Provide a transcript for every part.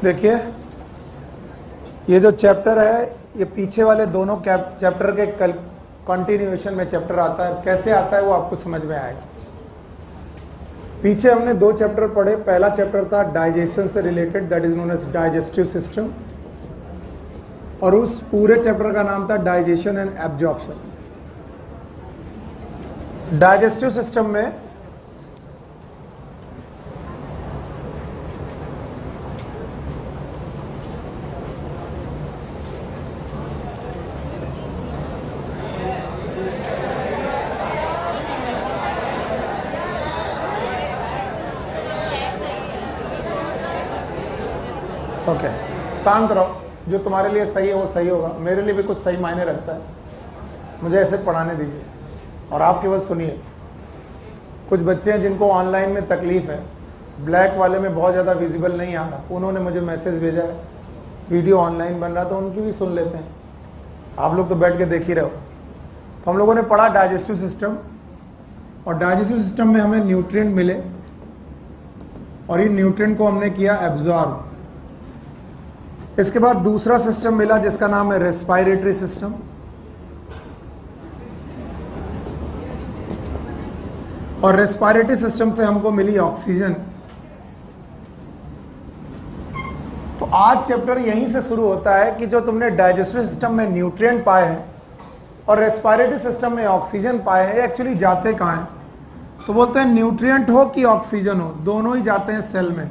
देखिए, ये जो चैप्टर है ये पीछे वाले दोनों चैप्टर के कंटिन्यूएशन में चैप्टर आता है। कैसे आता है वो आपको समझ में आएगा। पीछे हमने दो चैप्टर पढ़े। पहला चैप्टर था डाइजेशन से रिलेटेड, that is known as digestive system, और उस पूरे चैप्टर का नाम था digestion and absorption. Digestive system में ओके, शांत रहो। जो तुम्हारे लिए सही है वो सही होगा, मेरे लिए भी कुछ सही मायने रखता है। मुझे ऐसे पढ़ाने दीजिए और आप केवल सुनिए। कुछ बच्चे हैं जिनको ऑनलाइन में तकलीफ है, ब्लैक वाले में बहुत ज़्यादा विजिबल नहीं आ रहा, उन्होंने मुझे मैसेज भेजा है वीडियो ऑनलाइन बन रहा, तो उनकी भी सुन लेते हैं। आप लोग तो बैठ के देख ही रहे हो। तो हम लोगों ने पढ़ा डाइजेस्टिव सिस्टम, और डाइजेस्टिव सिस्टम में हमें न्यूट्रिएंट मिले और इन न्यूट्रिएंट को हमने किया एब्जॉर्ब। इसके बाद दूसरा सिस्टम मिला जिसका नाम है रेस्पिरेटरी सिस्टम, और रेस्पिरेटरी सिस्टम से हमको मिली ऑक्सीजन। तो आज चैप्टर यहीं से शुरू होता है कि जो तुमने डाइजेस्टिव सिस्टम में न्यूट्रिएंट पाए हैं और रेस्पिरेटरी सिस्टम में ऑक्सीजन पाए हैं, एक्चुअली जाते कहाँ हैं? तो बोलते हैं न्यूट्रिएंट हो कि ऑक्सीजन हो, दोनों ही जाते हैं सेल में।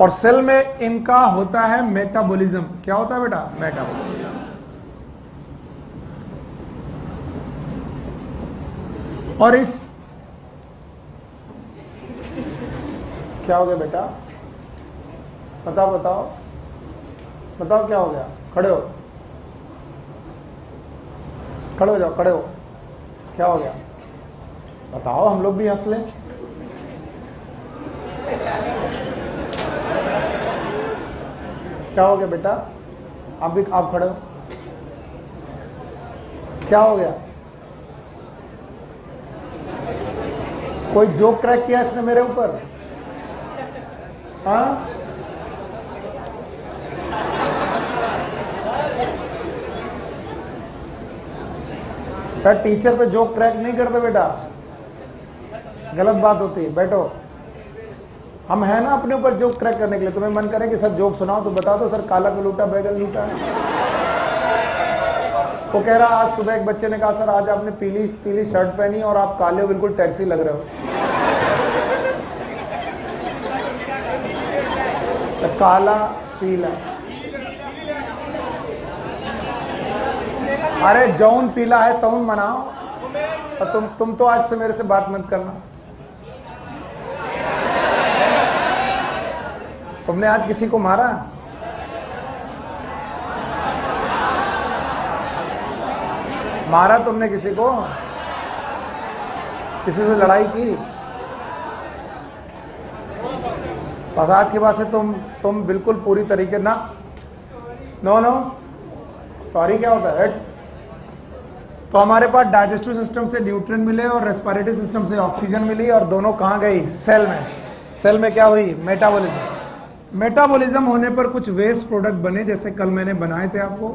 और सेल में इनका होता है मेटाबॉलिज्म। क्या होता है बेटा? मेटाबॉलिज्म। और इस क्या हो गया बेटा? बताओ बताओ बताओ, क्या हो गया? खड़े हो, खड़े हो जाओ, खड़े हो। क्या हो गया बताओ, हम लोग भी हंस लें। क्या हो गया बेटा? आप खड़े हो। क्या हो गया? कोई जोक क्रैक किया इसने मेरे ऊपर? हाँ, टीचर पे जोक क्रैक नहीं करते बेटा, गलत बात होती है। बैठो, हम है ना अपने ऊपर जोक क्रैक करने के लिए। तुम्हें मन करे कि सर जोक सुनाओ तो बता दो, सर काला का लूटा बैगन लूटा। वो कह रहा, आज सुबह एक बच्चे ने कहा सर आज आपने पीली पीली शर्ट पहनी और आप काले हो, बिल्कुल टैक्सी लग रहे हो। तो काला पीला, अरे जौन पीला है तौन मनाओ। और तुम तो आज से मेरे से बात मत करना। तुमने आज किसी को मारा? मारा तुमने किसी को? किसी से लड़ाई की? बस आज के बाद से तुम बिल्कुल पूरी तरीके ना, नो नो सॉरी क्या होता है? तो हमारे पास डाइजेस्टिव सिस्टम से न्यूट्रिएंट मिले और रेस्पिरेटरी सिस्टम से ऑक्सीजन मिली, और दोनों कहाँ गई? सेल में। सेल में क्या हुई? मेटाबॉलिज्म। मेटाबॉलिज्म होने पर कुछ वेस्ट प्रोडक्ट बने, जैसे कल मैंने बनाए थे आपको।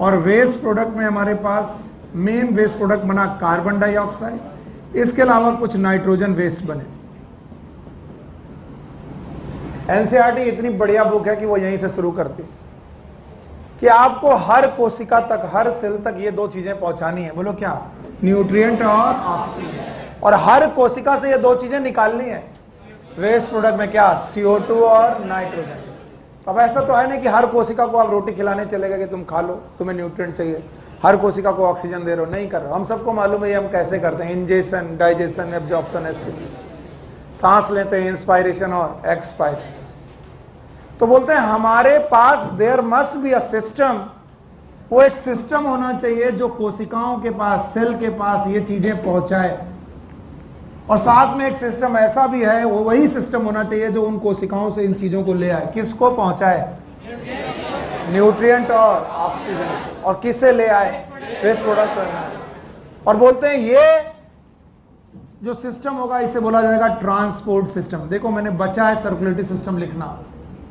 और वेस्ट प्रोडक्ट में हमारे पास मेन वेस्ट प्रोडक्ट बना कार्बन डाइऑक्साइड। इसके अलावा कुछ नाइट्रोजन वेस्ट बने। एनसीईआरटी इतनी बढ़िया बुक है कि वो यहीं से शुरू करती कि आपको हर कोशिका तक, हर सेल तक ये दो चीजें पहुंचानी है। बोलो क्या? न्यूट्रिएंट और ऑक्सीजन। और हर कोशिका से ये दो चीजें निकालनी है। वेस्ट प्रोडक्ट में क्या? CO2 और नाइट्रोजन। अब ऐसा तो है नहीं कि हर कोशिका को आप रोटी खिलाने चले गए कि तुम खा लो, तुम्हें न्यूट्रिएंट चाहिए, हर कोशिका को ऑक्सीजन दे रहे हो, नहीं कर रहे हो। हम सबको मालूम है ये हम कैसे करते हैं, इंजेशन, डाइजेशन, एब्जॉर्प्शन, ऐसे सांस लेते हैं, इंस्पायरेशन और एक्सपायरेशन। तो बोलते हैं हमारे पास there must be a system. वो एक सिस्टम होना चाहिए जो कोशिकाओं के पास, सेल के पास ये चीजें पहुंचाए। और साथ में एक सिस्टम ऐसा भी है, वो वही सिस्टम होना चाहिए जो उन कोशिकाओं से इन चीजों को ले आए। किसको पहुंचाए? न्यूट्रिएंट और ऑक्सीजन। और किसे ले आए? Waste product. और बोलते हैं ये जो सिस्टम होगा इसे बोला जाएगा ट्रांसपोर्ट सिस्टम। देखो मैंने बचा है सर्कुलेटरी सिस्टम लिखना,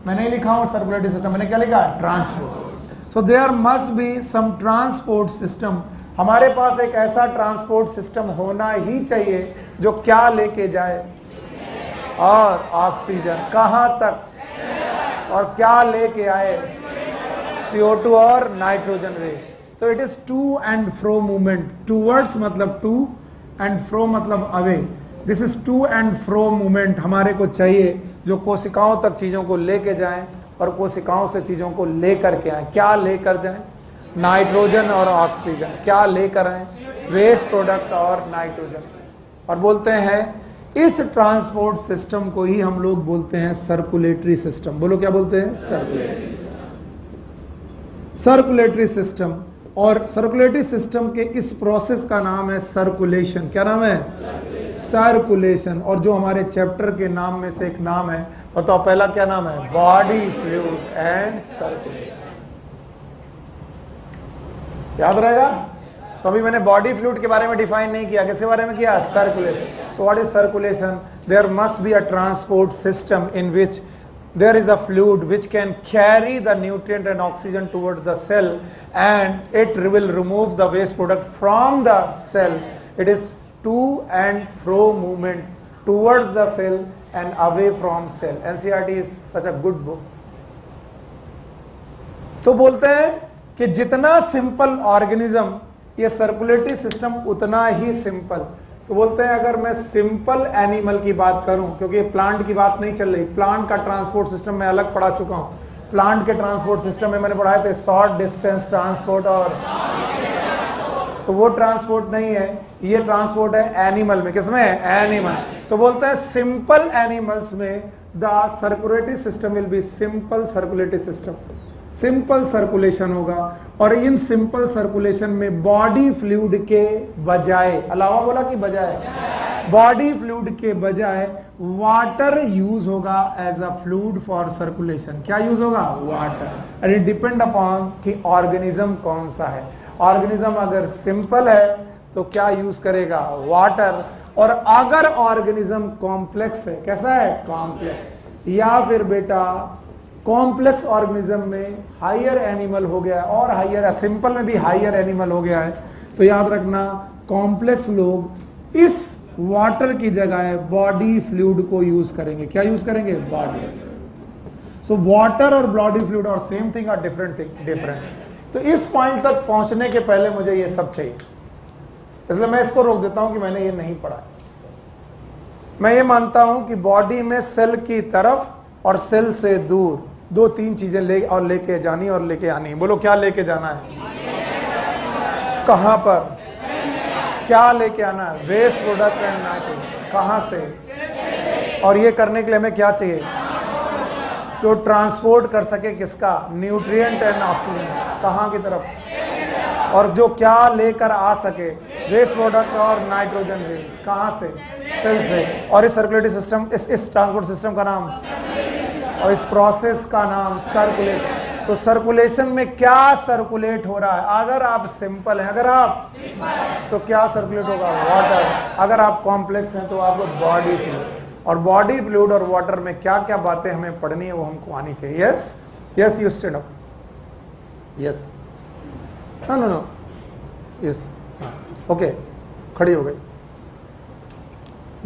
मैं नहीं लिखा हूं सर्कुलेटरी सिस्टम, मैंने क्या लिखा? Transport. So there must be some transport system. हमारे पास एक ऐसा ट्रांसपोर्ट सिस्टम होना ही चाहिए जो क्या लेके जाए? और ऑक्सीजन कहां तक? और क्या लेके आए? CO2 और नाइट्रोजन वेस्ट। तो it is to and fro movement. Towards मतलब टू, एंड फ्रो मतलब away. This is to and fro movement हमारे को चाहिए जो कोशिकाओं तक चीजों को लेके जाएं और कोशिकाओं से चीजों को लेकर के आए। क्या लेकर जाएं? नाइट्रोजन और ऑक्सीजन। क्या लेकर आए? वेस्ट प्रोडक्ट और नाइट्रोजन। और बोलते हैं इस ट्रांसपोर्ट सिस्टम को ही हम लोग बोलते हैं सर्कुलेटरी सिस्टम। बोलो क्या बोलते हैं? Circulatory system. और सर्कुलेटरी सिस्टम के इस प्रोसेस का नाम है सर्कुलेशन। क्या नाम है? सर्कुलेशन। और जो हमारे चैप्टर के नाम में से एक नाम है, बताओ पहला क्या नाम है? Body fluid and circulation. याद रहेगा? तो अभी मैंने बॉडी फ्लूइड के बारे में डिफाइन नहीं किया, किसके बारे में किया? Circulation. So what is circulation? There must be a transport system in which there is a fluid which can carry the nutrient and oxygen towards the cell, and it will remove the waste product from the cell. It is to and fro movement towards the cell and away from cell. NCERT is such a good book. तो बोलते हैं कि जितना simple organism ये circulatory system उतना ही simple. तो बोलते हैं अगर मैं सिंपल एनिमल की बात करूं, क्योंकि प्लांट की बात नहीं चल रही, प्लांट का ट्रांसपोर्ट सिस्टम मैं अलग पढ़ा चुका हूं। प्लांट के ट्रांसपोर्ट सिस्टम में मैंने पढ़ाए थे शॉर्ट डिस्टेंस ट्रांसपोर्ट, और तो वो ट्रांसपोर्ट नहीं है, ये ट्रांसपोर्ट है एनिमल में। किसमें? एनिमल। तो बोलते हैं सिंपल एनिमल्स में the circulatory system will be simple circulatory system. Simple circulation होगा, और इन सिंपल सर्कुलेशन में बॉडी फ्लूइड के बजाय, अलावा बोला कि बजाय, बॉडी फ्लूइड के बजाय वाटर यूज होगा as a fluid for circulation. क्या यूज होगा? Water. And it depend upon कि ऑर्गेनिज्म कौन सा है। ऑर्गेनिज्म अगर सिंपल है तो क्या यूज करेगा? वाटर। और अगर ऑर्गेनिज्म कॉम्प्लेक्स है, कैसा है? कॉम्प्लेक्स, या फिर बेटा कॉम्प्लेक्स ऑर्गेनिज्म में हायर एनिमल हो गया है, और हायर, सिंपल में भी हायर एनिमल हो गया है, तो याद रखना कॉम्प्लेक्स लोग इस वाटर की जगह बॉडी फ्लूइड को यूज करेंगे। क्या यूज करेंगे? बॉडी। सो वाटर और बॉडी फ्लूइड और सेम थिंग और डिफरेंट थिंग, डिफरेंट। तो इस पॉइंट तक पहुंचने के पहले मुझे ये सब चाहिए, इसलिए मैं इसको रोक देता हूं कि मैंने ये नहीं पढ़ा। मैं ये मानता हूं कि बॉडी में सेल की तरफ और सेल से दूर दो तीन चीजें लेके जानी और लेके आनी। बोलो क्या लेके जाना है? कहां पर? क्या लेके आना है? Waste product and nitrogen. कहां से? और ये करने के लिए हमें क्या चाहिए? जो ट्रांसपोर्ट कर सके किसका? Nutrient and oxygen. कहां की तरफ? और जो क्या लेकर आ सके? वेस्ट प्रोडक्ट और नाइट्रोजन वेस्ट। कहां से? सेल से। और इस सर्कुलेटरी सिस्टम, इस ट्रांसपोर्ट सिस्टम का नाम, और इस प्रोसेस का नाम सर्कुलेशन। तो सर्कुलेशन में क्या सर्कुलेट हो रहा है? अगर आप सिंपल हैं, अगर आप, तो क्या सर्कुलेट होगा? वाटर। अगर आप कॉम्प्लेक्स हैं तो आपको बॉडी फ्लूइड। और बॉडी फ्लूइड और वाटर में क्या क्या बातें हमें पढ़नी है वो हमको आनी चाहिए। Yes yes, you stand up. Yes, no no no, yes, okay, खड़ी हो गई।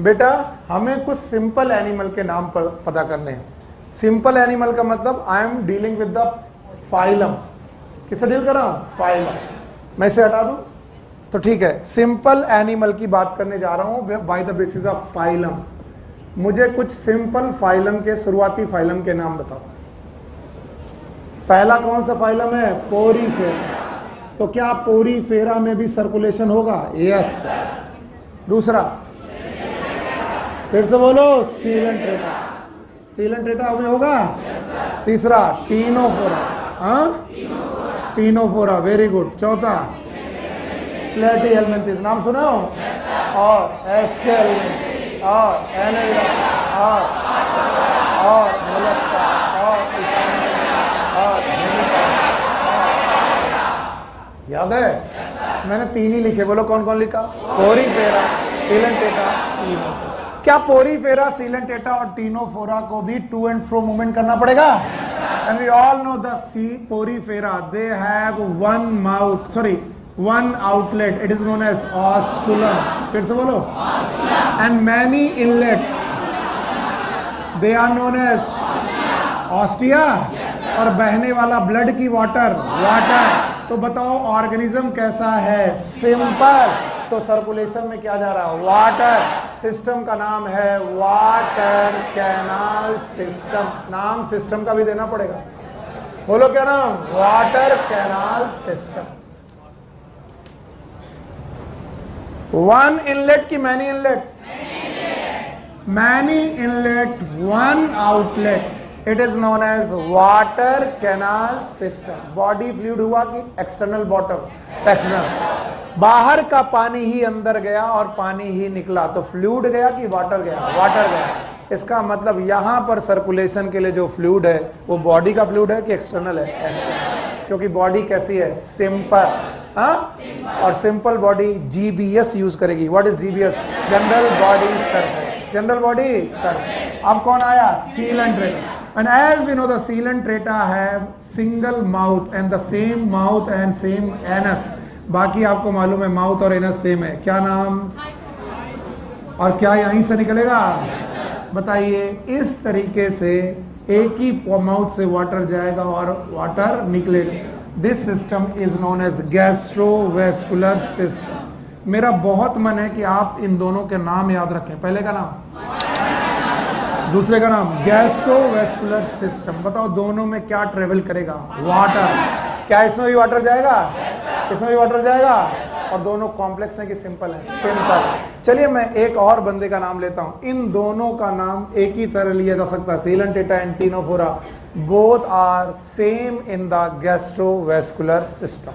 बेटा हमें कुछ सिंपल एनिमल के नाम पता करने हैं। सिंपल एनिमल का मतलब I am dealing with the phylum. किससे डील कर रहा हूं? फाइलम। मैं इसे हटा दूं तो ठीक है। सिंपल एनिमल की बात करने जा रहा हूं by the basis of phylum. मुझे कुछ सिंपल फाइलम के, शुरुआती फाइलम के नाम बताओ। पहला कौन सा फाइलम है? पोरीफेरा। तो क्या पोरीफेरा में भी सर्कुलेशन होगा? यस। दूसरा, फिर से बोलो, सीलेंट्रेटा। सीलेंट्रेटा में होगा? तीसरा, टीनोफोरा। हाँ, टीनोफोरा, वेरी गुड। चौथा, प्लेटीहेल्मिन्थेस, नाम सुना हो? और एस्केल्मिन्थेस, और एनेलिडा, और मोलस्का, और याद है? मैंने तीन ही लिखे, बोलो कौन कौन लिखा? Porifera, Coelenterata Ctenophora. क्या पोरीफेरा, सीलेंट टेटा और टीनोफोरा को भी टू एंड फ्रो मूवमेंट करना पड़ेगा? And we all know the Porifera, they have one outlet, it is known as osculum. फिर से बोलो, and many inlet, they are known as ostia, और बहने वाला ब्लड की वाटर। तो बताओ ऑर्गेनिज्म कैसा है? सिंपल। तो सर्कुलेशन में क्या जा रहा है? वाटर। सिस्टम का नाम है वाटर कैनाल सिस्टम। नाम सिस्टम का भी देना पड़ेगा, बोलो क्या नाम? Water canal system. One inlet की many inlet? Many inlet, one outlet, it is known as water canal system. Body fluid हुआ कि एक्सटर्नल बॉटम? एक्सटर्नल। बाहर का पानी ही अंदर गया और पानी ही निकला, तो फ्लूइड गया कि वाटर गया? वाटर गया। इसका मतलब यहां पर सर्कुलेशन के लिए जो फ्लूइड है वो बॉडी का फ्लूइड है कि एक्सटर्नल है? एक्सटर्नल। क्योंकि बॉडी कैसी है? सिंपल। और सिंपल बॉडी जीबीएस यूज करेगी। What is GBS? General body surface. General body surface. अब कौन आया? Sealant टेटा। And as we know, the coelant strata have single mouth and the same mouth and same anus. बाकी आपको मालूम है mouth और anus same है। क्या नाम? और क्या यहीं से निकलेगा? बताइए। इस तरीके से एक ही माउथ से वाटर जाएगा और वाटर निकलेगा। This system is known as gastrovascular system. मेरा बहुत मन है कि आप इन दोनों के नाम याद रखें। पहले का नाम, दूसरे का नाम। Gastrovascular system. बताओ दोनों में क्या ट्रेवल करेगा? वाटर। क्या इसमें भी वाटर जाएगा? इसमें भी वाटर जाएगा। और दोनों कॉम्प्लेक्स हैं कि सिंपल है? सिंपल। चलिए मैं एक और बंदे का नाम लेता हूं। इन दोनों का नाम एक ही तरह लिया जा सकता है, coelenterata and ctenophora. Both are same in the gastrovascular system.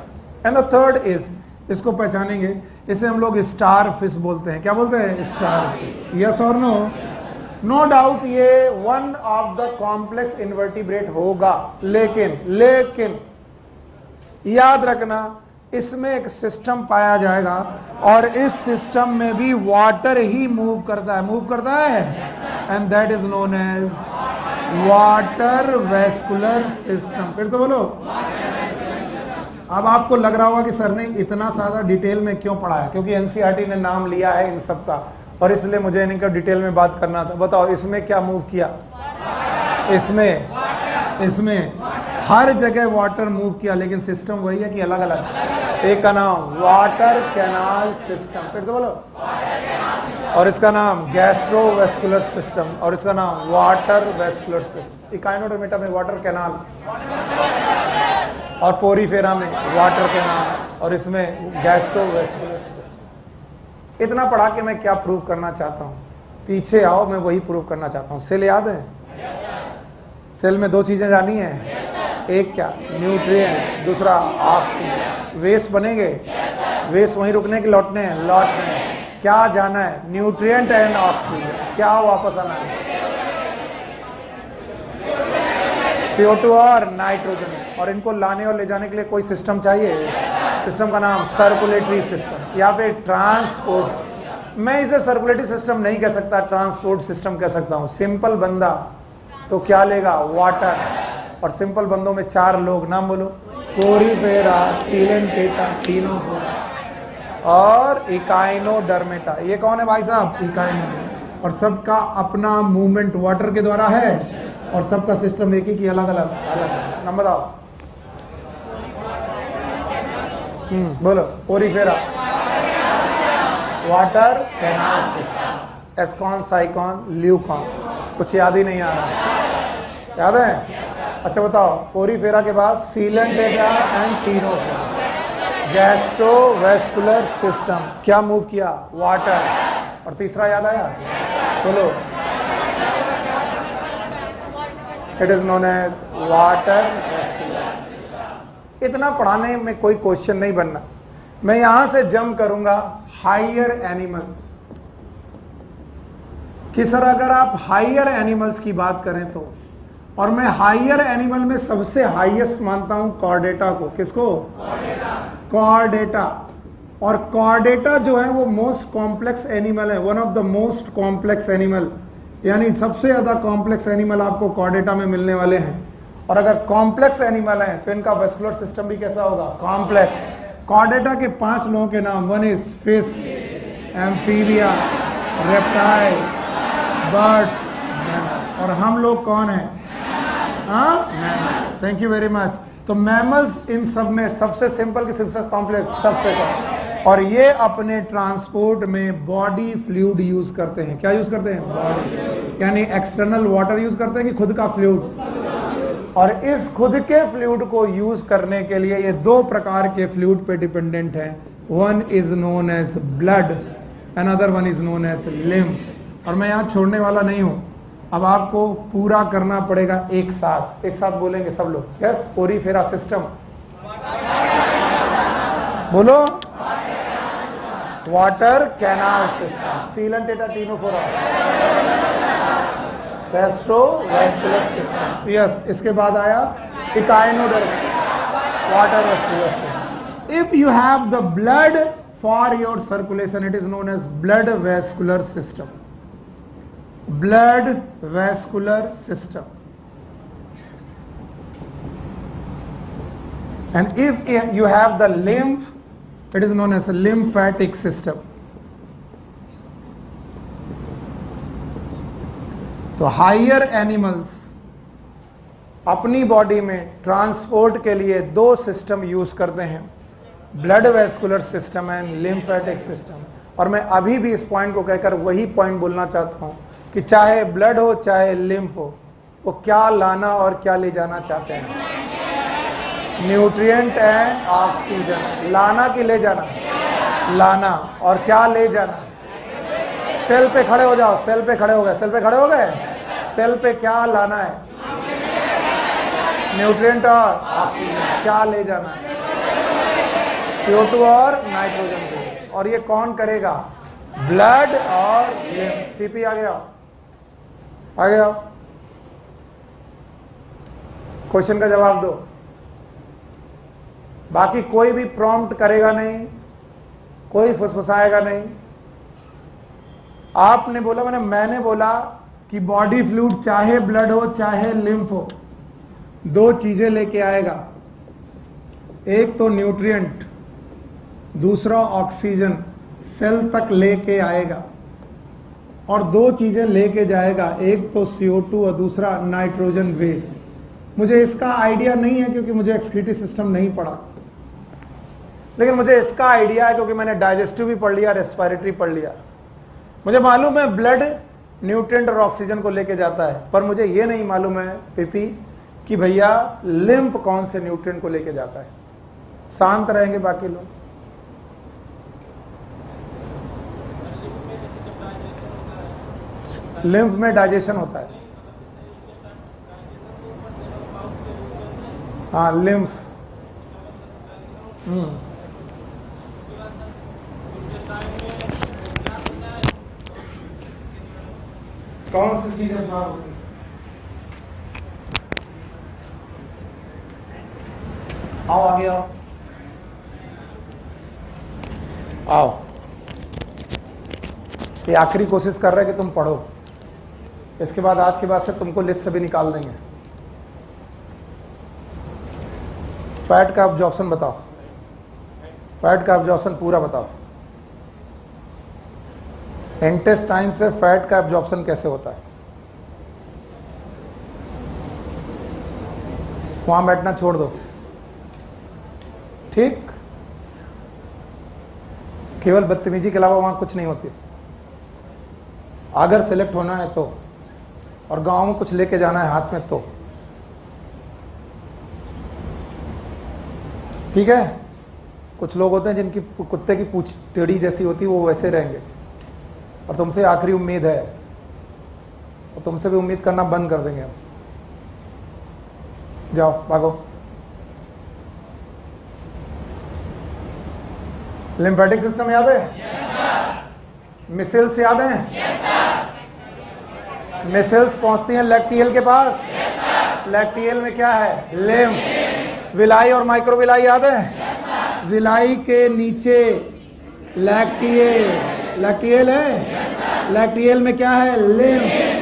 And the third is, इसको पहचानेंगे, इसे हम लोग स्टार फिश बोलते हैं। क्या बोलते हैं? Star fish. यस और नो? नो डाउट ये one of the complex invertebrate होगा, लेकिन याद रखना इसमें एक सिस्टम पाया जाएगा और इस सिस्टम में भी वाटर ही मूव करता है and that is known as water vascular system. फिर से बोलो। अब आपको लग रहा होगा कि सर ने इतना सारा डिटेल में क्यों पढ़ाया? क्योंकि एनसीईआरटी ने नाम लिया है इन सब का और इसलिए मुझे इनका डिटेल में बात करना था। बताओ इसमें क्या मूव किया? इसमें हर जगह वाटर मूव किया, लेकिन सिस्टम वही है कि अलग अलग? एक का नाम वाटर कैनाल सिस्टम। फिर से बोलो। और इसका नाम गैस्ट्रोवेस्कुलर सिस्टम और इसका नाम वाटर वेस्कुलर सिस्टम। इकाइनोडर्मेटा में वाटर कैनाल और पोरीफेरा में वाटर कैनाल और इसमें गैस्ट्रोवेस्कुलर सिस्टम। इतना पढ़ा के मैं क्या प्रूव करना चाहता हूँ? पीछे आओ, मैं वही प्रूव करना चाहता हूँ। सेल याद है? सेल में दो चीजें जानी है। एक क्या? न्यूट्रिएंट, दूसरा ऑक्सीजन। वेस्ट बनेंगे, वेस्ट वहीं रुकने के लौटने हैं, क्या जाना है? Nutrient and oxygen. क्या वापस आना है? CO2 और नाइट्रोजन। और इनको लाने और ले जाने के लिए कोई सिस्टम चाहिए। सिस्टम का नाम सर्कुलेटरी सिस्टम या फिर ट्रांसपोर्ट। मैं इसे सर्कुलेटरी सिस्टम नहीं कह सकता, ट्रांसपोर्ट सिस्टम कह सकता हूँ। सिंपल बंदा तो क्या लेगा? वाटर। और सिंपल बंदों में चार लोग, नाम बोलो। पोरीफेरा, सीलेंट टेटा, टीनोफोरा और इकाइनोडर्मेटा। ये कौन है भाई साहब? इकाइनोडर्मेटा। और सबका अपना मूवमेंट वाटर के द्वारा है और सबका सिस्टम एक ही की अलग अलग। नाम बताओ। बोलो। Porifera, water canal system, ascon, sycon, leucon. कुछ याद ही नहीं आ रहा? याद है? अच्छा बताओ। पोरीफेरा के बाद coelenterata and ctenophora. Gastrovascular system क्या मूव किया? वाटर। और तीसरा याद आया? बोलो। It is known as water vascular system. इतना पढ़ाने में कोई क्वेश्चन नहीं बनना। मैं यहां से जंप करूंगा हायर एनिमल्स कि सर अगर आप हायर एनिमल्स की बात करें तो, और मैं हायर एनिमल में सबसे हाईएस्ट मानता हूं कॉर्डेटा को। किसको? कॉर्डेटा। और कॉर्डेटा जो है वो मोस्ट कॉम्प्लेक्स एनिमल है, one of the most complex animal, यानी सबसे ज्यादा कॉम्प्लेक्स एनिमल आपको कॉर्डेटा में मिलने वाले हैं। और अगर कॉम्प्लेक्स एनिमल है तो इनका वेस्कुलर सिस्टम भी कैसा होगा, कॉम्प्लेक्स। कॉर्डेटा के 5 लोगों के नाम, one is fish, amphibia, reptile, birds, और हम लोग कौन है, हाँ, थैंक यू वेरी मच। तो मैमल्स इन सब में सबसे सिंपल की सबसे कॉम्प्लेक्स, सबसे कम। और ये अपने ट्रांसपोर्ट में बॉडी फ्लूइड यूज करते हैं। क्या यूज करते हैं, बॉडी, यानी एक्सटर्नल वाटर यूज करते हैं कि खुद का फ्लूइड। और इस खुद के फ्लूइड को यूज करने के लिए ये 2 प्रकार के फ्लूइड पे डिपेंडेंट है। One is known as blood, another one is known as lymph. और मैं यहाँ छोड़ने वाला नहीं हूं, अब आपको पूरा करना पड़ेगा एक साथ बोलेंगे सब लोग, यस। पोरीफेरा सिस्टम बोलो, वाटर कैनाल सिस्टम, सीलन टेटा टीनोफोरा, वेस्कुलर सिस्टम, यस। इसके बाद आया echinoderm, water vascular system. If you have the blood for your circulation, it is known as blood vascular system, blood vascular system. And if you have the lymph, it is known as a lymphatic system. तो higher animals अपनी body में transport के लिए 2 system use करते हैं, blood vascular system and lymphatic system. और मैं अभी भी इस पॉइंट को कहकर वही पॉइंट बोलना चाहता हूं कि चाहे ब्लड हो चाहे लिम्फ हो, वो क्या लाना और क्या ले जाना चाहते हैं, न्यूट्रिएंट एंड ऑक्सीजन। लाना कि ले जाना, लाना। और क्या ले जाना, सेल पे खड़े हो जाओ, सेल पे खड़े हो गए, सेल पे खड़े हो गए, सेल पे क्या लाना है, न्यूट्रिएंट और ऑक्सीजन। क्या ले जाना है, CO2 और नाइट्रोजन गैस। और ये कौन करेगा, ब्लड और लिम्फ। पीपी आ गया, आ गया, क्वेश्चन का जवाब दो। बाकी कोई भी प्रॉम्प्ट करेगा नहीं, कोई फुसफुसाएगा नहीं। आपने बोला, मैंने बोला कि बॉडी फ्लूइड चाहे ब्लड हो चाहे लिम्फ हो, 2 चीजें लेके आएगा, एक तो न्यूट्रिएंट, दूसरा ऑक्सीजन सेल तक लेके आएगा। और 2 चीजें लेके जाएगा, एक तो CO2 और दूसरा नाइट्रोजन वेस्ट। मुझे इसका आइडिया नहीं है क्योंकि मुझे एक्सक्रीटरी सिस्टम नहीं पढ़ा, लेकिन मुझे इसका आइडिया है क्योंकि मैंने डाइजेस्टिव भी पढ़ लिया, रेस्पिरेटरी पढ़ लिया। मुझे मालूम है ब्लड न्यूट्रिएंट और ऑक्सीजन को लेके जाता है, पर मुझे ये नहीं मालूम है पीपी कि भैया लिम्फ कौन से न्यूट्रिएंट को लेके जाता है। शांत रहेंगे बाकी लोग। लिम्फ में डाइजेशन होता है, हाँ लिम्फ। कौन सी चीजें खराब होती है, आओ आगे आओ, आओ। ये आखिरी कोशिश कर रहे हैं कि तुम पढ़ो, इसके बाद आज के बाद से तुमको लिस्ट से भी निकाल देंगे। फैट का एब्जॉर्प्शन बताओ, फैट का एब्जॉर्प्शन पूरा बताओ। इंटेस्टाइन से फैट का एब्जॉर्प्शन कैसे होता है, वहां बैठना छोड़ दो, ठीक। केवल बदतमीजी के अलावा वहां कुछ नहीं होती। अगर सिलेक्ट होना है तो, और गांव में कुछ लेके जाना है हाथ में तो, ठीक है। कुछ लोग होते हैं जिनकी कुत्ते की पूंछ टेढ़ी जैसी होती है, वो वैसे रहेंगे। और तुमसे आखिरी उम्मीद है, और तुमसे भी उम्मीद करना बंद कर देंगे हम। जाओ भागो। लिम्फेटिक सिस्टम याद है? मिसल्स याद हैं? मिसल्स पहुंचती हैं लैक्टियल के पास। लैक्टियल में क्या है? लिम्फ। विलाई और माइक्रोविलाई याद है? विलाई के नीचे लैक्टिएल। लैक्टिएल है, लैक्टिएल में क्या है? लिम्फ।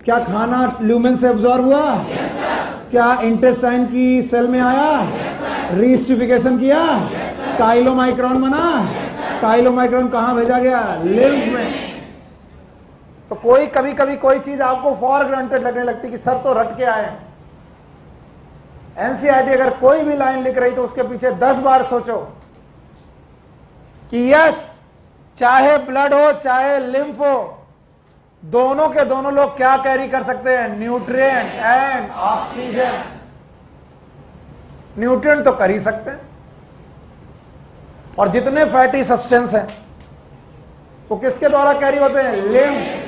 क्या खाना ल्यूमेन से एब्जॉर्ब हुआ? क्या इंटेस्टाइन की सेल में आया? रीस्टिफिकेशन किया? काइलोमाइक्रोन बना? काइलोमाइक्रोन कहां भेजा गया? लिम्फ में। तो कोई कभी कभी कोई चीज आपको फॉर ग्रांटेड लगने लगती कि सर तो रट के आए। एनसीईआरटी अगर कोई भी लाइन लिख रही तो उसके पीछे 10 बार सोचो कि यस, चाहे ब्लड हो चाहे लिम्फ हो, दोनों के दोनों लोग क्या कैरी कर सकते हैं? Nutrient and oxygen. न्यूट्रिएंट तो कर ही सकते हैं, और जितने फैटी सब्सटेंस हैं वो किसके द्वारा कैरी होते हैं? लिम्फ।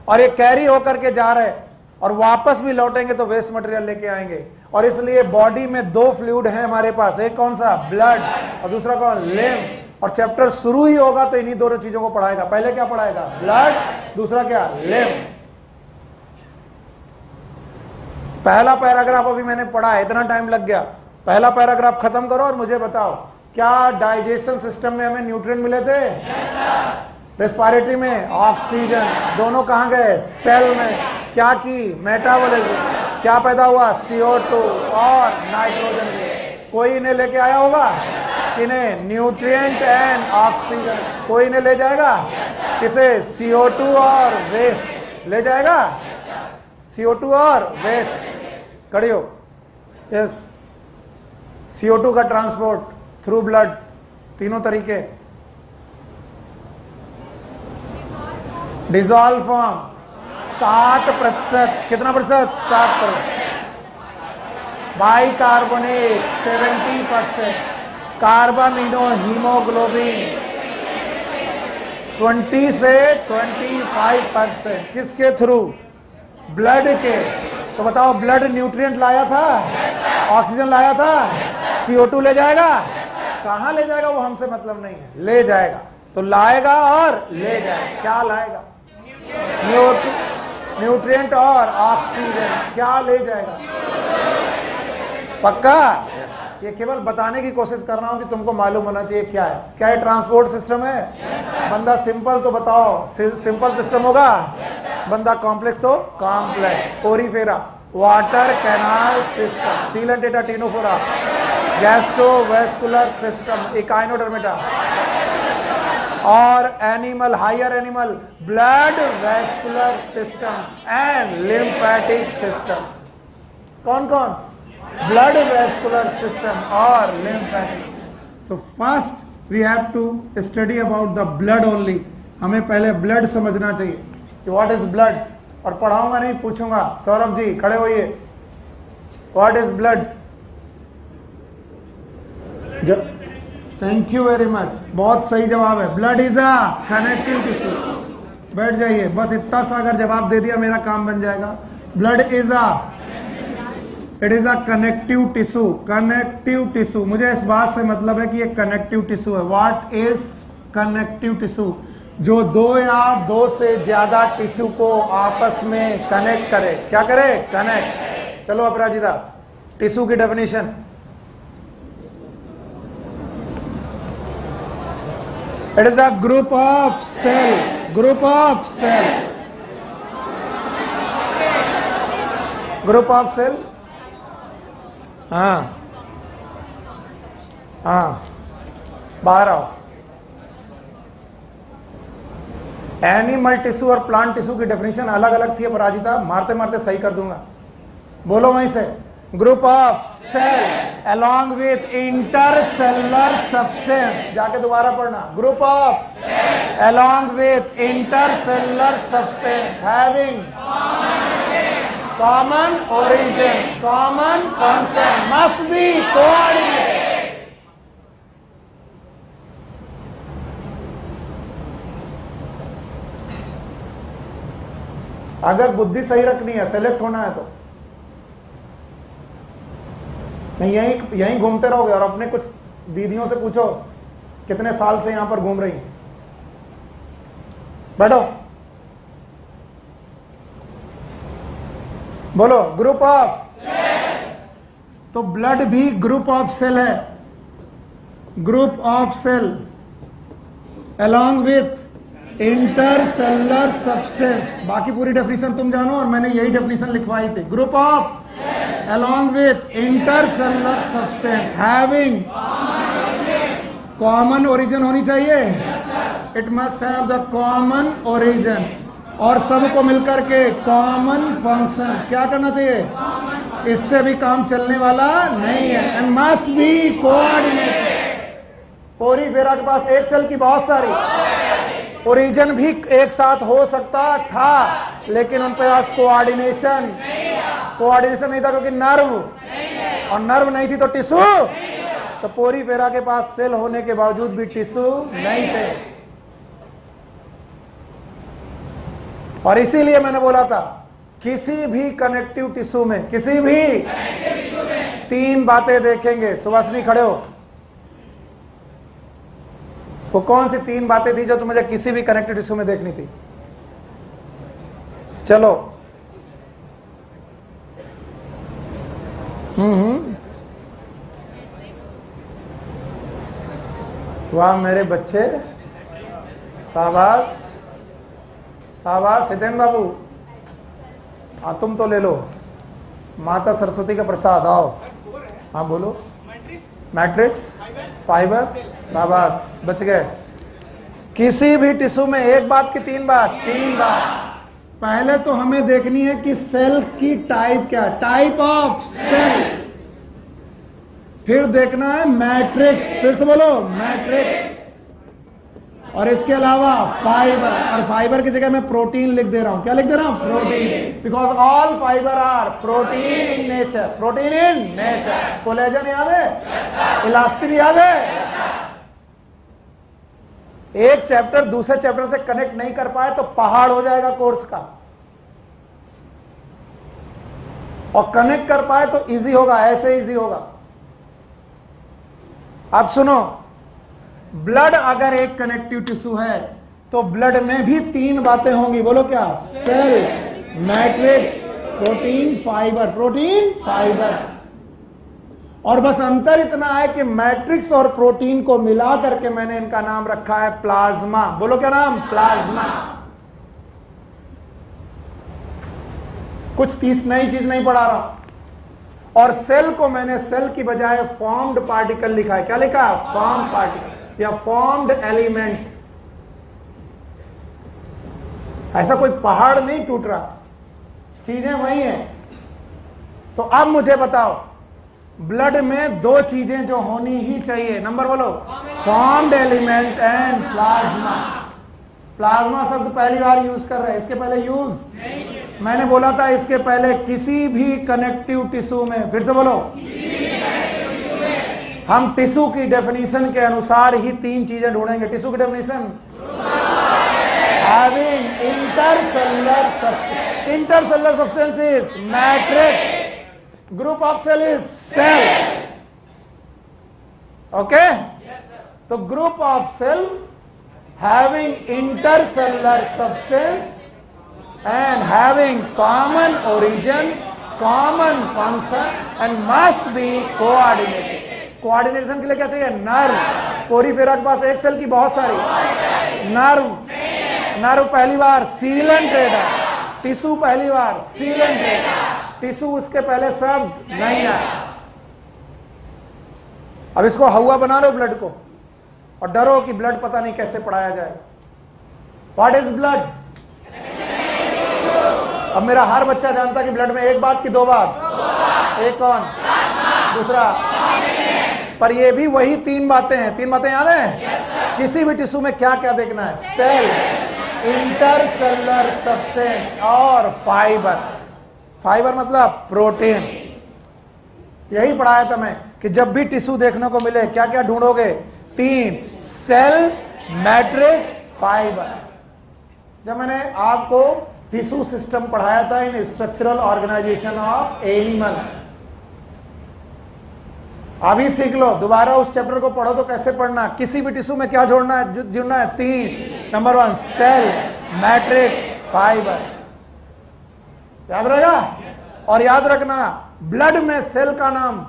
और ये कैरी होकर के जा रहे और वापस भी लौटेंगे तो वेस्ट मटेरियल लेके आएंगे। और इसलिए बॉडी में 2 फ्लूइड हैं हमारे पास, एक कौन सा? ब्लड, और दूसरा कौन? लिम्फ। और चैप्टर शुरू ही होगा तो इन्हीं दोनों चीजों को पढ़ाएगा। पहले क्या पढ़ाएगा? ब्लड, दूसरा क्या? लिम्फ। पहला पैराग्राफ अभी मैंने पढ़ा है, इतना टाइम लग गया। पहला पैराग्राफ खत्म करो और मुझे बताओ, क्या डाइजेशन सिस्टम में हमें न्यूट्रिएंट मिले थे? रेस्पिरेटरी में ऑक्सीजन। दोनों कहां गए? सेल में। क्या की? मेटाबॉलिज्म। क्या पैदा हुआ? CO2 और नाइट्रोजन। कोई इन्हें लेके आया होगा? इन्हें न्यूट्रिएंट एंड ऑक्सीजन। कोई इन्हें ले जाएगा? किसे? CO2 और वेस्ट ले जाएगा। CO2 और वेस्ट। खड़े हो। यस, CO2 का ट्रांसपोर्ट थ्रू ब्लड, तीनों तरीके। Dissolve form 7%। कितना प्रतिशत? 7%। बाइकार्बोनेट 70%। कार्बामिनो हीमोग्लोबिन 20 से 25%। किसके थ्रू? ब्लड के। तो बताओ, ब्लड न्यूट्रिएंट लाया था? ऑक्सीजन लाया था? CO2 ले जाएगा? कहां ले जाएगा वो हमसे मतलब नहीं है, ले जाएगा। तो लाएगा और ले जाएगा। क्या लाएगा? न्यूट्रिएंट और ऑक्सीजन। क्या ले जाएगा? पक्का? ये केवल बताने की कोशिश कर रहा हूं कि तुमको मालूम होना चाहिए क्या है। क्या ये ट्रांसपोर्ट सिस्टम है? बंदा सिंपल तो बताओ, सिंपल सिस्टम होगा। बंदा कॉम्प्लेक्स तो complex. Porifera, water canal system. सीलन टेटा टीनोफोरा, गैस्ट्रोवेस्कुलर सिस्टम, इकाइनोडर्मेटा। और animal, higher animal, blood vascular system and lymphatic system. कौन कौन? ब्लड वेस्कुलर सिस्टम और lymphatic. So first we have to study about the blood only. हमें पहले blood समझना चाहिए कि व्हाट इज ब्लड। और पढ़ाऊंगा नहीं, पूछूंगा। सौरभ जी खड़े होइए। What is blood? Thank you very much, बहुत सही जवाब है। Blood is a connective tissue. बैठ जाइए, बस इतना सा अगर जवाब दे दिया मेरा काम बन जाएगा। Blood is it is a connective tissue. Connective tissue, मुझे इस बात से मतलब है कि ये कनेक्टिव टिश्यू है। What is connective tissue? जो 2 या 2 से ज्यादा टिश्यू को आपस में कनेक्ट करे। क्या करे? कनेक्ट। चलो अपराजिता, टिश्यू की definition. It is a group of cell. Group of cell. Group of cell. हाँ हाँ, बाहर आओ। एनिमल टिश्यू और प्लांट टिश्यू की डेफिनेशन अलग अलग थी अपराजिता, मारते मारते सही कर दूंगा। बोलो वहीं से। Group of cell along with intercellular substance। जाके दोबारा पढ़ना। Group of along with intercellular substance having common origin, common function, must be coordinated। अगर बुद्धि सही रखनी है, सेलेक्ट होना है तो नहीं, यहीं घूमते रहोगे। और अपने कुछ दीदियों से पूछो कितने साल से यहां पर घूम रही हैं। बैठो, बोलो। Group of. तो ब्लड भी ग्रुप ऑफ सेल है। Group of cell along with intercellular substance. बाकी पूरी डेफिनेशन तुम जानो और मैंने यही डेफिनेशन लिखवाई थी। Group of along with intercellular substance having common origin होनी चाहिए। It must have the common origin और सबको मिलकर के कॉमन फंक्शन। क्या करना चाहिए? इससे भी काम चलने वाला नहीं है। And must be coordinated. Porifera के पास एक सेल की बहुत सारी ओरिजिन भी एक साथ हो सकता था, लेकिन उनके पास कोऑर्डिनेशन नहीं था, क्योंकि नर्व और नर्व नहीं थी तो टिश्यू। तो पोरीफेरा के पास सेल होने के बावजूद भी टिश्यू नहीं थे। और इसीलिए मैंने बोला था किसी भी कनेक्टिव टिश्यू में, किसी भी तीन बातें देखेंगे। सुभाषिनी खड़े हो। वो कौन सी तीन बातें थी जो तुम्हें किसी भी कनेक्टिव टिश्यू में देखनी थी? चलो। वाह मेरे बच्चे, शाबाश शाबाश। हितेन बाबू, हाँ तुम तो ले लो। माता सरस्वती का प्रसाद। आओ। हाँ बोलो। मैट्रिक्स, फाइबर, शाबाश, बच गए। किसी भी टिश्यू में एक बात की तीन बात पहले तो हमें देखनी है कि सेल की टाइप क्या है, टाइप ऑफ सेल। फिर देखना है मैट्रिक्स, फिर से बोलो मैट्रिक्स। और इसके अलावा फाइबर, और फाइबर की जगह मैं प्रोटीन लिख दे रहा हूं। क्या लिख दे रहा हूं? Protein. Because all fibre are protein in nature. Protein in nature. Collagen याद है? इलास्टिन याद है? एक चैप्टर दूसरे चैप्टर से कनेक्ट नहीं कर पाए तो पहाड़ हो जाएगा कोर्स का, और कनेक्ट कर पाए तो इजी होगा, ऐसे इजी होगा। अब सुनो, ब्लड अगर एक कनेक्टिव टिश्यू है तो ब्लड में भी तीन बातें होंगी। बोलो क्या? Cell, matrix, protein, fibre. Protein, fibre. और बस अंतर इतना है कि मैट्रिक्स और प्रोटीन को मिला करके मैंने इनका नाम रखा है प्लाज्मा। बोलो क्या नाम? प्लाज्मा। कुछ नई चीज नहीं पढ़ा रहा। और सेल को मैंने सेल की बजाय फॉर्म्ड पार्टिकल लिखा है। क्या लिखा? फॉर्म्ड पार्टिकल या फॉर्म्ड एलिमेंट्स। ऐसा कोई पहाड़ नहीं टूट रहा, चीजें वही हैं। तो अब मुझे बताओ, ब्लड में दो चीजें जो होनी ही चाहिए, नंबर बोलो, formed element and plasma. Plasma शब्द पहली बार यूज कर रहे हैं, इसके पहले यूज मैंने बोला था इसके पहले किसी भी कनेक्टिव टिश्यू में। फिर से बोलो, हम टिश्यू की डेफिनेशन के अनुसार ही तीन चीजें ढूंढेंगे। टिश्यू की definition, having intercellular substance. Intercellular substance is matrix. Group of cell is cell. Okay? तो group of cell having intercellular substance and having common origin, common function and must be coordinated. Coordination के लिए क्या चाहिए? Nerve. Porifera के पास एक cell की बहुत सारी नर्व पहली बार सीलेंटेड है, टिश्यू पहली बार सीलेंटेड, टिश्यू उसके पहले शब्द नहीं आया। अब इसको हवा बना लो ब्लड को, और डरो कि ब्लड पता नहीं कैसे पढ़ाया जाए। What is blood? अब मेरा हर बच्चा जानता कि ब्लड में एक बात की दो बात, एक कौन, दूसरा। पर ये भी वही तीन बातें हैं। तीन बातें याद है? किसी भी टिश्यू में क्या क्या देखना है? सेल, इंटरसेलुलर सब्सटेंस और फाइबर। फाइबर मतलब प्रोटीन। यही पढ़ाया था मैं कि जब भी टिश्यू देखने को मिले क्या क्या ढूंढोगे? तीन, सेल, मैट्रिक्स, फाइबर। जब मैंने आपको टिश्यू सिस्टम पढ़ाया था in structural organisation of animal, अभी सीख लो, दोबारा उस चैप्टर को पढ़ो तो कैसे पढ़ना। किसी भी टिश्यू में क्या जोड़ना है? जुड़ना है तीन। Number one, cell, matrix, fibre. याद रहेगा? और याद रखना, ब्लड में सेल का नाम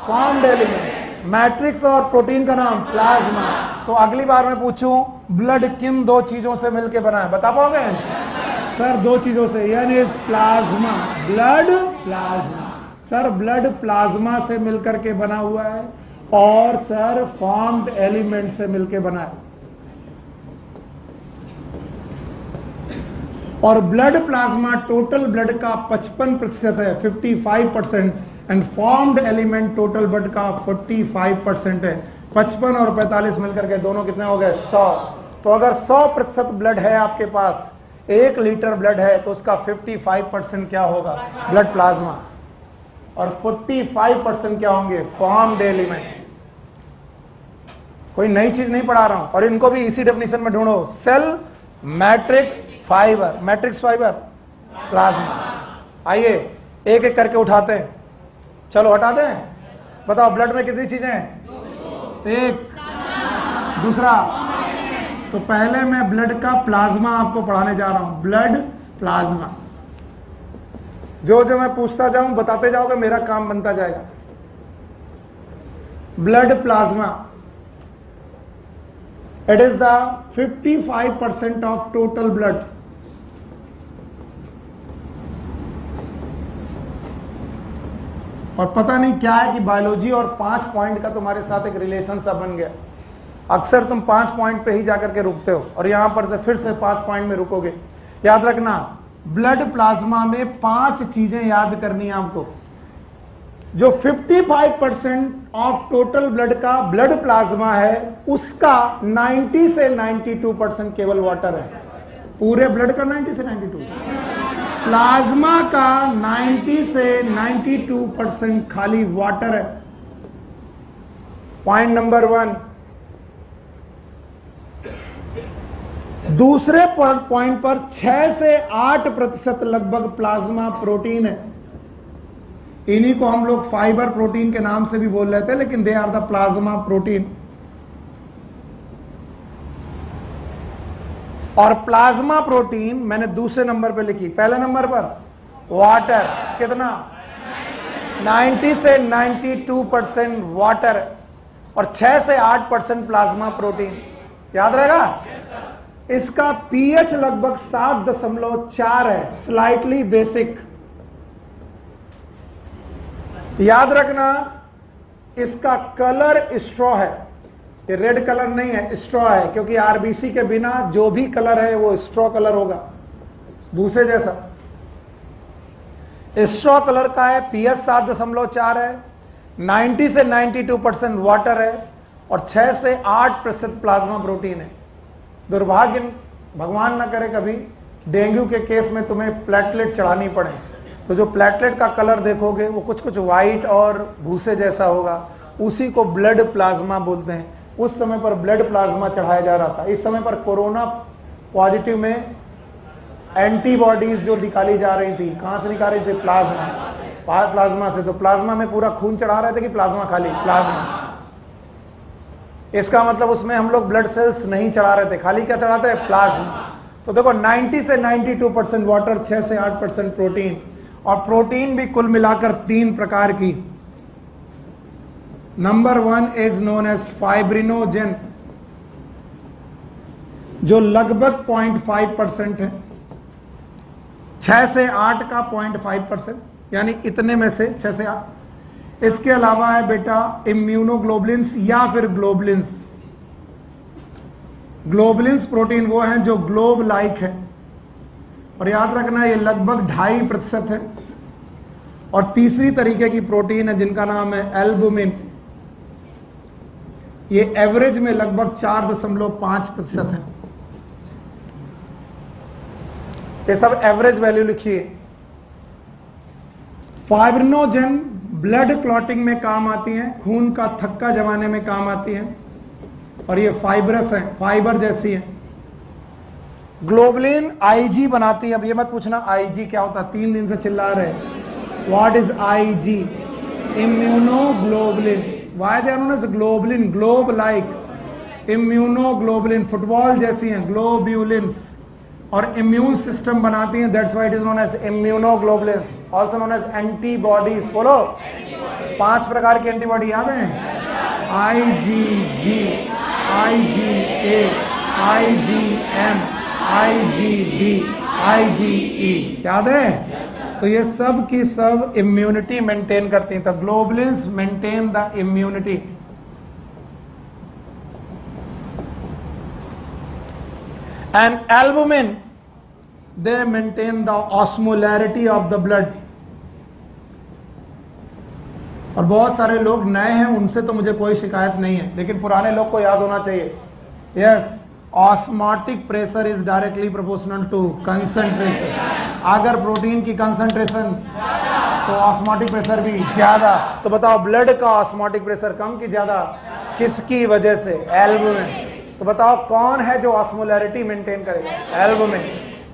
फॉर्म्ड एलिमेंट, मैट्रिक्स और प्रोटीन का नाम प्लाज्मा। तो अगली बार मैं पूछूं ब्लड किन दो चीजों से मिलकर बना है, बता पाओगे? सर दो चीजों से, यानी plasma, blood plasma. Sir blood plasma से मिलकर के बना हुआ है और सर फॉर्म्ड एलिमेंट से मिलकर बना है। और ब्लड प्लाज्मा टोटल ब्लड का 55% है, 55%, and formed element total blood का 45% है। 55 और 45 मिलकर के दोनों कितने हो गए? 100। तो अगर 100% ब्लड है आपके पास, 1 लीटर ब्लड है, तो उसका 55% क्या होगा? Blood plasma. और 45% क्या होंगे? Formed element. कोई नई चीज नहीं पढ़ा रहा हूं। और इनको भी इसी डेफिनेशन में ढूंढो, cell, matrix, fibre. Matrix, fibre, plasma. आइए एक एक करके उठाते हैं। चलो हटाते हैं। बताओ ब्लड में कितनी चीजें हैं? एक। दूसरा, तो पहले मैं ब्लड का प्लाज्मा आपको पढ़ाने जा रहा हूं, ब्लड प्लाज्मा। जो जो मैं पूछता जाऊं बताते जाओगे, मेरा काम बनता जाएगा। Blood plasma, it is the 55% of total blood. और पता नहीं क्या है कि बायोलॉजी और 5 पॉइंट का तुम्हारे साथ एक रिलेशन सा बन गया। अक्सर तुम 5 पॉइंट पे ही जाकर के रुकते हो और यहां पर से फिर से 5 पॉइंट में रुकोगे। याद रखना, ब्लड प्लाज्मा में 5 चीजें याद करनी है आपको। जो 55% ऑफ टोटल ब्लड का ब्लड प्लाज्मा है, उसका 90 से 92% केवल वाटर है। पूरे ब्लड का 90 से 92, प्लाज्मा का 90 से 92% खाली वाटर है। Point number 1। दूसरे पॉइंट पर 6 से 8% लगभग प्लाज्मा प्रोटीन है। इन्हीं को हम लोग फाइबर प्रोटीन के नाम से भी बोल रहे थे, लेकिन they are the plasma protein. और प्लाज्मा प्रोटीन मैंने दूसरे नंबर पे लिखी। पहले नंबर पर वाटर, कितना? 90 से 92% वाटर और 6 से 8% प्लाज्मा प्रोटीन। याद रहेगा? इसका पीएच लगभग 7.4 है, स्लाइटली बेसिक। याद रखना, इसका कलर स्ट्रॉ है, ये रेड कलर नहीं है, स्ट्रॉ है, क्योंकि आरबीसी के बिना जो भी कलर है वो स्ट्रॉ कलर होगा, भूसे जैसा। स्ट्रॉ कलर का है, पीएच 7.4 है, 90 से 92% वाटर है और 6 से 8% प्लाज्मा प्रोटीन है। दुर्भाग्य, भगवान ना करे कभी डेंगू के केस में तुम्हें प्लेटलेट चढ़ानी पड़े, तो जो प्लेटलेट का कलर देखोगे वो कुछ कुछ वाइट और भूसे जैसा होगा, उसी को ब्लड प्लाज्मा बोलते हैं। उस समय पर ब्लड प्लाज्मा चढ़ाया जा रहा था। इस समय पर कोरोना पॉजिटिव में एंटीबॉडीज जो निकाली जा रही थी, कहां से निकाल रही थी? प्लाज्मा से। तो प्लाज्मा में पूरा खून चढ़ा रहे थे कि प्लाज्मा खाली? प्लाज्मा। इसका मतलब उसमें हम लोग ब्लड सेल्स नहीं चढ़ा रहे थे, खाली क्या चढ़ाते हैं? प्लाज्मा। तो देखो 90 से 92% वाटर, 6 से 8% प्रोटीन। और प्रोटीन भी कुल मिलाकर 3 प्रकार की। Number 1 is known as fibrinogen, जो लगभग 0.5% है। 6 से 8 का 0.5%, यानी इतने में से 6 से 8। इसके अलावा है बेटा इम्यूनोग्लोबुलिन्स या फिर ग्लोबुलिन्स। ग्लोबुलिन्स प्रोटीन वो हैं जो ग्लोब लाइक है, और याद रखना ये लगभग 2.5% है। और तीसरी तरीके की प्रोटीन है जिनका नाम है एल्बुमिन, ये एवरेज में लगभग 4.5% है। ये सब एवरेज वैल्यू लिखिए। फाइब्रिनोजेन ब्लड क्लॉटिंग में काम आती हैं, खून का थक्का जमाने में काम आती हैं, और ये फाइब्रस है, फाइबर जैसी है। ग्लोबुलिन आईजी बनाती है। अब ये मत पूछना आईजी क्या होता है, 3 दिन से चिल्ला रहे। What is Ig? Immunoglobulin. Why they are known as globulin? Globe like. Immunoglobulin football जैसी हैं, ग्लोब्यूलिन्स, और इम्यून सिस्टम बनाती हैं, that's why it is known as immunoglobulins, also known as antibodies. बोलो 5 प्रकार की एंटीबॉडी याद है? IgG, IgA, IgM, IgD, IgE। याद है? तो ये सब की सब इम्यूनिटी मेंटेन करती हैं। तो globulins maintain the immunity. And albumin they maintain the osmolarity of the blood. और बहुत सारे लोग नए हैं, उनसे तो मुझे कोई शिकायत नहीं है, लेकिन पुराने लोग को याद होना चाहिए। Yes, osmotic pressure is directly proportional to concentration. अगर प्रोटीन की कंसंट्रेशन तो ऑस्मोटिक प्रेशर भी ज्यादा। तो बताओ ब्लड का ऑस्मोटिक प्रेशर कम कि ज्यादा? किसकी वजह से? एल्बुमिन। तो बताओ कौन है जो ऑस्मोलैरिटी मेंटेन करेगा? एल्बुमिन।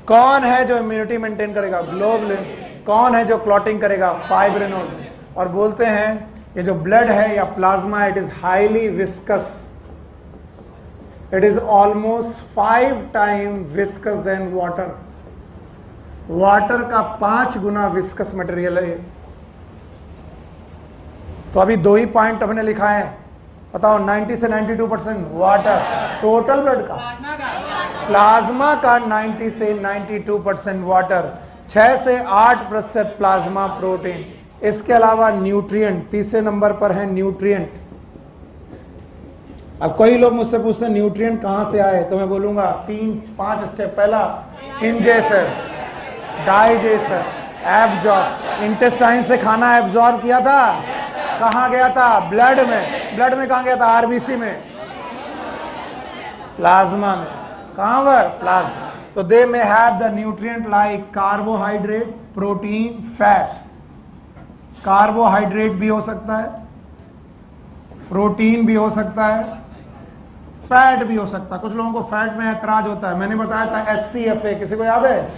कौन है जो इम्यूनिटी मेंटेन करेगा? ग्लोबुलिन। कौन है जो क्लॉटिंग करेगा? फाइब्रिनोजन। और बोलते हैं ये जो ब्लड है या plasma, it is highly viscous. It is almost 5 times viscous than water. Water का 5 गुना विस्कस मटेरियल है। तो अभी 2 ही पॉइंट हमने लिखा है। बताओ 90 से 92% वाटर। टोटल ब्लड का, प्लाज्मा का 90 से 92% वाटर, 6 से 8% प्लाज्मा प्रोटीन। इसके अलावा न्यूट्रिएंट, तीसरे नंबर पर है न्यूट्रिएंट। अब कई लोग मुझसे पूछते हैं न्यूट्रिएंट कहां से आए, तो मैं बोलूंगा 3-5 स्टेप। पहला इंजेशन, डाइजेशन, एब्जॉर्ब। इंटेस्टाइन से खाना एब्जॉर्ब किया था, कहां गया था? ब्लड में। ब्लड में कहां गया था? आरबीसी में। प्लाज्मा में। कहां पर? प्लाज्मा। तो दे में have the nutrient like carbohydrate, protein, fat. Carbohydrate भी हो सकता है, प्रोटीन भी हो सकता है, फैट भी हो सकता है। कुछ लोगों को फैट में ऐतराज होता है। मैंने बताया था SCFA, किसी को याद है?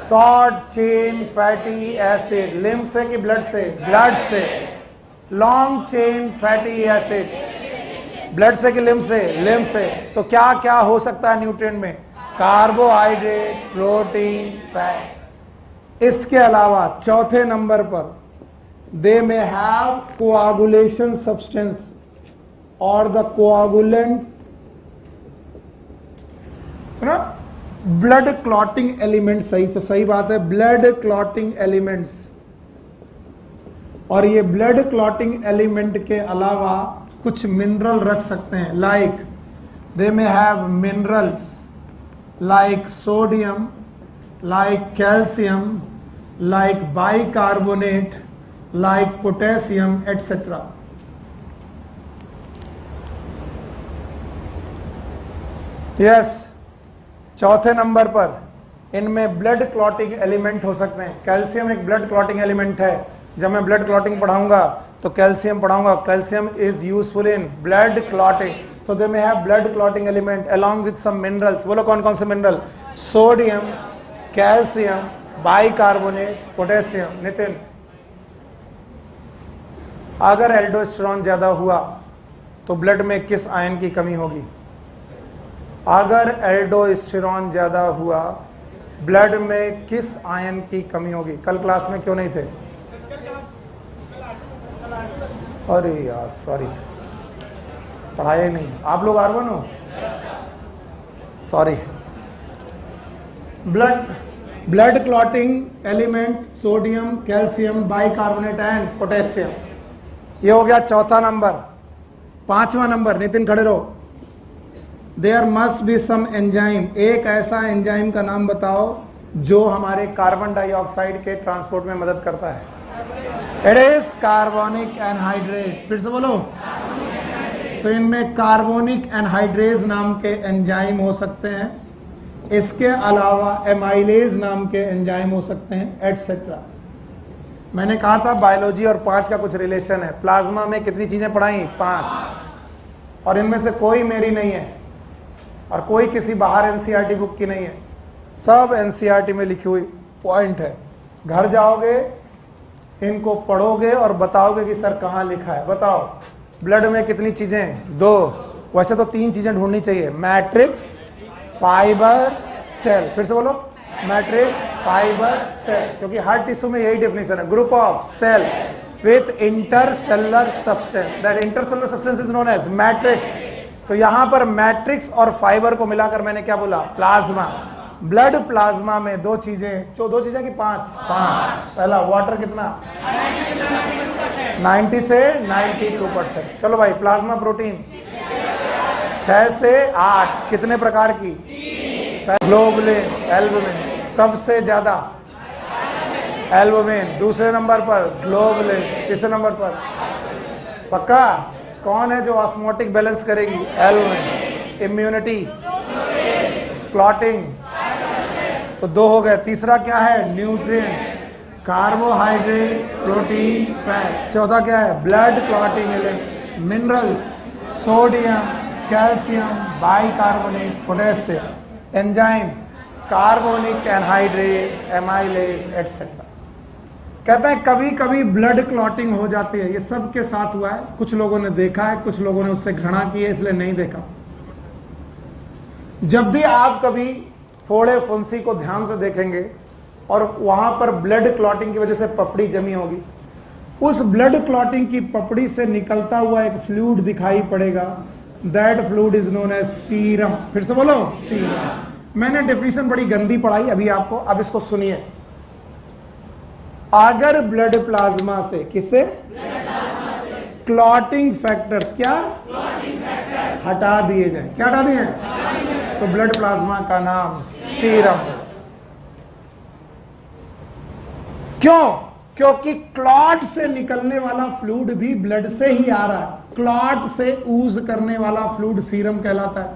Short chain fatty acid. Lymph से कि ब्लड से? ब्लड से। Long chain fatty acid, blood से कि लिम्फ से? लिम्फ से। तो क्या क्या हो सकता है न्यूट्रिएंट में? Carbohydrate, protein, fat. इसके अलावा चौथे नंबर पर they may have coagulation substance or the coagulant, है ना? Blood clotting element. सही बात है, ब्लड क्लॉटिंग एलिमेंट्स। और ये ब्लड क्लॉटिंग एलिमेंट के अलावा कुछ मिनरल रख सकते हैं। Like they may have minerals like sodium, like calcium, like bicarbonate, like potassium, etcetera. Yes, चौथे नंबर पर इनमें ब्लड क्लॉटिंग एलिमेंट हो सकते हैं। कैल्शियम एक ब्लड क्लॉटिंग एलिमेंट है। जब मैं ब्लड क्लॉटिंग पढ़ाऊंगा तो कैल्शियम पढ़ाऊंगा। Calcium is useful in blood clotting. So they may have blood clotting element along with some minerals. बोलो कौन कौन से mineral? Sodium, calcium, bicarbonate, potassium. Nitin, अगर एल्डोस्टेरोन ज्यादा हुआ तो ब्लड में किस आयन की कमी होगी? अगर एल्डोस्टेरोन ज्यादा हुआ ब्लड में किस आयन की कमी होगी? कल क्लास में क्यों नहीं थे? अरे यार सॉरी, पढ़ाया नहीं। आप लोग R1 हो? Sorry. Blood clotting element sodium, calcium, bicarbonate and potassium. ये हो गया चौथा नंबर। पांचवा नंबर, नितिन खड़े रहो। There must be some enzyme. एक ऐसा एंजाइम का नाम बताओ जो हमारे कार्बन डाइऑक्साइड के ट्रांसपोर्ट में मदद करता है। It is carbonic anhydride. फिर से बोलो। तो इनमें कार्बोनिक एनहाइड्रेज नाम के एंजाइम हो सकते हैं। इसके अलावा एमाइलेज नाम के एंजाइम हो सकते हैं, एटसेट्रा। मैंने कहा था बायोलॉजी और 5 का कुछ रिलेशन है। प्लाज्मा में कितनी चीजें पढ़ाई? 5। और इनमें से कोई मेरी नहीं है और कोई किसी बाहर एनसीईआरटी बुक की नहीं है। सब एनसीईआरटी में लिखी हुई पॉइंट है। घर जाओगे, इनको पढ़ोगे और बताओगे कि सर कहाँ लिखा है। बताओ ब्लड में कितनी चीजें? 2। वैसे तो 3 चीजें ढूंढनी चाहिए, मैट्रिक्स, फाइबर, सेल। फिर से बोलो, मैट्रिक्स, फाइबर, सेल। क्योंकि हर टिश्यू में यही डेफिनेशन है, group of cell. with intercellular substance. That intercellular substance is known as matrix. तो यहां पर मैट्रिक्स और फाइबर को मिलाकर मैंने क्या बोला? प्लाज्मा. ब्लड प्लाज्मा में दो चीजें की पांच. पहला वाटर कितना? 90 से 92%. चलो भाई, प्लाज्मा प्रोटीन 6 से 8. कितने प्रकार की? Globulin, albumin. सबसे ज्यादा एल्बुमिन. दूसरे नंबर पर ग्लोबुलिन. तीसरे नंबर पर पक्का कौन है जो ऑस्मोटिक बैलेंस करेगी? एल्बुमिन. इम्यूनिटी, क्लॉटिंग, तो 2 हो गए. तीसरा क्या है? Nutrient, carbohydrate, protein, fat. चौथा क्या है? Blood clotting element, minerals, sodium, calcium, bicarbonate, potassium, enzyme, carbonic anhydrase, amylase, etcetera. कहते हैं कभी कभी ब्लड क्लॉटिंग हो जाती है. ये सबके साथ हुआ है. कुछ लोगों ने देखा है, कुछ लोगों ने उससे घृणा की है, इसलिए नहीं देखा. जब भी आप कभी फोड़े फुंसी को ध्यान से देखेंगे और वहां पर ब्लड क्लॉटिंग की वजह से पपड़ी जमी होगी, उस ब्लड क्लॉटिंग की पपड़ी से निकलता हुआ एक फ्लूइड दिखाई पड़ेगा. That fluid is known as serum. फिर से बोलो, सीरम. मैंने डेफिनेशन बड़ी गंदी पढ़ाई अभी आपको, अब इसको सुनिए. अगर ब्लड प्लाज्मा से, किससे? क्लॉटिंग फैक्टर्स, क्या हटा दिए जाए. क्या हटा दिए? तो ब्लड प्लाज्मा का नाम सीरम. क्यों? क्योंकि क्लॉट से निकलने वाला फ्लूइड भी ब्लड से ही आ रहा है. क्लॉट से ऊज करने वाला फ्लूइड सीरम कहलाता है.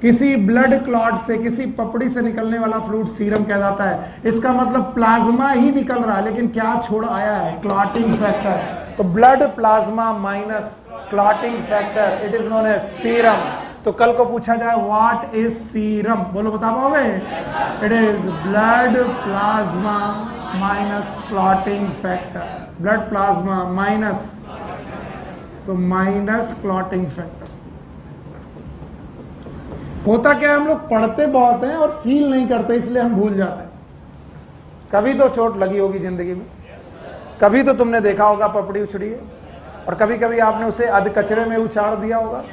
किसी ब्लड क्लॉट से, किसी पपड़ी से निकलने वाला फ्लूइड सीरम कहलाता है. इसका मतलब प्लाज्मा ही निकल रहा है, लेकिन क्या छोड़ आया है? Clotting factor. तो blood plasma minus clotting factor, it is known as serum. तो कल को पूछा जाए व्हाट इज सीरम, बोलो बता पाओगे? It is blood plasma minus clotting factor. Blood plasma minus, तो माइनस क्लॉटिंग फैक्टर. होता क्या है, हम लोग पढ़ते बहुत हैं और फील नहीं करते, इसलिए हम भूल जाते हैं. कभी तो चोट लगी होगी जिंदगी में, कभी तो तुमने देखा होगा पपड़ी उछड़ी है, और कभी कभी आपने उसे अध कचरे में उछाड़ दिया होगा.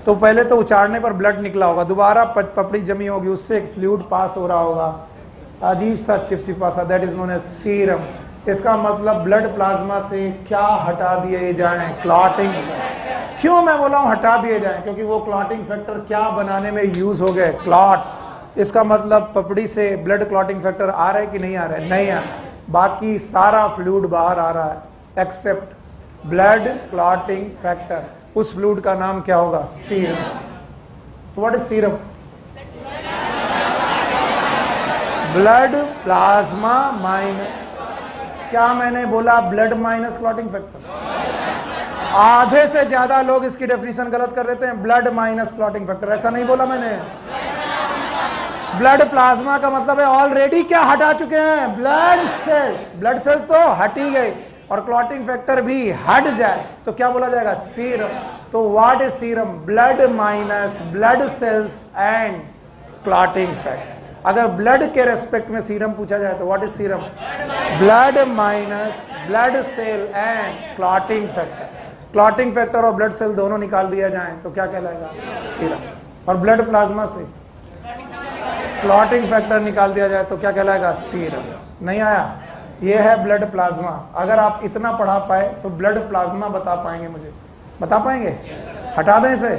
तो पहले तो उछाड़ने पर ब्लड निकला होगा, दोबारा पपड़ी जमी होगी, उससे एक फ्लूइड पास हो रहा होगा, अजीब सा चिपचिपा सा. That is known as serum. इसका मतलब ब्लड प्लाज्मा से क्या हटा दिए जाएं? क्लॉटिंग. क्यों मैं बोला हूं हटा दिए जाएं? क्योंकि वो क्लॉटिंग फैक्टर क्या बनाने में यूज हो गए? क्लॉट. इसका मतलब पपड़ी से ब्लड क्लॉटिंग फैक्टर आ रहा है कि नहीं आ रहा है? नहीं आ. बाकी सारा फ्लूइड बाहर आ रहा है एक्सेप्ट ब्लड क्लॉटिंग फैक्टर. उस फ्लूइड का नाम क्या होगा? सीरम. तो what is serum? Blood plasma minus, क्या मैंने बोला? Blood minus clotting factor. आधे से ज्यादा लोग इसकी डेफिनेशन गलत कर देते हैं. ब्लड माइनस क्लॉटिंग फैक्टर, ऐसा नहीं बोला मैंने. ब्लड प्लाज्मा का मतलब है ऑलरेडी क्या हटा चुके हैं? Blood cells. ब्लड सेल्स तो हट ही गए, और क्लॉटिंग फैक्टर भी हट जाए तो क्या बोला जाएगा? सीरम. तो what is serum? Blood minus blood cells and clotting factor. अगर ब्लड के रेस्पेक्ट में सीरम पूछा जाए तो what is serum? Blood minus blood cell and clotting factor. Clotting factor और ब्लड सेल दोनों निकाल दिया जाए तो क्या कहलाएगा? सीरम. और ब्लड प्लाज्मा से क्लॉटिंग फैक्टर निकाल दिया जाए तो क्या कहलाएगा? सीरम. नहीं आया? ये है ब्लड प्लाज्मा. अगर आप इतना पढ़ा पाए तो ब्लड प्लाज्मा बता पाएंगे मुझे? बता पाएंगे? हटा दें इसे?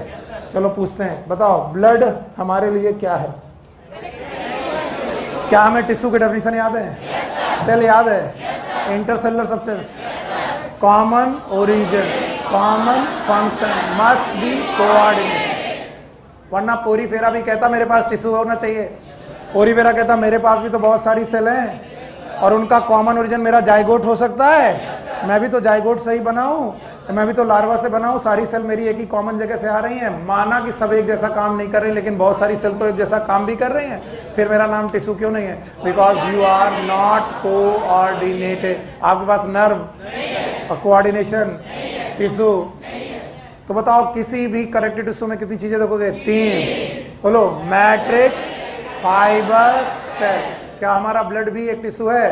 चलो पूछते हैं, बताओ ब्लड हमारे लिए क्या है? क्या हमें टिश्यू की डेफिनेशन याद है? सेल याद है? Intercellular substance, common origin, common function, must be coordinated. वरना पोरीफेरा भी कहता मेरे पास टिश्यू होना चाहिए. पोरीफेरा कहता मेरे पास भी तो बहुत सारी सेल हैं और उनका कॉमन ओरिजिन मेरा जाइगोट हो सकता है. मैं भी तो जाइगोट से ही बना हूं, मैं भी तो लार्वा से बना हूं. सारी सेल मेरी एक ही कॉमन जगह से आ रही हैं. माना कि सब एक जैसा काम नहीं कर रहे, लेकिन बहुत सारी सेल तो एक जैसा काम भी कर रही हैं. फिर मेरा नाम टिश्यू क्यों नहीं है? Because you are not coordinated. आपके पास नर्व और कोऑर्डिनेशन, टिश्यू. तो बताओ किसी भी करेक्टिव टिश्यू में कितनी चीजें देखोगे? 3. बोलो, मैट्रिक्स, फाइबर, सेल. क्या हमारा ब्लड भी एक टिश्यू है?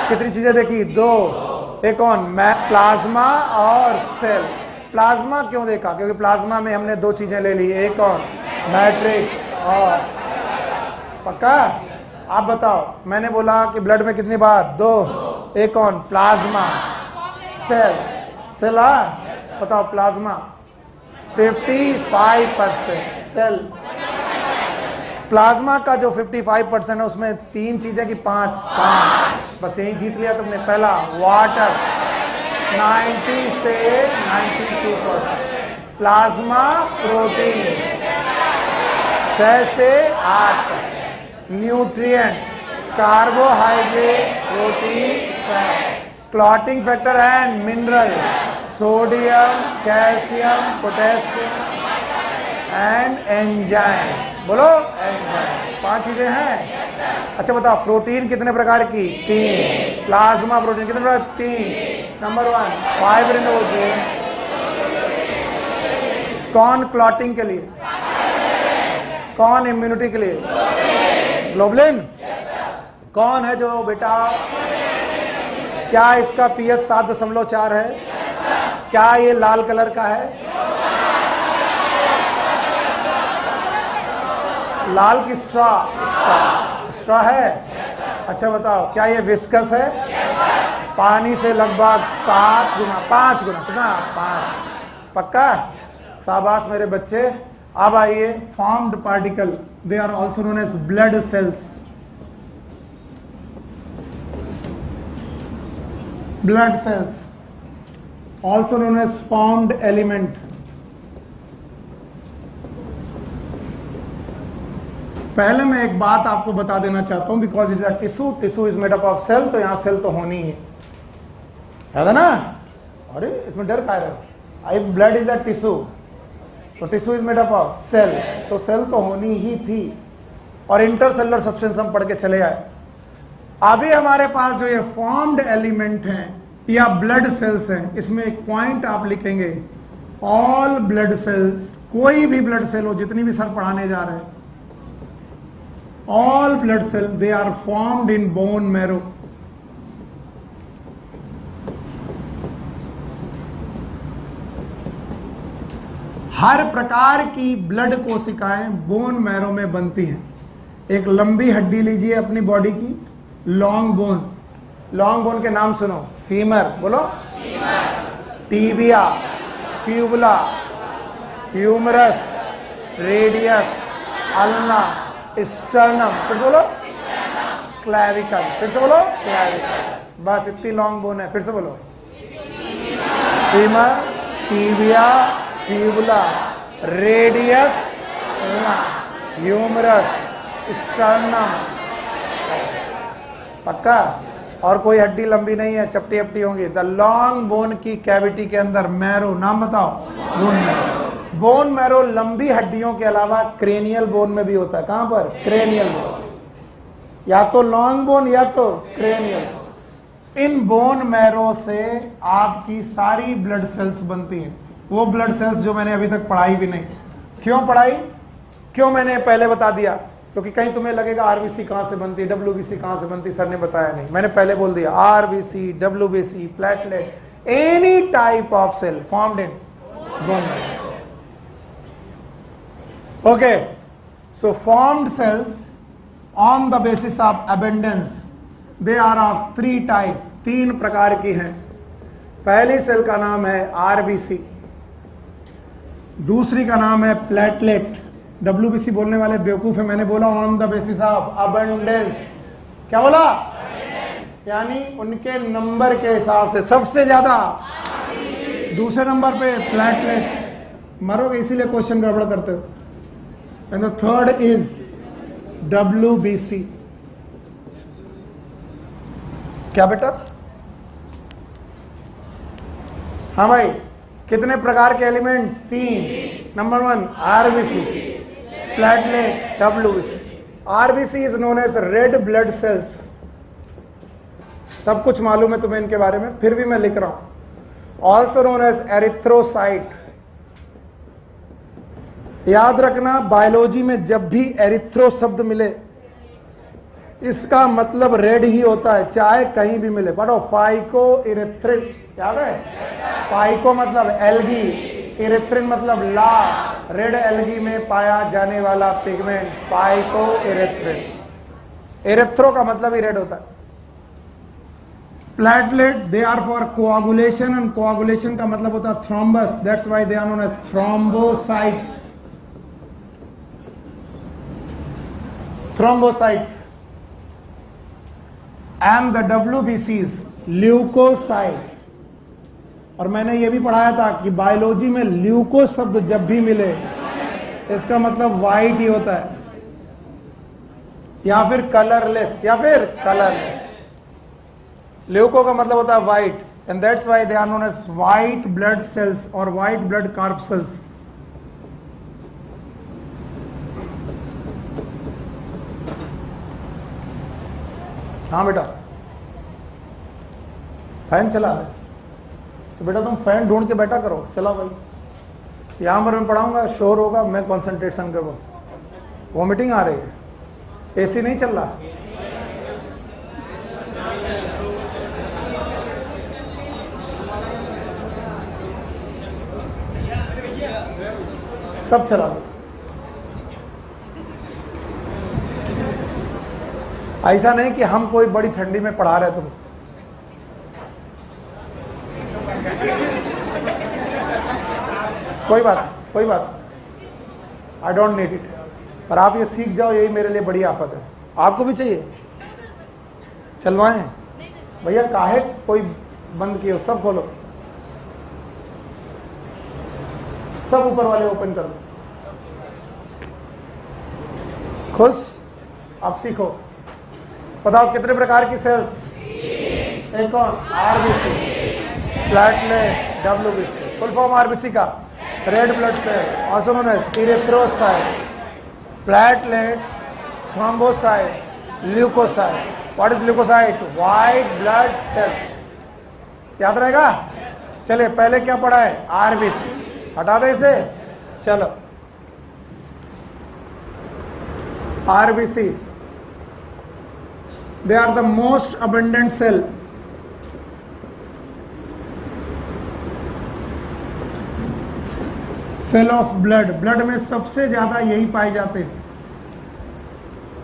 कितनी चीजें देखी? 2. एक कौन, मैं प्लाज्मा और सेल। प्लाज्मा क्यों देखा, क्योंकि प्लाज्मा में हमने दो चीजें ले ली, एक कौन, मैट्रिक्स और, पक्का। आप बताओ, मैंने बोला कि ब्लड में कितनी बार, दो, एक कौन, प्लाज्मा, सेल। सेल बताओ, प्लाज्मा 55%, सेल। प्लाज्मा का जो 55% है उसमें तीन चीजें की पांच, बस यही जीत लिया तुमने। पहला वाटर 90 से 92%, प्लाज्मा प्रोटीन 6 से 8%, nutrient carbohydrate, protein, fat, clotting factor and mineral sodium, calcium, potassium and enzyme. बोलो एंजाइम, 5 चीजें हैं। अच्छा बताओ, प्रोटीन कितने प्रकार की, 3। प्लाज्मा प्रोटीन कितने प्रकार, 3। नंबर 1 फाइब्रिनोजेन, कौन क्लॉटिंग के लिए, कौन इम्यूनिटी के लिए, ग्लोबुलिन। कौन है जो बेटा, क्या इसका पीएच 7.4 है, क्या ये लाल कलर का है, लाल की स्ट्रॉ है। अच्छा बताओ, क्या ये विस्कस है, पानी से लगभग 7 गुना, 5 गुना, कितना, 5, पक्का। शाबाश मेरे बच्चे। अब आइए, formed particle, they are also known as blood cells. Blood cells also known as formed element. पहले मैं एक बात आपको बता देना चाहता हूं, because is a tissue, tissue is made up of cell, तो यहां सेल तो होनी ही है ना। अरे इसमें डर का है, I blood is a tissue, तो tissue is made up of cell, तो सेल तो होनी ही थी। और इंटरसेलुलर सब्सटेंस हम पढ़ के चले आए। अभी हमारे पास जो ये फॉर्म्ड एलिमेंट हैं या ब्लड सेल्स हैं, इसमें एक पॉइंट आप लिखेंगे, ऑल ब्लड सेल्स, कोई भी ब्लड सेल हो, जितनी भी सर पढ़ाने जा रहे हैं, all blood cells, they are formed in bone marrow. हर प्रकार की ब्लड कोशिकाएं बोन मैरो में बनती हैं। एक लंबी हड्डी लीजिए अपनी बॉडी की, लॉन्ग बोन। लॉन्ग बोन के नाम सुनो, फीमर, बोलो, tibia, fibula, humerus, radius, ulna, sternum, फिर से बोलो, क्लैविकल, फिर से बोलो, क्लैविकल। बस इतनी लॉन्ग बोन है, फिर से बोलो, femur, tibia, fibula, radius, humerus, sternum, पक्का। और कोई हड्डी लंबी नहीं है, चपटी अपटी होंगी। द लॉन्ग बोन की कैविटी के अंदर मैरो, नाम बताओ, बोन मैरो। बोन मैरो लंबी हड्डियों के अलावा क्रेनियल बोन में भी होता है। कहां पर, क्रेनियल बोन, या तो लॉन्ग बोन या तो क्रेनियल। इन बोन मैरो से आपकी सारी ब्लड सेल्स बनती हैं, वो ब्लड सेल्स जो मैंने अभी तक पढ़ाई भी नहीं। क्यों पढ़ाई, क्यों मैंने पहले बता दिया, क्योंकि कहीं तुम्हें लगेगा आरबीसी कहां से बनती है, डब्ल्यूबीसी कहां से बनती, सर ने बताया नहीं, मैंने पहले बोल दिया, RBC, WBC, platelet, any type of cell formed in bone marrow. Okay, so formed cells on the basis of abundance, they are of 3 type, 3 प्रकार की हैं। पहली सेल का नाम है आरबीसी, दूसरी का नाम है प्लेटलेट। डब्ल्यूबीसी बोलने वाले बेवकूफ है, मैंने बोला on the basis of abundance. क्या बोला, यानी उनके नंबर के हिसाब से सबसे ज्यादा दूसरे नंबर पे प्लेटलेट। मरोगे इसीलिए क्वेश्चन गड़बड़ करते हो। And the third is WBC. क्या बेटा, हाँ भाई, कितने प्रकार के element, 3। Number 1 RBC, platelet, WBC. RBC is known as red blood cells. सब कुछ मालूम है तुम्हें इनके बारे में, फिर भी मैं लिख रहा हूं। Also known as erythrocyte. याद रखना, बायोलॉजी में जब भी एरिथ्रो शब्द मिले इसका मतलब रेड ही होता है, चाहे कहीं भी मिले। पढ़ो, फाइको इरेथ्रिन, याद है? फाइको मतलब एल्गी, इरेथ्रिन मतलब ला, रेड एल्गी में पाया जाने वाला पिगमेंट फाइको इरेथ्रिन। इरेथ्रो का मतलब ही रेड होता है। Platelet, they are for coagulation, and coagulation का मतलब होता है thrombus, that's why they are known as thrombocytes. Thrombocytes and the WBCs leucocyte. और मैंने ये भी पढ़ाया था कि बायोलॉजी में ल्यूको शब्द जब भी मिले इसका मतलब वाइट ही होता है, या फिर कलरलेस, या फिर कलरलेस। ल्यूको का मतलब होता है white, and that's why they are known as white blood cells और वाइट ब्लड कार्पसेल्स। हाँ बेटा, फैन चला है तो बेटा तुम फैन ढूंढ के बैठा करो, चला भाई। यहां पर मैं पढ़ाऊंगा, शोर होगा, मैं कंसंट्रेशन करूँ, वॉमिटिंग आ रही है, एसी नहीं चल रहा। सब चला दो। ऐसा नहीं कि हम कोई बड़ी ठंडी में पढ़ा रहे तुम। कोई बात, आई डोंट नीड इट। पर आप ये सीख जाओ, यही मेरे लिए बड़ी आफत है। आपको भी चाहिए? चलवाएं भैया, काहे कोई बंद किए, सब खोलो, सब ऊपर वाले ओपन कर दो। खुश? आप सीखो। बताओ कितने प्रकार की सेल्स? एक कौन? RBC, platelet, WBC। Full form RBC का red blood cell, also known as erythrocyte, platelet, thrombocyte, leucocyte. What is leucocyte? White blood cells. याद रहेगा? चलिए, पहले क्या पढ़ा है? आरबीसी। हटा दे इसे। चलो, RBC, they are the most abundant cell, cell of blood. ब्लड में सबसे ज्यादा यही पाए जाते हैं।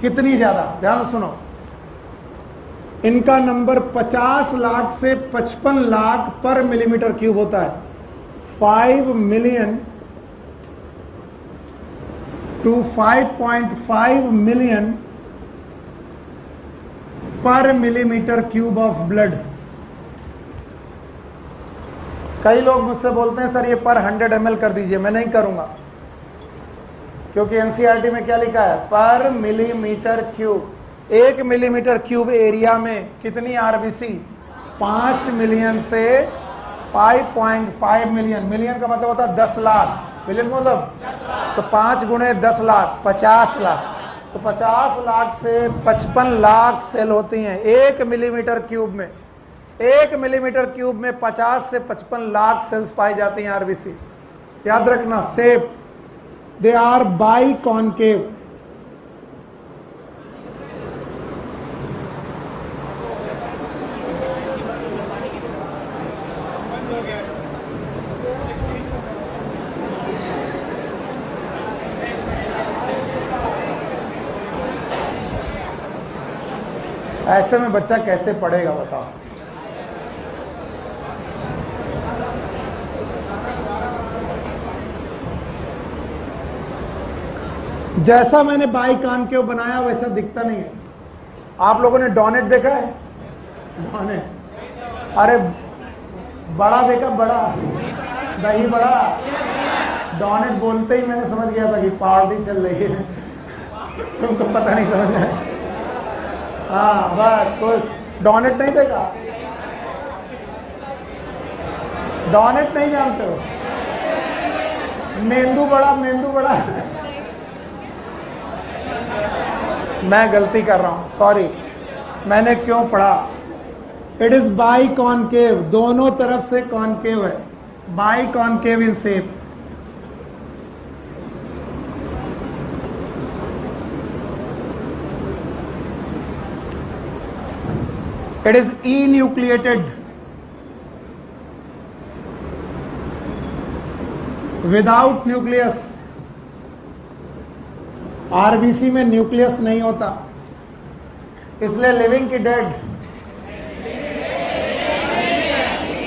कितनी ज्यादा? ध्यान से सुनो, इनका नंबर 50 लाख से 55 लाख पर मिलीमीटर क्यूब होता है। 5 मिलियन to 5.5 मिलियन पर मिलीमीटर क्यूब ऑफ ब्लड। कई लोग मुझसे बोलते हैं सर ये पर 100 ml कर दीजिए। मैं नहीं करूंगा, क्योंकि एनसीईआरटी में क्या लिखा है? पर millimetre cube. 1 millimetre cube area में कितनी आरबीसी? 5 मिलियन से 5.5 मिलियन। मिलियन का मतलब होता है 10 लाख, मिलियन का मतलब तो 5 गुणे 10 लाख, 50 लाख। तो 50 लाख से 55 लाख सेल होती हैं 1 मिलीमीटर क्यूब में। 1 मिलीमीटर क्यूब में 50 से 55 लाख सेल्स पाई जाती हैं आरबीसी। याद रखना, सेप, दे आर बाई कॉनकेव। ऐसे में बच्चा कैसे पढ़ेगा बताओ? जैसा मैंने बाई कॉनकेव बनाया वैसा दिखता नहीं है। आप लोगों ने डोनेट देखा है? डोनेट, अरे बड़ा देखा? बड़ा दही बड़ा। डोनेट बोलते ही मैंने समझ गया था कि पार्टी चल रही है। तुमको पता नहीं समझ में? हाँ बस कुछ। डोनेट नहीं देखा? डोनेट नहीं जानते हो? मेंदू बड़ा, मेंदू बड़ा। मैं गलती कर रहा हूं, सॉरी। मैंने क्यों पढ़ा? इट इज बाई कॉनकेव, दोनों तरफ से कॉनकेव है। Biconcave in shape. It is enucleated, without nucleus. RBC में न्यूक्लियस नहीं होता, इसलिए लिविंग की डेड,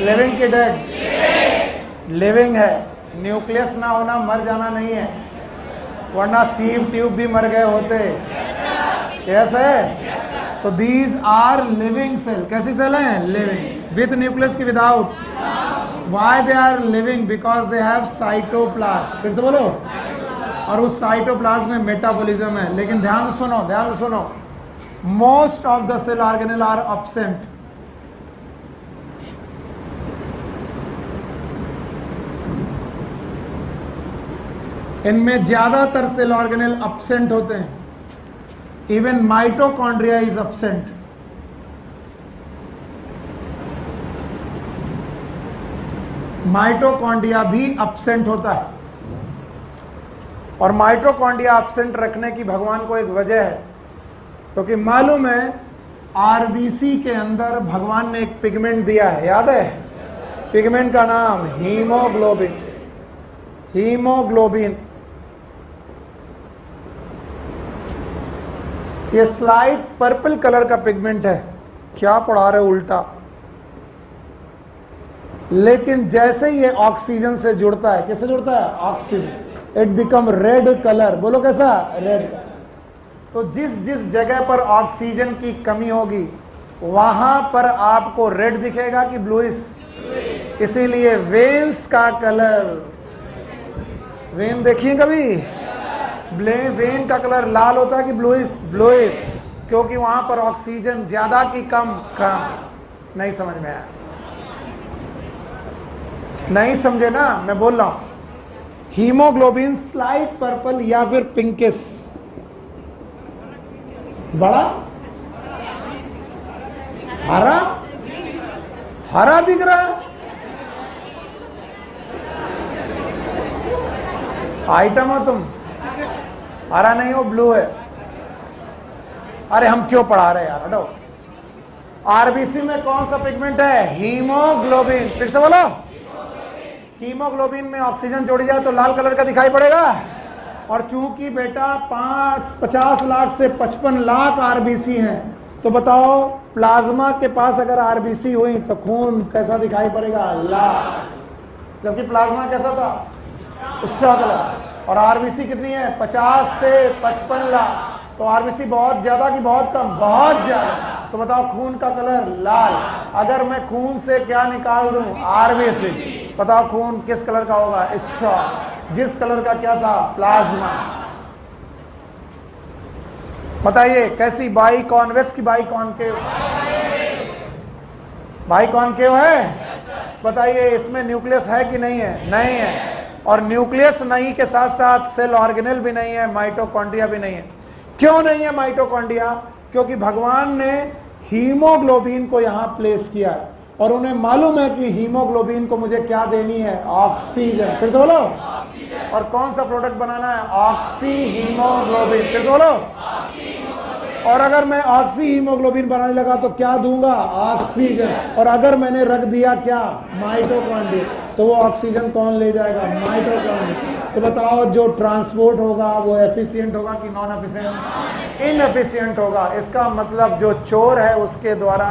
लिविंग की डेड लिविंग है। न्यूक्लियस ना होना मर जाना नहीं है, वरना सीव ट्यूब भी मर गए होते। यस है। तो दीज आर लिविंग सेल। कैसी सेल हैं? लिविंग। विथ न्यूक्लियस की without. Why they are living? Because they have cytoplasm. फिर से बोलो। और उस साइटोप्लाज्म में मेटाबॉलिज्म है। लेकिन ध्यान से सुनो, ध्यान से सुनो, most of the cell organelle are absent. इनमें ज्यादातर सेल ऑर्गेनेल एब्सेंट होते हैं। Even mitochondria is absent. Mitochondria भी एब्सेंट होता है। और माइटोकॉन्ड्रिया एब्सेंट रखने की भगवान को एक वजह है, क्योंकि मालूम है आरबीसी के अंदर भगवान ने एक पिगमेंट दिया है, याद है? पिगमेंट का नाम हीमोग्लोबिन। हीमोग्लोबिन ये स्लाइट पर्पल कलर का पिगमेंट है। क्या पढ़ा रहे हो उल्टा? लेकिन जैसे ही ये ऑक्सीजन से जुड़ता है, किससे जुड़ता है? Oxygen, it become red colour. बोलो कैसा? रेड। तो जिस जिस जगह पर ऑक्सीजन की कमी होगी वहां पर आपको रेड दिखेगा कि ब्लूइश? इसीलिए वेन्स का कलर, वेन देखिए कभी, वेन का कलर लाल होता है कि ब्लूइश? ब्लूइश, क्योंकि वहां पर ऑक्सीजन ज्यादा की कम? कम। नहीं समझ में आया? नहीं समझे ना? मैं बोल रहा हूं हीमोग्लोबिन स्लाइट पर्पल या फिर पिंकिश। बड़ा हरा, हरा दिख रहा है। आइटम हो तुम? हरा नहीं हो, ब्लू है। अरे हम क्यों पढ़ा रहे यार, हटो। आरबीसी में कौन सा पिगमेंट है? हीमोग्लोबिन। फिर से बोलो। हीमोग्लोबिन में ऑक्सीजन जोड़ी जाए तो लाल कलर का दिखाई पड़ेगा। और चूंकि बेटा 50 लाख से 55 लाख आरबीसी हैं, तो बताओ प्लाज्मा के पास अगर आरबीसी हुई तो खून कैसा दिखाई पड़ेगा? लाल। जबकि प्लाज्मा कैसा था? उसका कलर। और आरबीसी कितनी है? 50 से 55 लाख। तो आरबीसी बहुत ज्यादा कि बहुत कम? बहुत ज्यादा। तो बताओ खून का कलर लाल। अगर मैं खून से क्या निकाल दूं? आरबीसी। बताओ खून किस कलर का होगा? स्ट्रॉन्ग। जिस कलर का क्या था? प्लाज्मा। बताइए कैसी? बाई कॉन्वेक्स की बाई कॉनकेव? बाई कॉनकेव है। बताइए इसमें न्यूक्लियस है कि नहीं है? नहीं है। और न्यूक्लियस नहीं के साथ साथ सेल ऑर्गेनेल भी नहीं है, माइटोकॉन्ड्रिया भी नहीं है। क्यों नहीं है माइटोकॉन्ड्रिया? क्योंकि भगवान ने हीमोग्लोबिन को यहां प्लेस किया है और उन्हें मालूम है कि हीमोग्लोबिन को मुझे क्या देनी है? ऑक्सीजन। फिर से बोलो। और कौन सा प्रोडक्ट बनाना है? Oxy haemoglobin. फिर से बोलो। और अगर मैं ऑक्सी हीमोग्लोबिन बनाने लगा तो क्या दूंगा? ऑक्सीजन। और अगर मैंने रख दिया क्या? माइटोकॉन्ड्रिया, तो वो ऑक्सीजन कौन ले जाएगा? माइटोकॉन्ड्रिया। तो बताओ जो ट्रांसपोर्ट होगा वो एफिशिएंट होगा कि नॉन एफिशिएंट? इनएफिशिएंट होगा। इसका मतलब जो चोर है उसके द्वारा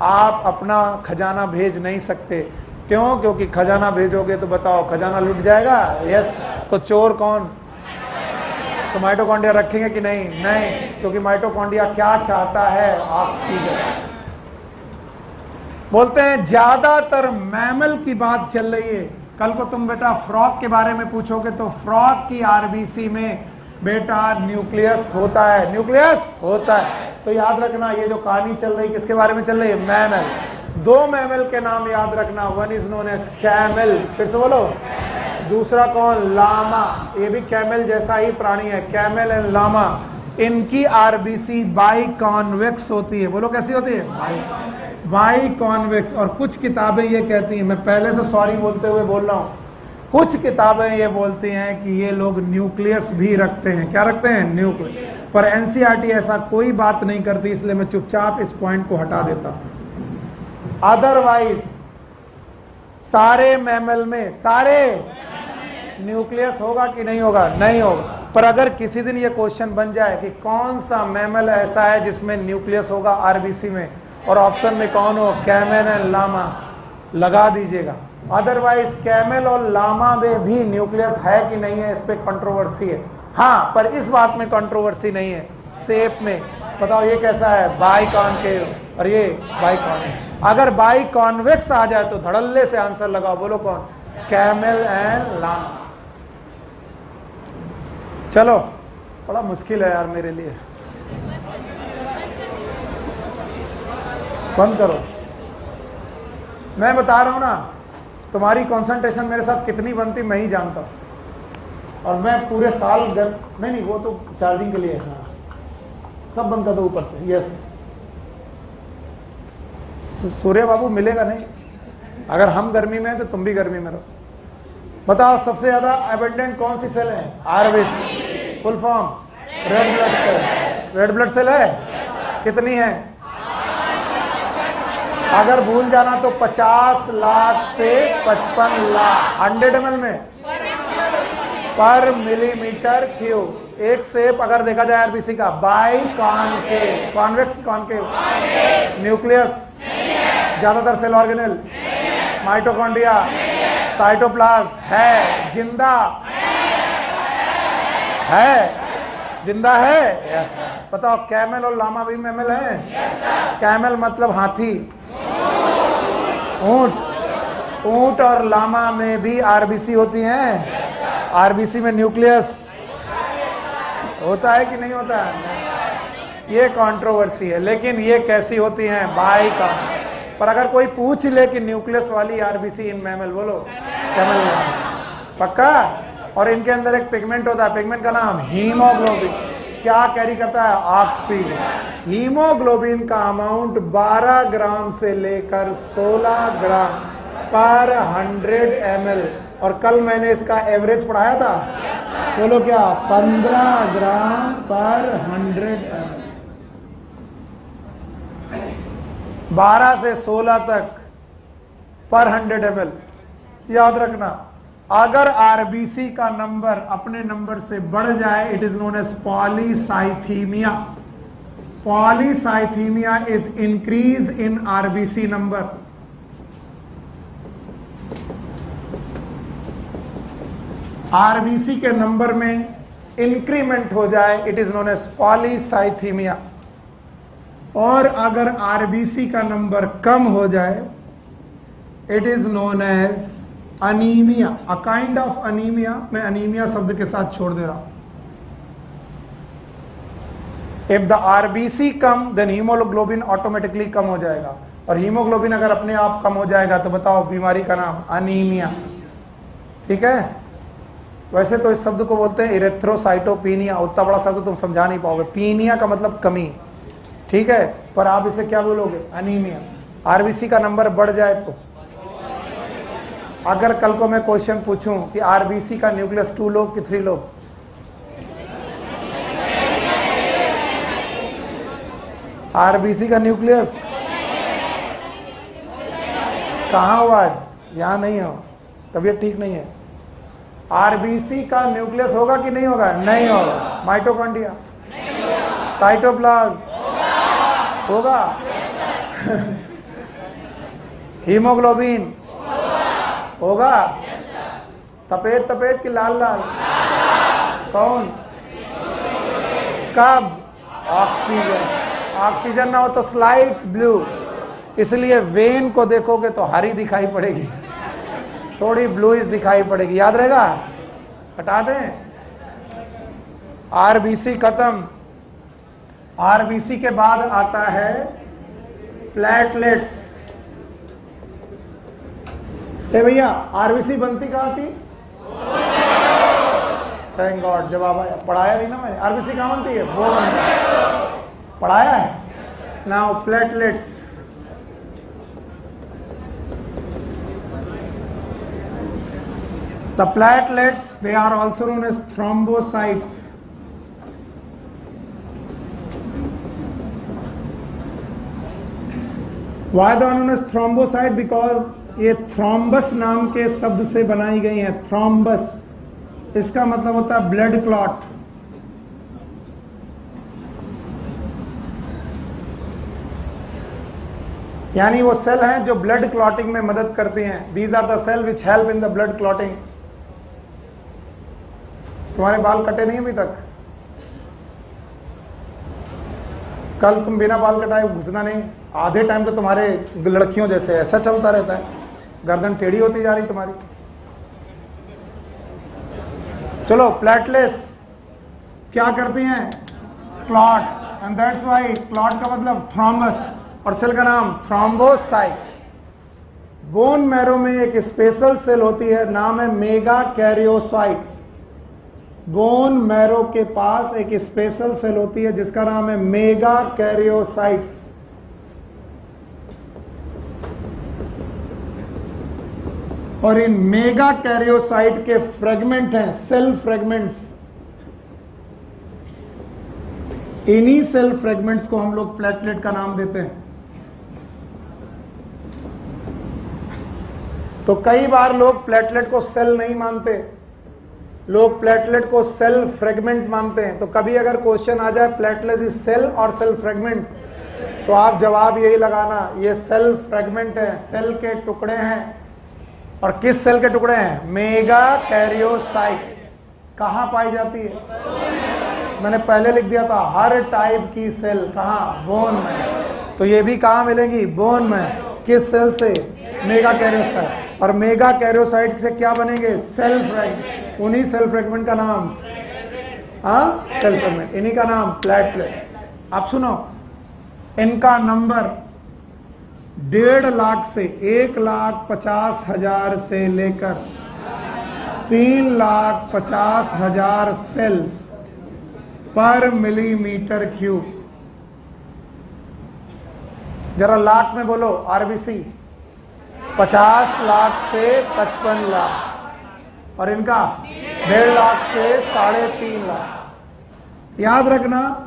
आप अपना खजाना भेज नहीं सकते। क्यों? क्योंकि खजाना भेजोगे तो बताओ खजाना लुट जाएगा। यस। तो चोर कौन? तो माइटोकॉन्ड्रिया रखेंगे कि नहीं? नहीं, क्योंकि माइटोकॉन्ड्रिया क्या चाहता है? ऑक्सीजन। बोलते हैं ज्यादातर मैमल की बात चल रही है। कल को तुम बेटा फ्रॉग के बारे में पूछोगे तो फ्रॉग की आरबीसी में बेटा न्यूक्लियस होता है। न्यूक्लियस होता है। तो याद रखना ये जो कहानी चल रही किसके बारे में चल रही है? मैमल। दो मैमल के नाम याद रखना। One is known as camel. फिर से बोलो। दूसरा कौन? लामा। ये भी कैमल जैसा ही प्राणी है। कैमल एंड लामा, इनकी आरबीसी बाई कॉन्वेक्स होती है। बोलो कैसी होती है? By convex. और कुछ किताबें ये कहती हैं, मैं पहले से सॉरी बोलते हुए बोल रहा हूँ, कुछ किताबें ये बोलती हैं कि ये लोग न्यूक्लियस भी रखते हैं। क्या रखते हैं? न्यूक्लियस। पर एनसीईआरटी ऐसा कोई बात नहीं करती, इसलिए मैं चुपचाप इस पॉइंट को हटा देता हूँ। अदरवाइज सारे मैमल में सारे न्यूक्लियस होगा कि नहीं होगा? नहीं होगा। पर अगर किसी दिन ये क्वेश्चन बन जाए कि कौन सा मैमल ऐसा है जिसमें न्यूक्लियस होगा आरबीसी में, और ऑप्शन में कौन हो? कैमल एंड लामा, लगा दीजिएगा। अदरवाइज कैमल और लामा में भी न्यूक्लियस है कि नहीं है, इस पे कंट्रोवर्सी है। हाँ, पर इस बात में कंट्रोवर्सी नहीं है, शेप में। बताओ ये कैसा है? बाई कॉनकेव, और ये बाई कॉन्वेक्स। अगर बाई कॉन्वेक्स आ जाए तो धड़ल्ले से आंसर लगाओ, बोलो कौन? Camel and llama. चलो, बड़ा मुश्किल है यार मेरे लिए। बंद करो। मैं बता रहा हूं ना, तुम्हारी कंसंट्रेशन मेरे साथ कितनी बनती मैं ही जानता हूं। और मैं पूरे साल नहीं, वो तो चार्जिंग के लिए। हाँ, सब बंद कर दो ऊपर से। यस, सूर्य बाबू मिलेगा नहीं। अगर हम गर्मी में हैं तो तुम भी गर्मी में रहो। बताओ सबसे ज्यादा एबंडेंट कौन सी सेल है? RBC. Full form? Red blood cell. Red blood cell है? कितनी है? अगर भूल जाना तो 50 लाख से 55 लाख 100 ml में पर मिलीमीटर क्यूब। एक शेप अगर देखा जाए आरबीसी का, बाई कॉनकेव, कॉन्वेक्स की कॉनकेव, न्यूक्लियस, ज्यादातर सेल ऑर्गेनेल, माइटोकॉन्ड्रिया, साइटोप्लाज्म है, जिंदा है, जिंदा है। यस। बताओ कैमल और लामा भी मैमल है? कैमल मतलब हाथी, ऊंट। ऊंट और लामा में भी आरबीसी होती हैं। आरबीसी में न्यूक्लियस होता है कि नहीं होता है? ये कंट्रोवर्सी है, लेकिन ये कैसी होती हैं? बाई का। पर अगर कोई पूछ ले कि न्यूक्लियस वाली आरबीसी इन मैमल, बोलो कैमल। पक्का? और इनके अंदर एक पिगमेंट होता है, पिगमेंट का नाम हीमोग्लोबिन। क्या कैरी करता है? ऑक्सीजन। हीमोग्लोबिन का अमाउंट 12 ग्राम से लेकर 16 ग्राम पर 100 ml। और कल मैंने इसका एवरेज पढ़ाया था, बोलो क्या? 15 ग्राम पर 100 ml। 12 से 16 तक पर 100 ml। याद रखना, अगर आरबीसी का नंबर अपने नंबर से बढ़ जाए, it is known as polycythaemia. Polycythaemia is increase in RBC number. RBC के नंबर में इंक्रीमेंट हो जाए, it is known as polycythaemia. और अगर आरबीसी का नंबर कम हो जाए, it is known as anaemia, a kind of anaemia. मैं अनीमिया शब्द के साथ छोड़ दे रहा हूं। इफ द आरबीसी कम, देन हीमोग्लोबिन ऑटोमेटिकली कम हो जाएगा। और हीमोग्लोबिन अगर अपने आप कम हो जाएगा तो बताओ बीमारी का नाम? अनीमिया। ठीक है? वैसे तो इस शब्द को बोलते हैं इरेथ्रोसाइटोपिनिया। उतना बड़ा शब्द तुम समझा नहीं पाओगे। पीनिया का मतलब कमी, ठीक है? पर आप इसे क्या बोलोगे? अनीमिया। आरबीसी का नंबर बढ़ जाए तो, अगर कल को मैं क्वेश्चन पूछूं कि आरबीसी का न्यूक्लियस 2 लोग कि 3 लोग, आरबीसी का न्यूक्लियस कहाँ हो? आज यहां नहीं हो, तबीयत ठीक नहीं है। आरबीसी का न्यूक्लियस होगा कि नहीं होगा? नहीं होगा। माइटोकॉन्ड्रिया, साइटोप्लाज्म होगा। हीमोग्लोबिन होगा। सफेद सफेद कि लाल लाल? कौन? कब? ऑक्सीजन। ऑक्सीजन ना हो तो स्लाइट ब्लू। इसलिए वेन को देखोगे तो हरी दिखाई पड़ेगी, थोड़ी ब्लूइश दिखाई पड़ेगी। याद रहेगा? हटा दें। आरबीसी खत्म। आरबीसी के बाद आता है प्लेटलेट्स। ए भैया, आरबीसी बनती कहाँ थी? थैंक गॉड, जवाब आया। पढ़ाया नहीं ना मैंने। आरबीसी कहाँ बनती है? वो बनती है। पढ़ाया है? Now platelets. The platelets, they are also known as thrombocytes. Why they known as thrombocyte, because ये थ्रोम्बस नाम के शब्द से बनाई गई है। थ्रोम्बस इसका मतलब होता है ब्लड क्लॉट। यानी वो सेल हैं जो ब्लड क्लॉटिंग में मदद करती हैं। These are the cell which help in the blood clotting. तुम्हारे बाल कटे नहीं अभी तक? कल तुम बिना बाल कटाए घुसना नहीं। आधे टाइम तो तुम्हारे लड़कियों जैसे ऐसा चलता रहता है, गर्दन टेढ़ी होती जा रही तुम्हारी। चलो, प्लेटलेट्स क्या करती हैं? Clot, and that's why clot का मतलब थ्रोम्बस, और सेल का नाम थ्रोम्बोसाइट। बोन मैरो में एक स्पेशल सेल होती है, नाम है मेगा कैरियोसाइट्स। बोन मैरो के पास एक स्पेशल सेल होती है जिसका नाम है मेगा कैरियोसाइट्स। और इन मेगा कैरियोसाइट के फ्रेगमेंट हैं, सेल फ्रेगमेंट्स। इन्हीं सेल फ्रेगमेंट्स को हम लोग प्लेटलेट का नाम देते हैं। तो कई बार लोग प्लेटलेट को सेल नहीं मानते, लोग प्लेटलेट को सेल फ्रेगमेंट मानते हैं। तो कभी अगर क्वेश्चन आ जाए प्लेटलेट इज सेल और सेल फ्रेगमेंट, तो आप जवाब यही लगाना, ये सेल फ्रेगमेंट है, सेल के टुकड़े हैं। और किस सेल के टुकड़े हैं? Mega karyocyte. कहां पाई जाती है? मैंने पहले लिख दिया था, हर टाइप की सेल। कहां? बोन में। तो ये भी कहां मिलेगी? बोन में। किस सेल से? Megakaryocyte. और मेगा कैरियोसाइट से क्या बनेंगे? Cell fragment. उन्हीं सेल फ्रेगमेंट का नाम सेल फ्रेगमेंट, इन्हीं का नाम प्लेटलेट। आप सुनो, इनका नंबर 1.5 लाख से 1,50,000 से लेकर 3,50,000 सेल्स पर मिलीमीटर क्यूब। जरा लाख में बोलो, आरबीसी 50 लाख से 55 लाख, और इनका 1.5 लाख से 3.5 लाख। याद रखना,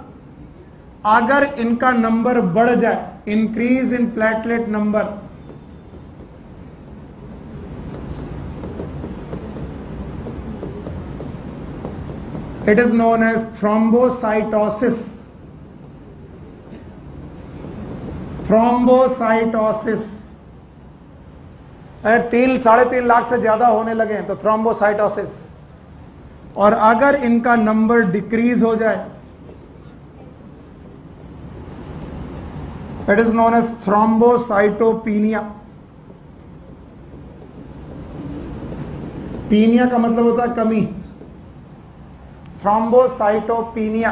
अगर इनका नंबर बढ़ जाए, increase in platelet number, it is known as thrombocytosis. Thrombocytosis. अगर 3-3.5 लाख से ज्यादा होने लगे तो थ्रोम्बोसाइटोसिस। और अगर इनका नंबर डिक्रीज हो जाए, it is known as thrombocytopenia. Penia का मतलब होता है कमी। थ्रोम्बोसाइटोपीनिया।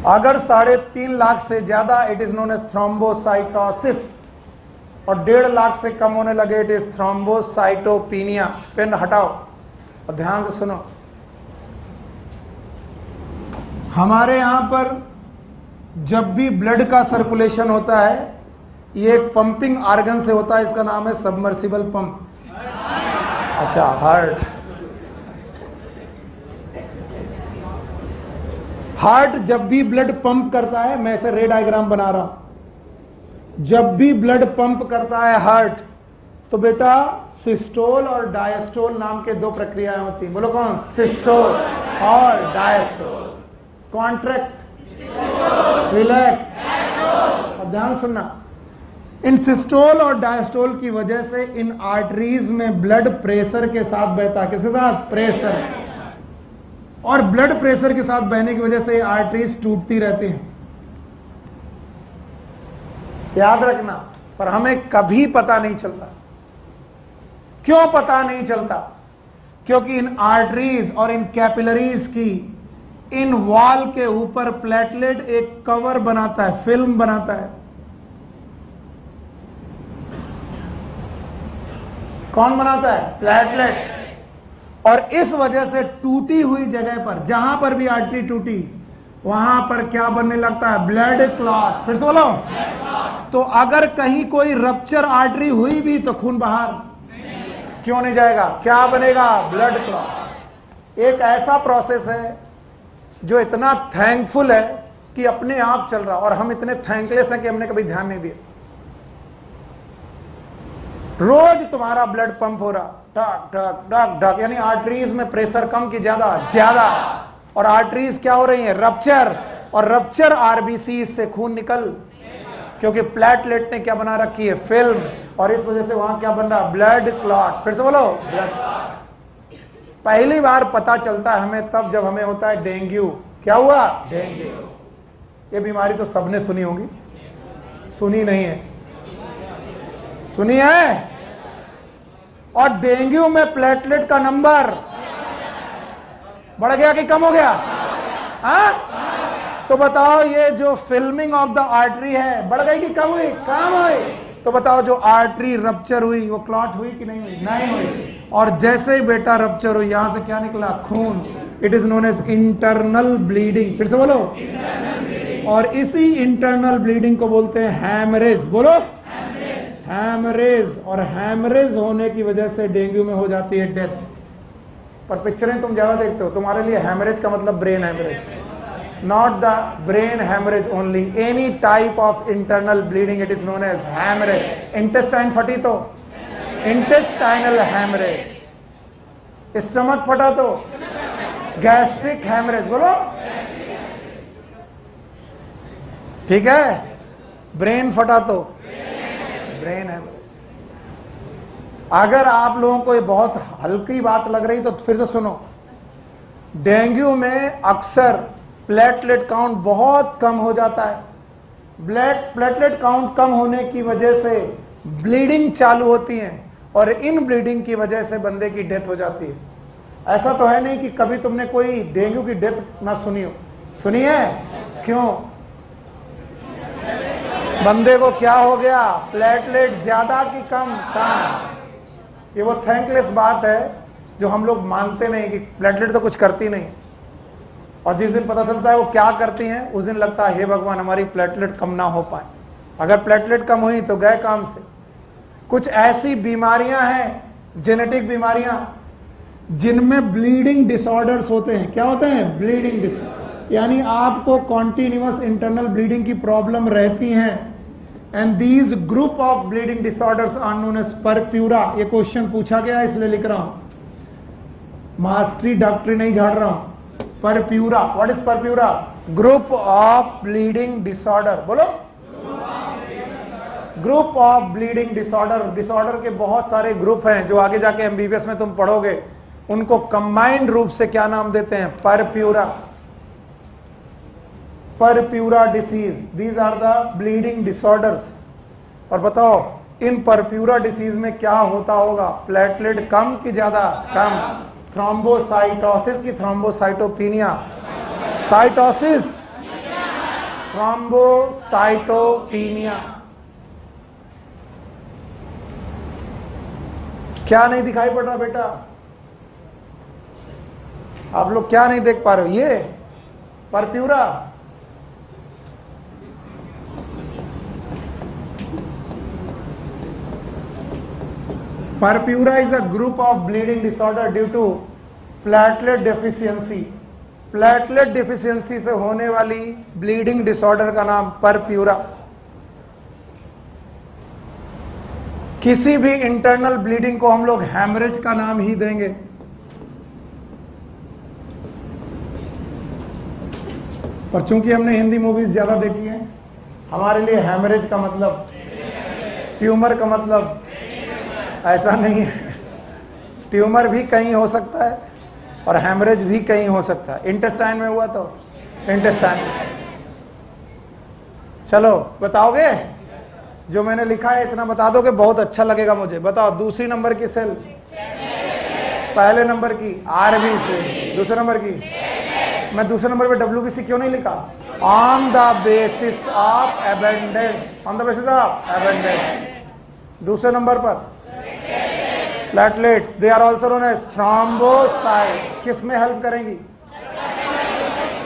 अगर 3.5 लाख से ज्यादा, it is known as thrombocytosis. और 1.5 लाख से कम होने लगे, इट इज थ्रोम्बोसाइटोपीनिया। पेन हटाओ और ध्यान से सुनो। हमारे यहां पर जब भी ब्लड का सर्कुलेशन होता है, ये एक पंपिंग आर्गन से होता है, इसका नाम है सबमर्सिबल पंप। अच्छा, हार्ट। हार्ट जब भी ब्लड पंप करता है, मैं ऐसे रे डायग्राम बना रहा हूं, जब भी ब्लड पंप करता है हार्ट, तो बेटा सिस्टोल और डायस्टोल नाम के 2 प्रक्रियाएं होती हैं। बोलो कौन? सिस्टोल और डायस्टोल। Contract, relax. अब ध्यान सुनना, इन सिस्टोल और डायस्टोल की वजह से इन आर्टरीज में ब्लड प्रेशर के साथ बहता है। किसके साथ? प्रेशर। और ब्लड प्रेशर के साथ बहने की वजह से आर्टरीज टूटती रहती हैं। याद रखना, पर हमें कभी पता नहीं चलता। क्यों पता नहीं चलता? क्योंकि इन आर्टरीज और इन कैपिलरीज की इन वॉल के ऊपर प्लेटलेट एक कवर बनाता है, फिल्म बनाता है। कौन बनाता है? प्लेटलेट। और इस वजह से टूटी हुई जगह पर, जहां पर भी आर्टरी टूटी, वहां पर क्या बनने लगता है? Blood clot. फिर से बोलो। तो अगर कहीं कोई रप्चर आर्टरी हुई भी तो खून बाहर क्यों नहीं जाएगा? क्या बनेगा? Blood clot. एक ऐसा प्रोसेस है जो इतना थैंकफुल है कि अपने आप चल रहा, और हम इतने थैंकलेस हैं कि हमने कभी ध्यान नहीं दिया। रोज तुम्हारा ब्लड पंप हो रहा, धक धक धक धक, यानी आर्टरीज में प्रेशर कम की ज्यादा ज्यादा, और आर्टरीज क्या हो रही है, रप्चर, और रप्चर आरबीसी से खून निकल, क्योंकि प्लेटलेट ने क्या बना रखी है, फिल्म, और इस वजह से वहां क्या बन रहा, ब्लड क्लॉट। फिर से बोलो, ब्लड क्लॉट। पहली बार पता चलता है हमें तब जब हमें होता है डेंगू। क्या हुआ, डेंगू। ये बीमारी तो सबने सुनी होगी, सुनी नहीं है, सुनी है। और डेंगू में प्लेटलेट का नंबर बढ़ गया कि कम हो गया, हाँ? तो बताओ ये जो फिल्मिंग ऑफ द आर्टरी है बढ़ गई कि कम हुई, कम हुई। तो बताओ जो आर्टरी रप्चर हुई वो क्लॉट हुई कि नहीं हुई, नहीं हुई। और जैसे ही बेटा रप्चर हुई, यहां से क्या निकला, खून। It is known as internal bleeding. फिर से बोलो, और इसी इंटरनल ब्लीडिंग को बोलते हैं हैमरेज। बोलो, हैमरेज। और हैमरेज होने की वजह से डेंगू में हो जाती है डेथ। पर पिक्चरें तुम ज्यादा देखते हो, तुम्हारे लिए हैमरेज का मतलब brain haemorrhage, not the brain hemorrhage only, any type of internal bleeding, it is known as hemorrhage. Intestine फटी तो intestinal hemorrhage, stomach फटा तो gastric hemorrhage। बोलो, ठीक है। ब्रेन फटा तो ब्रेन hemorrhage। अगर आप लोगों को ये बहुत हल्की बात लग रही तो फिर से सुनो, डेंगू में अक्सर प्लेटलेट काउंट बहुत कम हो जाता है। प्लेटलेट काउंट कम होने की वजह से ब्लीडिंग चालू होती है, और इन ब्लीडिंग की वजह से बंदे की डेथ हो जाती है। ऐसा तो है नहीं कि कभी तुमने कोई डेंगू की डेथ ना सुनी हो, सुनी है? क्यों? बंदे को क्या हो गया, प्लेटलेट ज्यादा कि कम, कम। ये वो थैंकलेस बात है जो हम लोग मानते नहीं कि प्लेटलेट तो कुछ करती नहीं, और जिस दिन पता चलता है वो क्या करती हैं, उस दिन लगता है हे भगवान हमारी प्लेटलेट कम ना हो पाए। अगर प्लेटलेट कम हुई तो गए काम से। कुछ ऐसी बीमारियां हैं, जेनेटिक बीमारियां, जिनमें ब्लीडिंग डिसऑर्डर्स होते हैं। क्या होते हैं? ब्लीडिंग डिसऑर्डर, यानी आपको कॉन्टिन्यूअस इंटरनल ब्लीडिंग की प्रॉब्लम रहती है। And these group of bleeding disorders are known as purpura. ये क्वेश्चन पूछा गया इसलिए लिख रहा हूं, मास्टरी डॉक्टरी नहीं झाड़ रहा हूं। Purpura, what is purpura? Group of bleeding disorder. बोलो, group of bleeding disorder. Disorder के बहुत सारे ग्रुप हैं जो आगे जाके एमबीबीएस में तुम पढ़ोगे, उनको कंबाइंड रूप से क्या नाम देते हैं? Purpura. Purpura disease, these are the bleeding disorders. और बताओ इन परप्यूरा डिसीज में क्या होता होगा? प्लेटलेट कम कि ज्यादा? कम। थ्रोम्बोसाइटोसिस की थ्रोम्बोसाइटोपिनिया, साइटोसिस, थ्रोम्बोसाइटोपिनिया। क्या नहीं दिखाई पड़ रहा बेटा? आप लोग क्या नहीं देख पा रहे हो? ये purpura, purpura is a group of bleeding disorder due to platelet deficiency. Platelet deficiency से होने वाली ब्लीडिंग डिसऑर्डर का नाम परप्यूरा। किसी भी इंटरनल ब्लीडिंग को हम लोग हैमरेज का नाम ही देंगे। पर चूंकि हमने हिंदी मूवीज ज्यादा देखी हैं, हमारे लिए हैमरेज का मतलब, ट्यूमर का मतलब ऐसा नहीं है। ट्यूमर भी कहीं हो सकता है और हैमरेज भी कहीं हो सकता है। इंटेस्टाइन में हुआ तो इंटेस्टाइन। चलो बताओगे? जो मैंने लिखा है इतना बता दोगे, बहुत अच्छा लगेगा मुझे। बताओ दूसरी नंबर की सेल, पहले नंबर की आरबीसी, दूसरे नंबर की। मैं दूसरे नंबर पे डब्ल्यूबीसी क्यों नहीं लिखा? On the basis of abundance, on the basis of abundance. दूसरे नंबर पर platelets, they are also known as thrombocyte. किस में हेल्प करेंगी?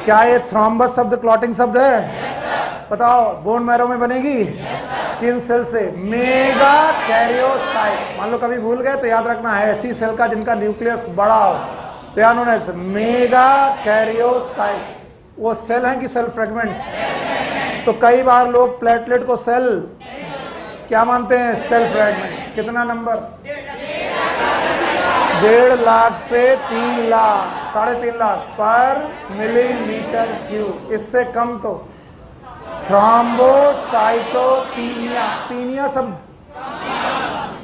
क्या ये थ्रोम्बस शब्द क्लॉटिंग शब्द है? बताओ बोन मैरो में बनेगी किन सेल से? Mega karyocyte. मान लो कभी भूल गए तो याद रखना है, ऐसी सेल का जिनका न्यूक्लियस बड़ा हो, they are known as megakaryocyte. वो सेल है कि सेल फ्रेगमेंट? तो कई बार लोग प्लेटलेट को सेल क्या मानते हैं? Cell fragment. कितना नंबर? 1.5 लाख से 3 लाख, 3.5 लाख पर मिलीमीटर क्यूब। इससे कम तो थ्रोम्बोसाइटोपिनिया, पीनिया सब,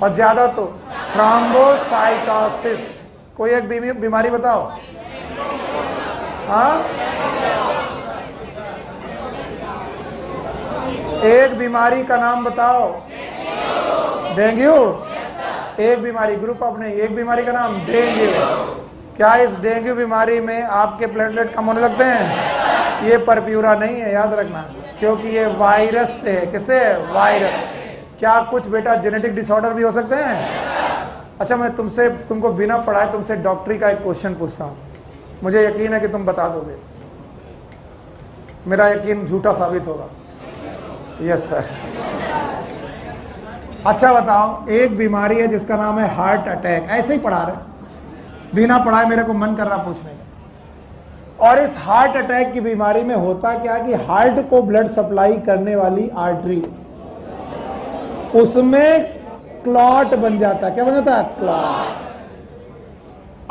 और ज्यादा तो थ्रोम्बोसाइटोसिस। कोई एक बीमारी बताओ। हाँ, एक बीमारी का नाम बताओ। डेंगू। एक बीमारी, ग्रुप ऑफ नहीं, एक बीमारी का नाम डेंगू। क्या इस डेंगू बीमारी में आपके प्लेटलेट कम होने लगते हैं? ये परप्यूरा नहीं है, याद रखना, क्योंकि ये वायरस से है। किससे? वायरस। क्या कुछ बेटा जेनेटिक डिसऑर्डर भी हो सकते हैं? अच्छा, मैं तुमको बिना पढ़ाए तुमसे डॉक्टरी का एक क्वेश्चन पूछता हूँ, मुझे यकीन है कि तुम बता दोगे, मेरा यकीन झूठा साबित होगा। Yes sir. अच्छा बताओ, एक बीमारी है जिसका नाम है हार्ट अटैक। ऐसे ही पढ़ा रहे, बिना पढ़ाए मेरे को मन कर रहा पूछने का। और इस हार्ट अटैक की बीमारी में होता क्या कि हार्ट को ब्लड सप्लाई करने वाली आर्टरी, उसमें क्लॉट बन जाता है। क्या बन जाता है? क्लॉट।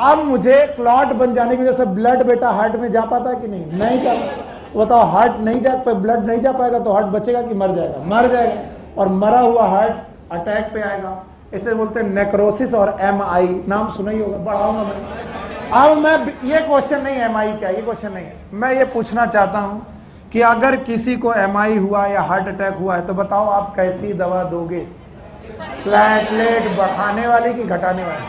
अब मुझे क्लॉट बन जाने की वजह से ब्लड बेटा हार्ट में जा पाता है कि नहीं? नहीं जा पाता। तो बताओ, हार्ट नहीं जा पाए, ब्लड नहीं जा पाएगा तो हार्ट बचेगा कि मर जाएगा? मर जाएगा। और मरा हुआ हार्ट अटैक पे आएगा। इसे बोलते हैं नेक्रोसिस और MI। नाम सुना ही होगा, बढ़ाऊंगा मैं। अब मैं, ये क्वेश्चन नहीं है MI क्या, ये क्वेश्चन नहीं है। मैं ये पूछना चाहता हूं कि अगर किसी को MI हुआ या हार्ट अटैक हुआ है तो बताओ आप कैसी दवा दोगे? प्लेटलेट बढ़ाने वाली कि घटाने वाली?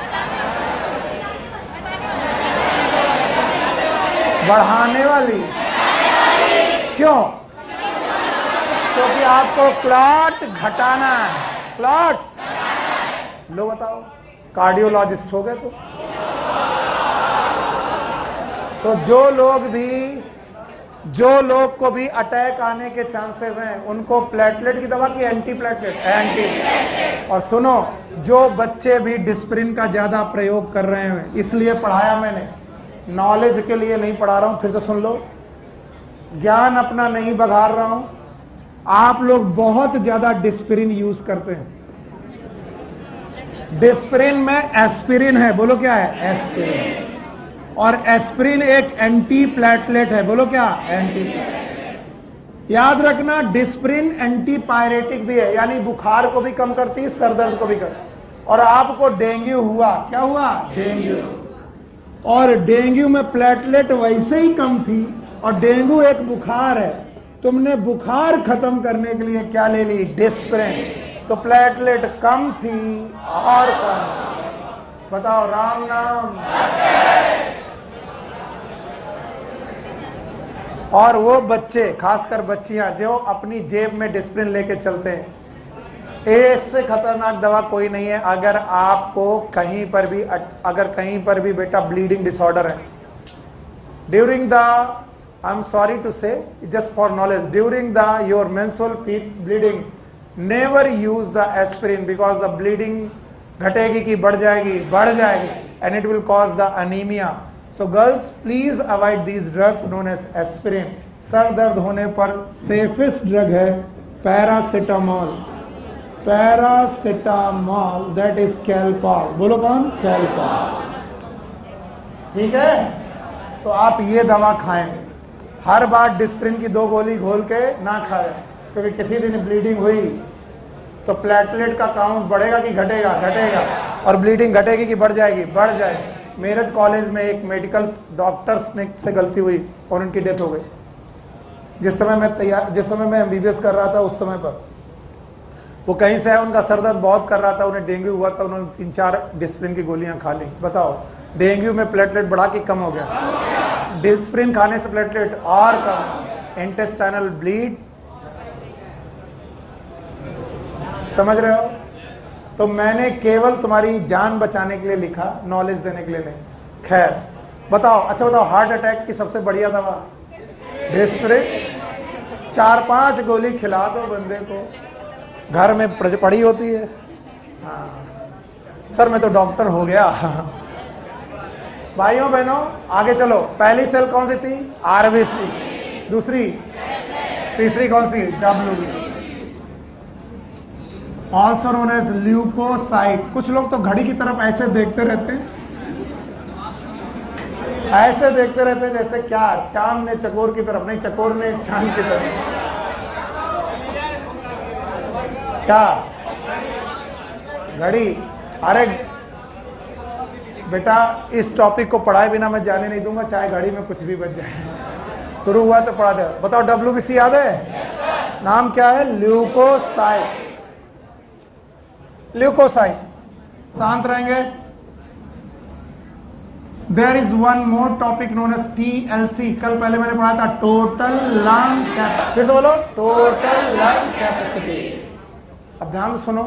बढ़ाने वाली। क्यों? क्योंकि आपको क्लॉट घटाना है। क्लॉट लो, बताओ, कार्डियोलॉजिस्ट हो गए तो जो लोग को भी अटैक आने के चांसेस हैं उनको प्लेटलेट की दवा की एंटी प्लेटलेट? एंटी। और सुनो, जो बच्चे भी डिस्प्रिन का ज्यादा प्रयोग कर रहे हैं, इसलिए पढ़ाया मैंने, नॉलेज के लिए नहीं पढ़ा रहा हूं, फिर से सुन लो, ज्ञान अपना नहीं बघार रहा हूं। आप लोग बहुत ज्यादा डिस्प्रिन यूज करते हैं। डिस्प्रिन में एस्पिरिन है, बोलो क्या है? एस्पिरिन। और एस्पिरिन एक एंटी प्लेटलेट है, बोलो क्या? एंटी। याद रखना, डिस्प्रिन एंटी पायरेटिक भी है, यानी बुखार को भी कम करती है, सर दर्द को भी कर। और आपको डेंगू हुआ, क्या हुआ? डेंगू। और डेंगू में प्लेटलेट वैसे ही कम थी, और डेंगू एक बुखार है, तुमने बुखार खत्म करने के लिए क्या ले ली? डिस्प्रिन। तो प्लेटलेट कम थी और कम। बताओ, राम नाम। और वो बच्चे, खासकर बच्चियां, जो अपनी जेब में डिस्प्रिन लेके चलते हैं, इससे खतरनाक दवा कोई नहीं है। अगर आपको कहीं पर भी बेटा ब्लीडिंग डिसऑर्डर है, during the, I am sorry to say, just for knowledge, during the your menstrual bleeding, never use the aspirin, because the bleeding घटेगी कि बढ़ जाएगी? बढ़ जाएगी, and it will cause the anaemia. So girls, please avoid these drugs known as aspirin. सर दर्द होने पर सेफेस्ट ड्रग है paracetamol. Paracetamol, that is Calpol. बोलो कौन? कैलपॉल। ठीक है, तो आप ये दवा खाएं। हर बार डिस्प्रिन की 2 गोली घोल के ना खाएं, क्योंकि किसी दिन ब्लीडिंग हुई तो प्लेटलेट का काउंट बढ़ेगा कि घटेगा? घटेगा। और ब्लीडिंग घटेगी कि बढ़ जाएगी? बढ़ जाएगी। मेरठ कॉलेज में एक मेडिकल डॉक्टर्स ने से गलती हुई और उनकी डेथ हो गई। जिस समय मैं MBBS कर रहा था, उस समय पर वो कहीं से है, उनका सर दर्द बहुत कर रहा था, उन्हें डेंगू हुआ था, उन्होंने 3-4 डिस्प्रिन की गोलियां खा ली। बताओ, डेंगू में प्लेटलेट बढ़ा कि कम हो गया? डिस्प्रिन खाने से प्लेटलेट और कम। इंटेस्टाइनल ब्लीड, समझ रहे हो? तो मैंने केवल तुम्हारी जान बचाने के लिए लिखा, नॉलेज देने के लिए नहीं। खैर बताओ, अच्छा बताओ, हार्ट अटैक की सबसे बढ़िया दवा डिस्प्रिन। 4-5 गोली खिला दो बंदे को, घर में पड़ी होती है। हाँ सर, मैं तो डॉक्टर हो गया। भाइयों बहनों, आगे चलो। पहली सेल कौन सी थी? RBC। दूसरी, तीसरी कौन सी? WBC। Also known as leucocyte. कुछ लोग तो घड़ी की तरफ ऐसे देखते रहते हैं, ऐसे देखते रहते हैं जैसे क्या चांद ने चकोर की तरफ, नहीं चकोर ने चांद की तरफ। क्या घड़ी? अरे बेटा इस टॉपिक को पढ़ाए बिना मैं जाने नहीं दूंगा, चाहे घड़ी में कुछ भी बच जाए। शुरू हुआ तो पढ़ा दे। बताओ WBC याद है? नाम क्या है? ल्यूकोसाइट। ल्यूकोसाइट। शांत रहेंगे। There is one more topic known as TLC। कल पहले मैंने पढ़ा था टोटल लंग कैपेसिटी। फिर से बोलो, टोटल लंग कैपेसिटी। अब ध्यान से सुनो।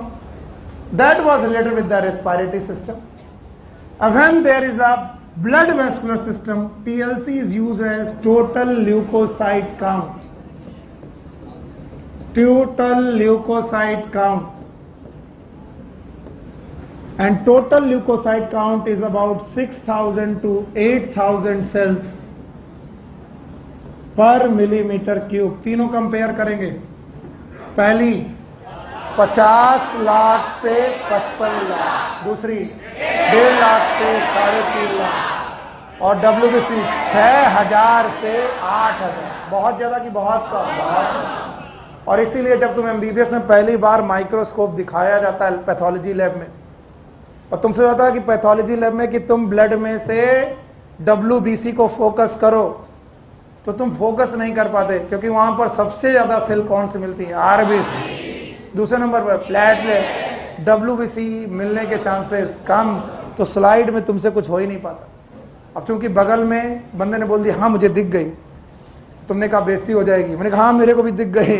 That was related with the respiratory system. When there is a blood vascular system, TLC is used as total leukocyte count. Total leukocyte count. And total leukocyte count is about 6,000 to 8,000 cells per millimeter cube. तीनों compare करेंगे। पहली 50 लाख से 55 लाख, दूसरी 1.5 लाख से 3.5 लाख, और WBC 6,000 से 8,000। बहुत ज्यादा कि बहुत कम? बहुत। और इसीलिए जब तुम MBBS में पहली बार माइक्रोस्कोप दिखाया जाता है पैथोलॉजी लैब में, और तुमसे होता है कि पैथोलॉजी लैब में कि तुम ब्लड में से WBC को फोकस करो, तो तुम फोकस नहीं कर पाते, क्योंकि वहां पर सबसे ज्यादा सेल कौन सी मिलती है? RBC। दूसरे नंबर पर प्लेटलेट। WBC मिलने के चांसेस कम, तो स्लाइड में तुमसे कुछ हो ही नहीं पाता। अब चूंकि बगल में बंदे ने बोल दिया हाँ मुझे दिख गई, तो तुमने कहा बेइज्जती हो जाएगी। मैंने कहा हाँ मेरे को भी दिख गई।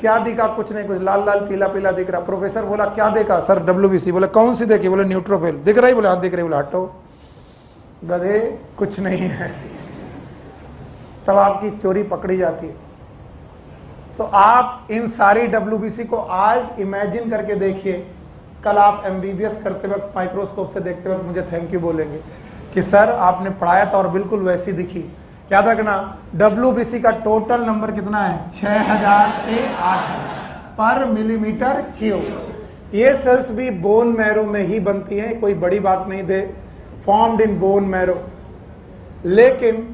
क्या दिखा? कुछ नहीं, कुछ लाल लाल पीला पीला दिख रहा। प्रोफेसर बोला क्या देखा? Sir WBC। बोले कौन सी देखी? बोले न्यूट्रोफिल। दिख रही? बोले हाँ दिख रही। बोले हटो गधे, कुछ नहीं है। तब आपकी चोरी पकड़ी जाती है। तो आप इन सारी WBC को आज इमेजिन करके देखिए। कल आप MBBS करते वक्त माइक्रोस्कोप से देखते वक्त मुझे थैंक यू बोलेंगे कि सर आपने पढ़ाया था और बिल्कुल वैसी दिखी। याद रखना WBC का टोटल नंबर कितना है? 6,000 से 8,000 पर मिलीमीटर क्यूब। ये सेल्स भी बोन मैरो में ही बनती हैं, कोई बड़ी बात नहीं दे, फॉर्म्ड इन बोन मैरो। लेकिन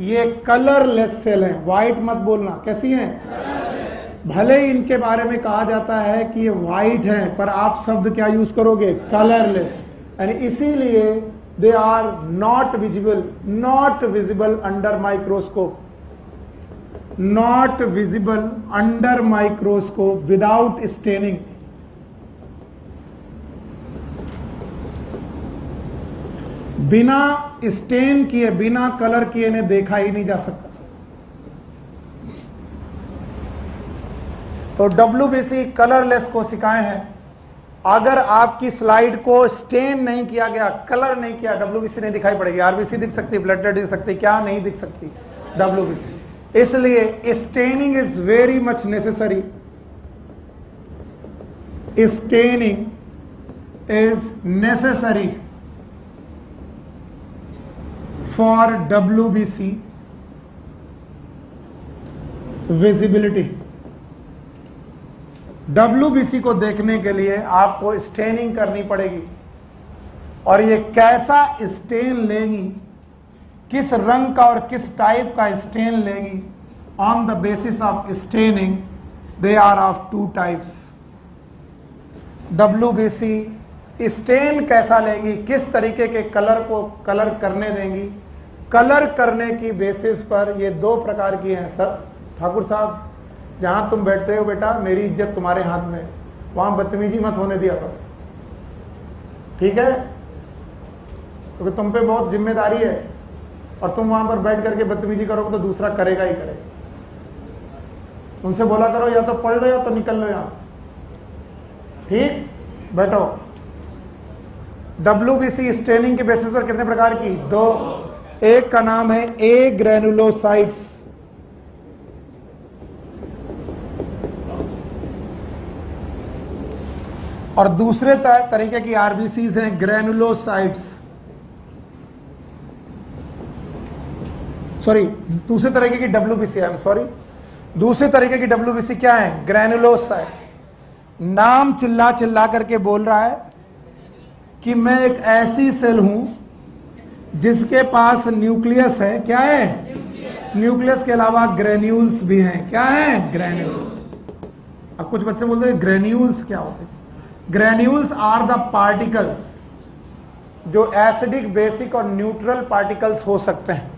ये कलरलेस सेल हैं। व्हाइट मत बोलना। कैसी हैं? भले ही इनके बारे में कहा जाता है कि ये व्हाइट हैं, पर आप शब्द क्या यूज करोगे? कलरलेस। यानी इसीलिए they are not visible under microscope, not visible under microscope without staining. बिना स्टेन किए, बिना कलर किए इन्हें देखा ही नहीं जा सकता। तो WBC कलरलेस कोशिकाएं हैं। अगर आपकी स्लाइड को स्टेन नहीं किया गया, कलर नहीं किया, WBC नहीं दिखाई पड़ेगी। RBC दिख सकती, प्लेटलेट दिख सकती, क्या नहीं दिख सकती? WBC। इसलिए staining is very much necessary. Staining is necessary for WBC visibility। WBC को देखने के लिए आपको स्टेनिंग करनी पड़ेगी, और ये कैसा स्टेन लेंगी, किस रंग का और किस टाइप का स्टेन लेंगी, on the basis of staining they are of 2 types. WBC stain कैसा लेंगी, किस तरीके के कलर को कलर करने देंगी, कलर करने की बेसिस पर ये 2 प्रकार की हैं। सर ठाकुर साहब, जहां तुम बैठते हो बेटा, मेरी इज्जत तुम्हारे हाथ में, वहां बदतमीजी मत होने दिया करो, ठीक है? क्योंकि तुम पे बहुत जिम्मेदारी है, और तुम वहां पर बैठ करके बदतमीजी करोगे तो दूसरा करेगा ही करेगा। उनसे बोला करो या तो पढ़ लो या तो निकल लो यहां से, ठीक? बैठो। WBC स्टेनिंग के बेसिस पर कितने प्रकार की? 2। एक का नाम है ए ग्रेनुलोसाइट्स, और दूसरे तरीके की RBCs हैं ग्रेनुलोसाइट्स। सॉरी दूसरे तरीके की WBC, आई एम सॉरी, दूसरे तरीके की WBC क्या है? ग्रैनुलोसाइट। नाम चिल्ला चिल्ला करके बोल रहा है कि मैं एक ऐसी सेल हूं जिसके पास न्यूक्लियस है। क्या है? न्यूक्लियस के अलावा ग्रेन्यूल्स भी हैं। क्या है? ग्रेन्यूल्स। अब कुछ बच्चे बोलते हैं ग्रेन्यूल्स क्या होते हैं? ग्रेन्यूल्स आर द पार्टिकल्स जो एसिडिक, बेसिक और न्यूट्रल पार्टिकल्स हो सकते हैं।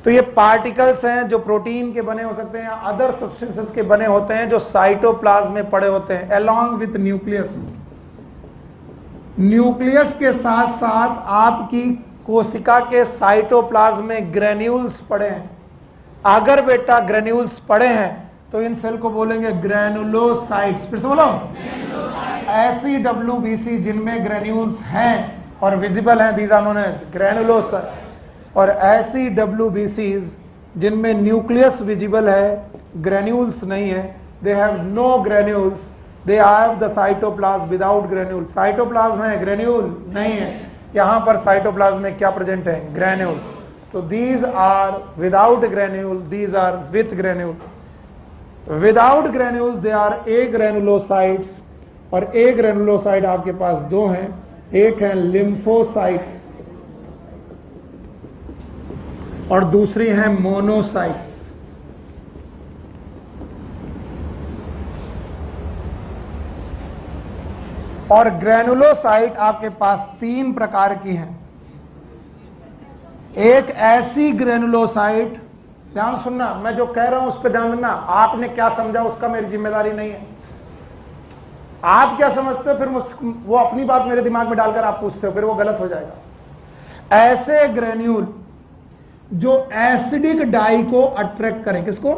तो ये पार्टिकल्स हैं जो प्रोटीन के बने हो सकते हैं या अदर सब्सटेंसेस के बने होते हैं, जो साइटोप्लाज्म में पड़े होते हैं अलोंग विथ न्यूक्लियस। न्यूक्लियस के साथ साथ आपकी कोशिका के साइटोप्लाज्म में ग्रेन्यूल्स पड़े हैं। अगर बेटा ग्रेन्यूल्स पड़े हैं तो इन सेल को बोलेंगे ग्रेनुलोसाइट्स। फिर से बोलो, ऐसी WBC जिनमें ग्रेन्यूल्स हैं और विजिबल हैं, these are known as granulocyte. और ऐसी WBCs जिनमें न्यूक्लियस विजिबल है, ग्रेन्यूल्स नहीं है, they have no granules, they have the cytoplasm without granule. Cytoplasm है, ग्रेन्यूल नहीं है। यहां पर साइटोप्लाज्म में क्या प्रेजेंट है? ग्रेन्यूल्स। तो these are without granule, these are with granule. Without granules they are agranulocytes, और ए ग्रेनुलोसाइट आपके पास दो हैं, एक है लिम्फोसाइट और दूसरी है मोनोसाइट्स। और ग्रेनुलोसाइट आपके पास तीन प्रकार की हैं। एक ऐसी ग्रेनुलोसाइट, ध्यान सुनना, मैं जो कह रहा हूं उस पर ध्यान देना। आपने क्या समझा उसका मेरी जिम्मेदारी नहीं है। आप क्या समझते हो फिर वो अपनी बात मेरे दिमाग में डालकर आप पूछते हो, फिर वो गलत हो जाएगा। ऐसे ग्रेन्यूल जो एसिडिक डाई को अट्रैक्ट करें। किसको?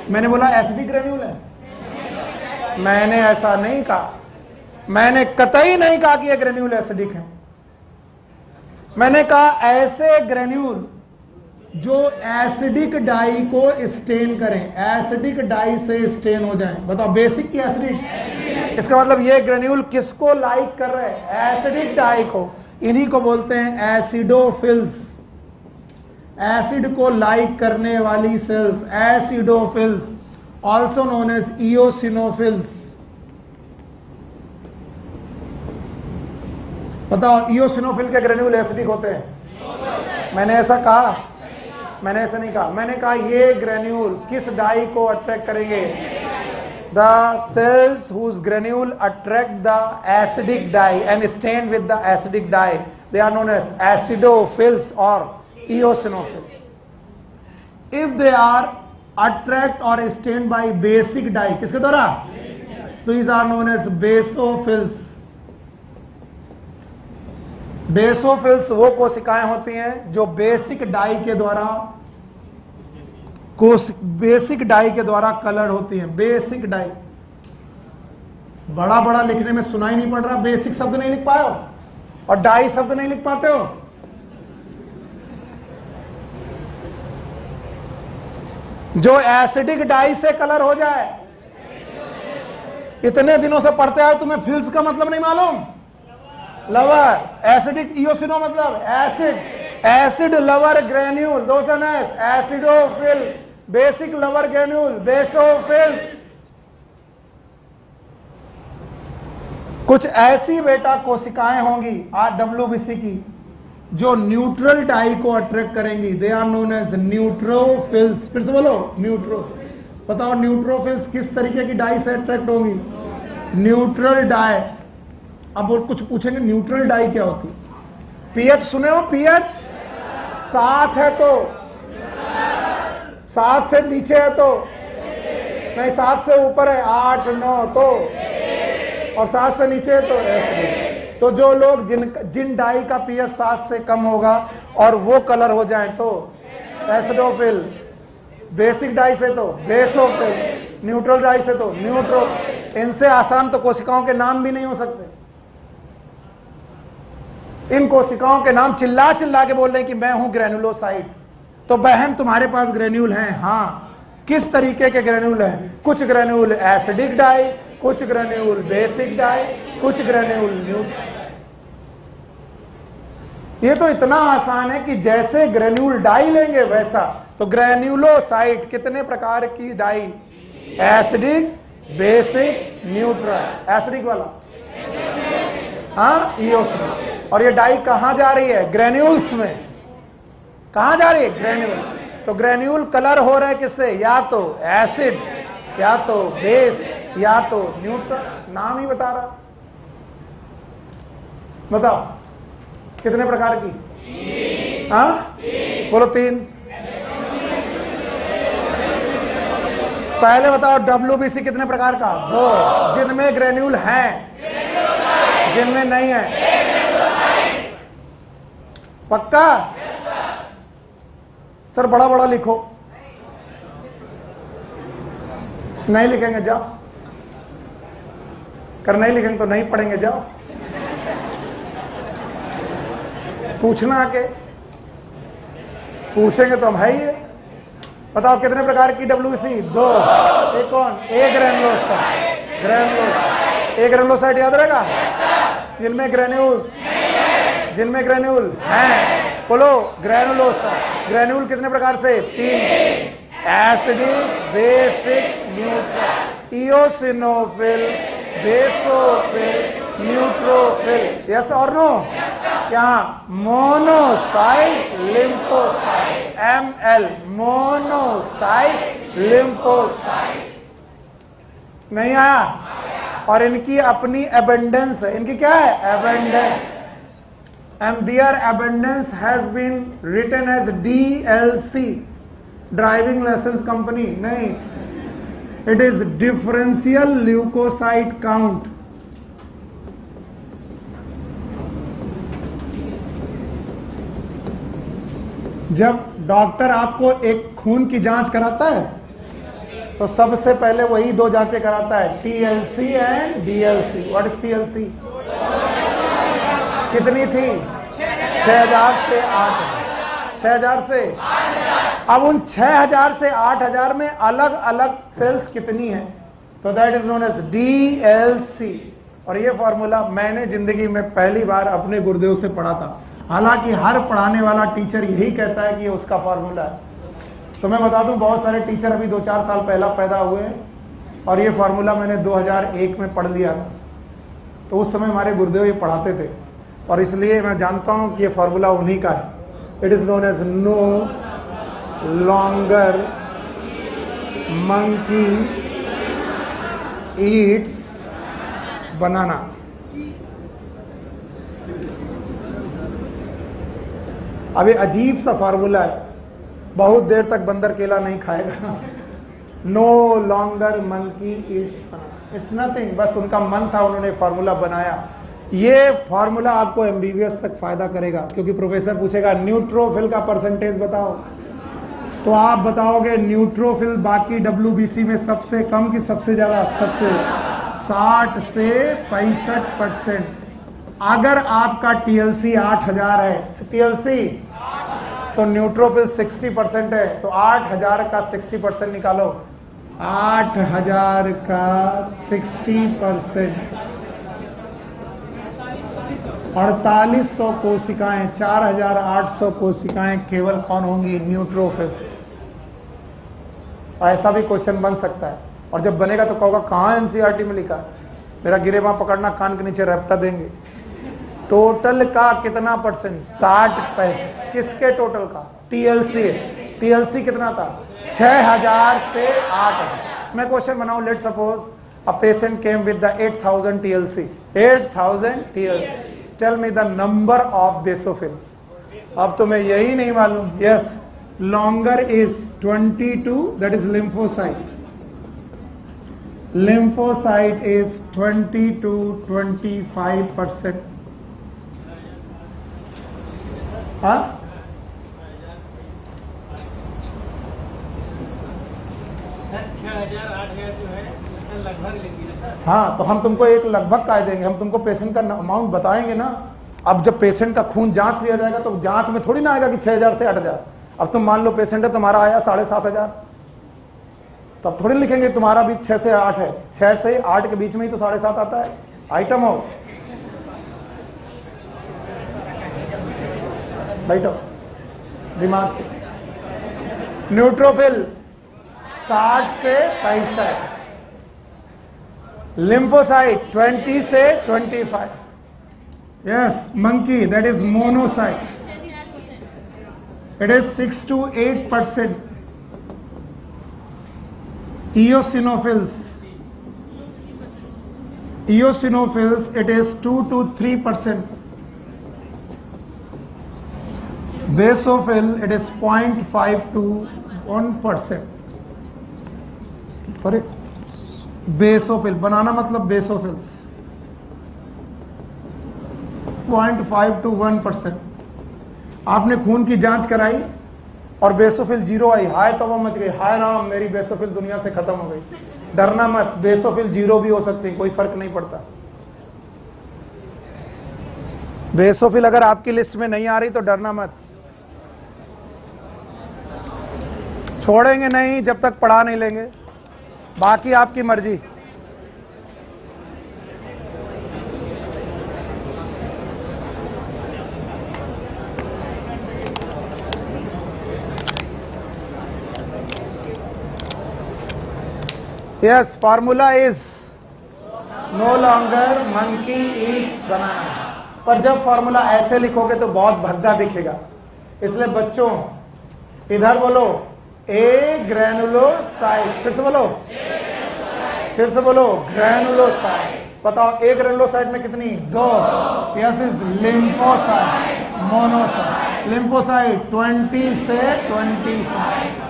मैंने बोला एसिडिक ग्रेन्यूल है? मैंने ऐसा नहीं कहा, मैंने कतई नहीं कहा कि ये ग्रेन्यूल एसिडिक है। मैंने कहा ऐसे ग्रेन्यूल जो एसिडिक डाई को स्टेन करें, एसिडिक डाई से स्टेन हो जाएं। बताओ, बेसिक की एसिडिक? इसका मतलब ये ग्रेन्यूल किसको लाइक कर रहे हैं? एसिडिक डाई को। इन्हीं को बोलते हैं एसिडोफिल्स। एसिड को लाइक करने वाली cells acidophils, also known as eosinophils. बताओ, इओसिनोफिल के ग्रेन्यूल एसिडिक होते हैं? मैंने ऐसा कहा? मैंने ऐसा नहीं कहा। मैंने कहा ये ग्रेन्यूल किस डाई को अट्रैक्ट करेंगे? The cells whose granule attract the acidic dye and stain with the acidic dye, they are known as acidophils और eosinophil. If they are attract or stained by basic dye, किसके द्वारा? These are known as basophils. Basophils वो कोशिकाएं होती हैं जो basic dye के द्वारा कलर होती हैं। बेसिक डाई, बड़ा बड़ा लिखने में सुनाई नहीं पड़ रहा, बेसिक शब्द नहीं लिख पाए हो और डाई शब्द नहीं लिख पाते हो। जो एसिडिक डाई से कलर हो जाए। इतने दिनों से पढ़ते आए, तुम्हें फिल्स का मतलब नहीं मालूम? लवर। एसिडिक इओसिनो मतलब एसिड, एसिड लवर ग्रेन्यूल, दोस्त acidophil. Basic lover granule basophils. कुछ ऐसी बेटा कोशिकाएं होंगी WBC की जो न्यूट्रल डाई को अट्रैक्ट करेंगी, they are known as neutrophils. फिर से बोलो, न्यूट्रोफिल्स। बताओ न्यूट्रोफिल्स किस तरीके की डाई से अट्रैक्ट होंगी? Neutral dye. अब वो कुछ पूछेंगे न्यूट्रल डाई क्या होती? पीएच सुने हो? पीएच 7 है तो 7 से नीचे है तो नहीं, 7 से ऊपर है 8 9 तो, और 7 से नीचे है तो ऐसे। तो जो लोग जिन डाई का पीएच 7 से कम होगा और वो कलर हो जाए तो एसिडोफिल, बेसिक डाई से तो बेसोफिल, न्यूट्रल डाई से तो न्यूट्रो। इनसे आसान तो कोशिकाओं के नाम भी नहीं हो सकते। इन कोशिकाओं के नाम चिल्ला चिल्ला के बोल रहे हैं कि मैं हूं ग्रेनुलोसाइट। तो बहन तुम्हारे पास ग्रेन्यूल हैं? हाँ। किस तरीके के ग्रेन्यूल हैं? कुछ ग्रेन्यूल एसिडिक डाई, कुछ ग्रेन्यूल बेसिक डाई, कुछ ग्रेन्यूल न्यूट्रल। ये तो इतना आसान है कि जैसे ग्रेन्यूल डाई लेंगे वैसा। तो ग्रेन्यूलोसाइट कितने प्रकार की dye? Acidic, basic, neutral. Acidic वाला हाँ इओसिन। और ये डाई कहां जा रही है? ग्रेन्यूल्स में। कहां जा रही है? ग्रेन्यूल। तो ग्रेन्यूल कलर हो रहा है किससे? या तो एसिड, या तो बेस, या तो न्यूट्रल। नाम ही बता रहा। बताओ कितने प्रकार की? हाँ बोलो 3। पहले बताओ WBC कितने प्रकार का? 2। जिनमें ग्रेन्यूल है, जिनमें नहीं है। पक्का? सर बड़ा बड़ा लिखो। नहीं लिखेंगे जाओ। कर नहीं लिखेंगे तो नहीं पढ़ेंगे जाओ। पूछना आके, पूछेंगे तो हम है ही है। बताओ कितने प्रकार की WBC? 2। एक कौन? एक ग्रेनुलोसाइट। ग्रेनुलोसाइट, एक ग्रेनुलोसाइट याद रहेगा? जिनमें ग्रेन्यूल, जिनमें ग्रेन्यूल हैं। बोलो ग्रेनुलोसाइट। ग्रेन्यूल कितने प्रकार से? 3। Acidic, basic, neutral. Eosinophil, basophil, neutrophil. Yes और नो? क्या? Monocyte, lymphocyte. ML, monocyte, lymphocyte. नहीं आया? और इनकी अपनी एबंडेंस है। इनकी क्या है? Abundance. And their abundance has been written as DLC, driving licence company. नहीं, it is differential leucocyte count. जब डॉक्टर आपको एक खून की जांच कराता है तो सबसे पहले वही 2 जांचें कराता है, TLC and DLC। What is TLC? कितनी थी? 6000 से 8000। 6000 से। अब उन 6000 से 8000 में अलग अलग सेल्स कितनी है? तो that is known as DLC। और ये फॉर्मूला मैंने जिंदगी में पहली बार अपने गुरुदेव से पढ़ा था। हालांकि हर पढ़ाने वाला टीचर यही कहता है कि ये उसका फॉर्मूला है। तो मैं बता दूं, बहुत सारे टीचर अभी 2-4 साल पहला पैदा हुए हैं और ये फार्मूला मैंने 2001 में पढ़ लिया था। तो उस समय हमारे गुरुदेव ये पढ़ाते थे और इसलिए मैं जानता हूं कि ये फार्मूला उन्हीं का है। It is known as no longer monkey eats banana. अब ये अजीब सा फार्मूला है, बहुत देर तक बंदर केला नहीं खाएगा। No longer monkey eats, it's nothing. बस उनका मन था, उन्होंने फार्मूला बनाया। ये फार्मूला आपको MBBS तक फायदा करेगा, क्योंकि प्रोफेसर पूछेगा न्यूट्रोफिल का परसेंटेज बताओ, तो आप बताओगे न्यूट्रोफिल बाकी WBC में सबसे कम कि सबसे ज्यादा? सबसे 60 से 65%। अगर आपका TLC 8000 है, TLC, तो न्यूट्रोफिल 60% है। तो 8000 का 60% निकालो। 8000 का 60%, 4800 कोशिकाएं, 4800 कोशिकाएं केवल कौन होंगी? न्यूट्रोफिल्स। ऐसा भी क्वेश्चन बन सकता है, और जब बनेगा तो कहोगा कहाँ NCERT में लिखा? मेरा गिरेबा पकड़ना, कान के नीचे रपटा देंगे। टोटल का कितना %? 60%। किसके टोटल का? TLC। TLC कितना था? 6000 से 8000। मैं क्वेश्चन बनाऊं, let suppose a patient came with the 8000 TLC। 8000 TLC, tell me the number of basophil. अब तुम्हें यही नहीं मालूम। Yes, longer is 22, that is lymphocyte. Lymphocyte is 20 to 25%। हाँ, सर 6000 8000 जो है उसका लगभग लेंगे ना सर? हाँ, तो हम तुमको एक लगभग का देंगे, हम तुमको पेशेंट का अमाउंट बताएंगे ना। अब जब पेशेंट का खून जांच लिया जाएगा तो जांच में थोड़ी ना आएगा कि 6000 से 8000। अब तुम मान लो पेशेंट है, तुम्हारा आया 7500, तो अब थोड़ी लिखेंगे तुम्हारा भी 6 से 8 है। 6 से 8 के बीच में ही तो 7.5 आता है। आइटम हो बैठो दिमाग से। न्यूट्रोफिल 60 से 65, लिम्फोसाइट 20 से 25, yes monkey that is monocyte, it is 6 to 8%. Eosinophils it is 2 to 3%. Basophil it is 0.5 to 1%. Basophil बनाना मतलब बेसोफिल्स 0.5 to 1%। आपने खून की जांच कराई और बेसोफिल 0 आई, हाय तौबा मच गई, हाय राम मेरी बेसोफिल दुनिया से खत्म हो गई। डरना मत, बेसोफिल 0 भी हो सकती है, कोई फर्क नहीं पड़ता। बेसोफिल अगर आपकी लिस्ट में नहीं आ रही तो डरना मत, छोड़ेंगे नहीं जब तक पढ़ा नहीं लेंगे, बाकी आपकी मर्जी। Yes, formula is no longer monkey eats banana. पर जब फॉर्मूला ऐसे लिखोगे तो बहुत भद्दा दिखेगा, इसलिए बच्चों इधर बोलो ए ग्रैनुलोसाइट, फिर से बोलो ग्रैनुलोसाइट। बताओ ए ग्रैनुलोसाइट में कितनी? 2। Yes is lymphocyte, monocyte. Lymphocyte 20 से 25,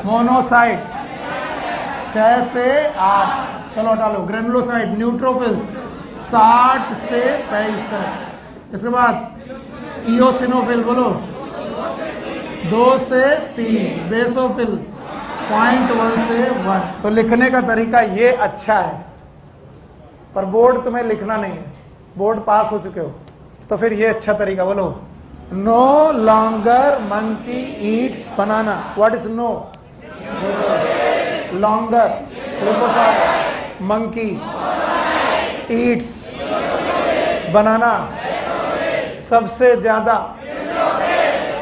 मोनोसाइट 6 से 8। चलो डालो ग्रैनुलोसाइट। न्यूट्रोफिल्स 60 से 65। इसके बाद इओसिनोफिल बोलो 2 से 3। बेसोफिल 0.1 से 1। तो लिखने का तरीका ये अच्छा है, पर बोर्ड तुम्हें लिखना नहीं है, बोर्ड पास हो चुके हो, तो फिर ये अच्छा तरीका बोलो no longer monkey eats banana. What is no? Longer lymphocyte, monkey eats banana, सबसे ज्यादा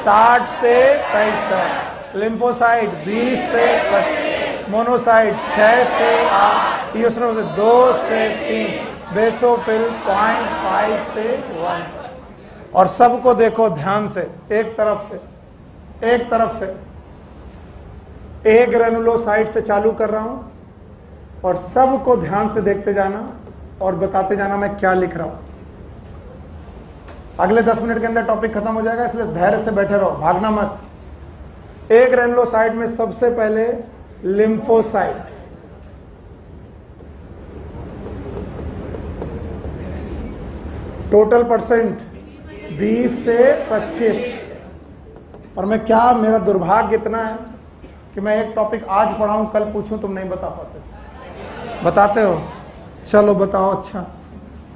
60 से 65, लिम्फोसाइट 20 से 25, मोनोसाइट 6 से 8, इओसिनोफिल 2 से 3, बेसोफिल 0.5 से 1। और सबको देखो ध्यान से, एक तरफ से ए ग्रैनुलोसाइट से चालू कर रहा हूं और सबको ध्यान से देखते जाना और बताते जाना मैं क्या लिख रहा हूं। अगले 10 मिनट के अंदर टॉपिक खत्म हो जाएगा, इसलिए धैर्य से बैठे रहो, भागना मत। ए ग्रैनुलोसाइट में सबसे पहले लिम्फोसाइट, टोटल परसेंट 20 से 25। और मैं क्या, मेरा दुर्भाग्य इतना है कि मैं एक टॉपिक आज पढ़ाऊं, कल पूछूं तुम नहीं बता पाते। बताते हो? चलो बताओ। अच्छा,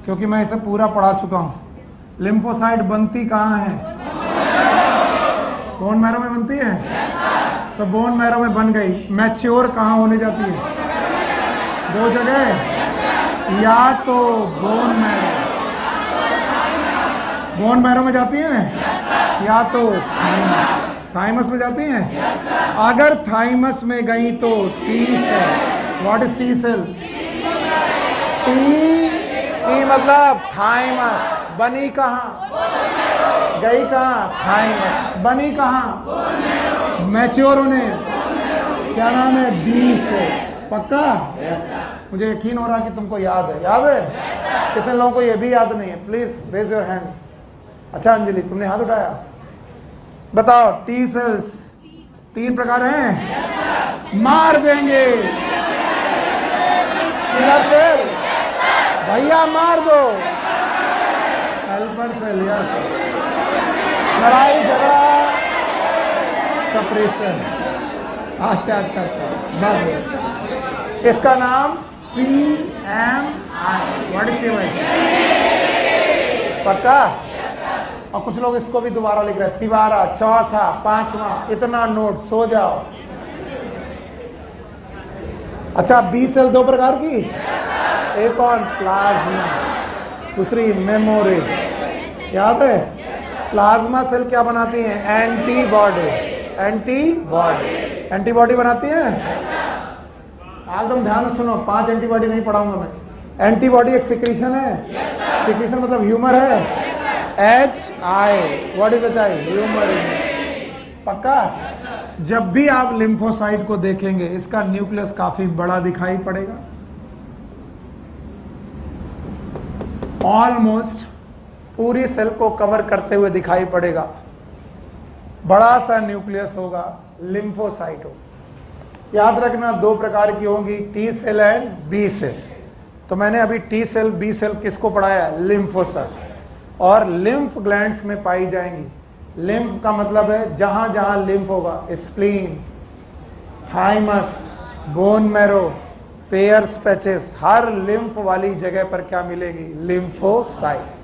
क्योंकि मैं इसे पूरा पढ़ा चुका हूं। लिम्फोसाइट बनती कहाँ है? बोन मैरो में बनती है। तो बोन मैरो में बन गई, मैच्योर कहाँ होने जाती है? 2 जगह, या तो बोन मैरो में जाती है, या तो थाइमस में जाती हैं। अगर थाइमस में गई तो T cell. What is T cell? T मतलब थाइमस। बनी कहाँ? गई कहाँ? थाइमस। बनी कहाँ? मैच्योर होने। क्या नाम है? B cell. पक्का? मुझे यकीन हो रहा कि तुमको याद है। याद है? कितने लोगों को ये भी याद नहीं है? Please raise your hands. अच्छा अंजलि, तुमने हाथ उठाया। बताओ, टी सेल्स 3 प्रकार हैं। मार देंगे। किलर सेल भैया मार दो। Helper cell, yes. लड़ाई झगड़ा सप्रेशन। अच्छा, बात हो। इसका नाम CMI। What is CMI? पक्का? और कुछ लोग इसको भी दोबारा लिख रहे हैं, तिबारा, चौथा, 5वां। इतना नोट, सो जाओ। अच्छा, बी सेल 2 प्रकार की, एक और प्लाज्मा, दूसरी मेमोरी। याद है? प्लाज्मा सेल क्या बनाती हैं? एंटीबॉडी। एंटीबॉडी बनाती हैं। एकदम ध्यान से सुनो, 5 एंटीबॉडी नहीं पढ़ाऊंगा मैं। एंटीबॉडी एक सिक्रीशन है। सिक्रीशन मतलब ह्यूमर है। HI, what is HI? Humour. पक्का? जब भी आप लिम्फोसाइट को देखेंगे इसका न्यूक्लियस काफी बड़ा दिखाई पड़ेगा, ऑलमोस्ट पूरी सेल को कवर करते हुए दिखाई पड़ेगा। बड़ा सा न्यूक्लियस होगा, लिम्फोसाइट हो। याद रखना 2 प्रकार की होंगी, T cell and B cell. तो मैंने अभी टी सेल बी सेल किसको पढ़ाया? लिम्फोसाइट। और लिम्फ ग्लैंड्स में पाई जाएंगी। लिम्फ का मतलब है जहां जहां लिम्फ होगा, spleen, thymus, bone marrow, Peyer's patches, हर लिम्फ वाली जगह पर क्या मिलेगी? लिम्फोसाइट।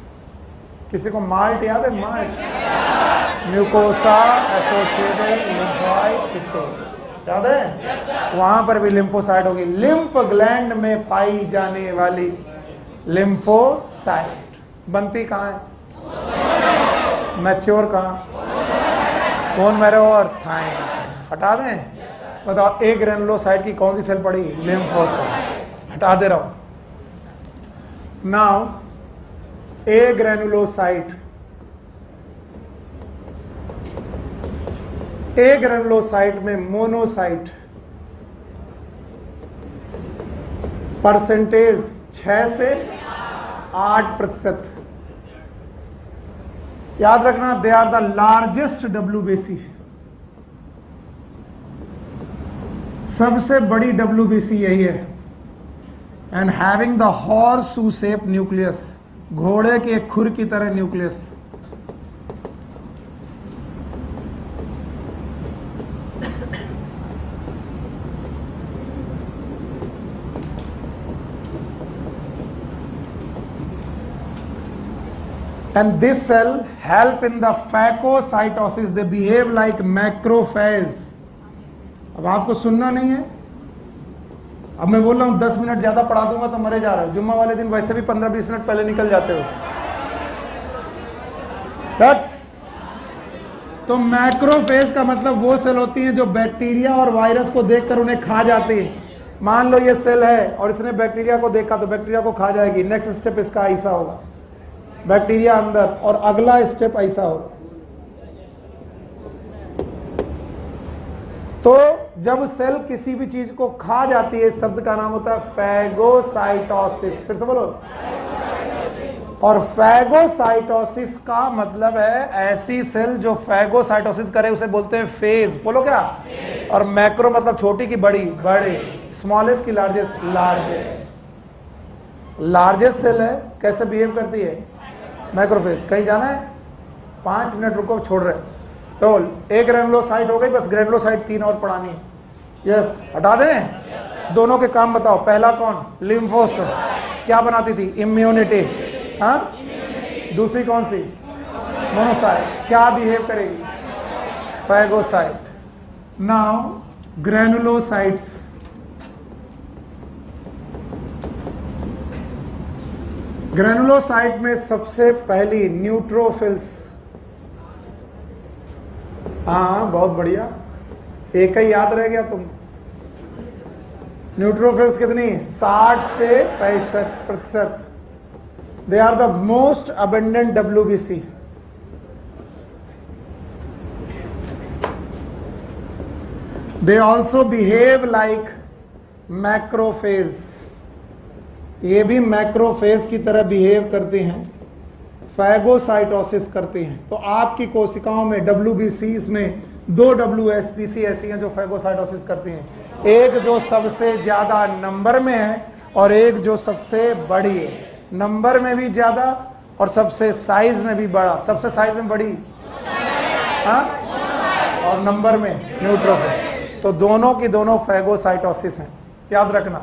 किसी को माल्ट याद है? माल्ट, म्यूकोसा एसोसिएटेड लिम्फोसाइट, किसको याद है? वहां पर भी लिम्फोसाइट होगी। लिम्फ ग्लैंड में पाई जाने वाली लिम्फोसाइट बनती कहाँ है? मैच्योर कहाँ? बोन मैरो और थाइमस। हटा दें? बताओ ए ग्रेनुलोसाइट की कौन सी सेल पड़ी? लिम्फोसाइट। हटा दे रहा हूं। Now agranulocyte, agranulocyte में मोनोसाइट परसेंटेज 6 से 8%। याद रखना, they are the largest WBC, सबसे बड़ी WBC यही है। And having the horseshoe shape nucleus, घोड़े के खुर की तरह nucleus. And this cell help in the phagocytosis. They behave like macrophage. अब आपको सुनना नहीं है। अब मैं बोल रहा हूँ 10 मिनट ज्यादा पढ़ा दूंगा तो मरे जा रहे हो। जुम्मा वाले दिन वैसे भी 15-20 मिनट पहले निकल जाते हो। कट। तो मैक्रोफेज का मतलब वो सेल होती हैं जो बैक्टीरिया और वायरस को देखकर उन्हें खा जाती है। मान लो ये सेल है और इसने बैक्टीरिया को देखा तो बैक्टीरिया को खा जाएगी। नेक्स्ट स्टेप इसका ऐसा होगा, बैक्टीरिया अंदर, और अगला स्टेप ऐसा होगा। तो जब सेल किसी भी चीज को खा जाती है, इस शब्द का नाम होता है फैगोसाइटोसिस। फिर से बोलो। और फैगोसाइटोसिस का मतलब है ऐसी सेल जो फैगोसाइटोसिस करे उसे बोलते हैं फेज। बोलो क्या? और मैक्रो मतलब छोटी की बड़ी, बड़े, स्मॉलेस्ट की लार्जेस्ट, लार्जेस्ट। लार्जेस्ट सेल है, कैसे बिहेव करती है? मैक्रोफेज। कहीं जाना है? 5 मिनट रुको, छोड़ रहे। तो एक ग्रेनुलोसाइट हो गई, बस ग्रेनुलोसाइट 3 और पढ़ानी है। यस, हटा दें? दोनों के काम बताओ। पहला कौन? लिम्फोसाइट। क्या बनाती थी? इम्यूनिटी। हाँ, दूसरी कौन सी? मोनोसाइट। क्या बिहेव करेगी? फैगोसाइट। नाउ ग्रेनुलोसाइट्स, ग्रेनुलोसाइट में सबसे पहली न्यूट्रोफिल्स। हाँ, बहुत बढ़िया, एक ही याद रह गया तुम। न्यूट्रोफिल्स कितनी? 60 से 65%। They are the most abundant WBC। They also behave like macrophage. ये भी मैक्रोफेज की तरह बिहेव करते हैं, फैगोसाइटोसिस करते हैं। तो आपकी कोशिकाओं में WBC, इसमें 2 WBC ऐसी हैं जो फैगोसाइटोसिस करती हैं। एक जो सबसे ज्यादा नंबर में है और एक जो सबसे बड़ी है। नंबर में भी ज्यादा और सबसे साइज में भी बड़ा। सबसे साइज में बड़ी, हाँ, और नंबर में न्यूट्रोफिल। तो दोनों की दोनों फैगोसाइटोसिस हैं, याद रखना।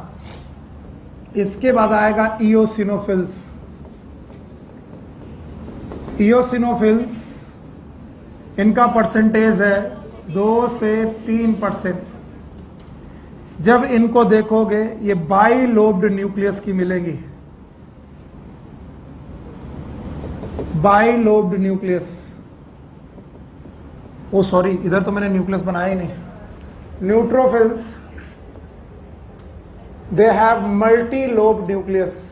इसके बाद आएगा इओसिनोफिल्स। इओसिनोफिल्स, इनका परसेंटेज है 2 से 3%। जब इनको देखोगे ये बाइलोब्ड न्यूक्लियस की मिलेगी। बाइलोब्ड न्यूक्लियस, ओ सॉरी, इधर तो मैंने न्यूक्लियस बनाया ही नहीं। Neutrophils they have multi lobe nucleus.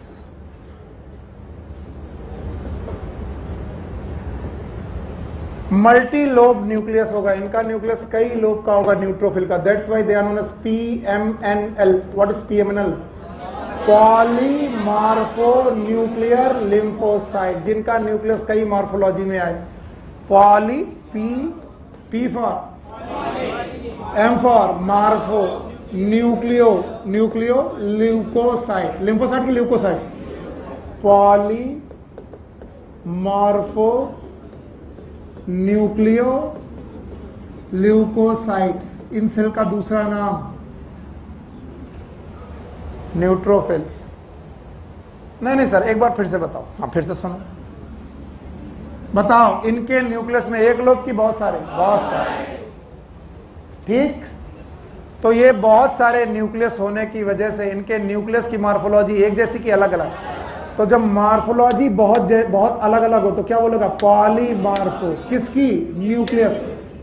Multi lobe nucleus होगा, इनका न्यूक्लियस कई लोब का होगा न्यूट्रोफिल का। That's why they are known as PMNL। What is PMNL? Polymorpho nuclear lymphocyte, जिनका न्यूक्लियस कई मॉर्फोलॉजी में आए। Poly, P for, M for morpho, nucleo, leucocyte, lymphocyte की leucocyte, poly morpho nucleo leucocytes, इन cell का दूसरा नाम न्यूट्रोफिल्स। नहीं सर, एक बार फिर से बताओ। हाँ फिर से सुनो, बताओ इनके न्यूक्लियस में एक लोब की बहुत सारे? बहुत सारे। ठीक, तो ये बहुत सारे न्यूक्लियस होने की वजह से इनके न्यूक्लियस की मॉर्फोलॉजी एक जैसी की अलग अलग। तो जब मॉर्फोलॉजी बहुत अलग अलग हो तो क्या बोलेगा? पॉलीमार्फो। किसकी? Nucleus.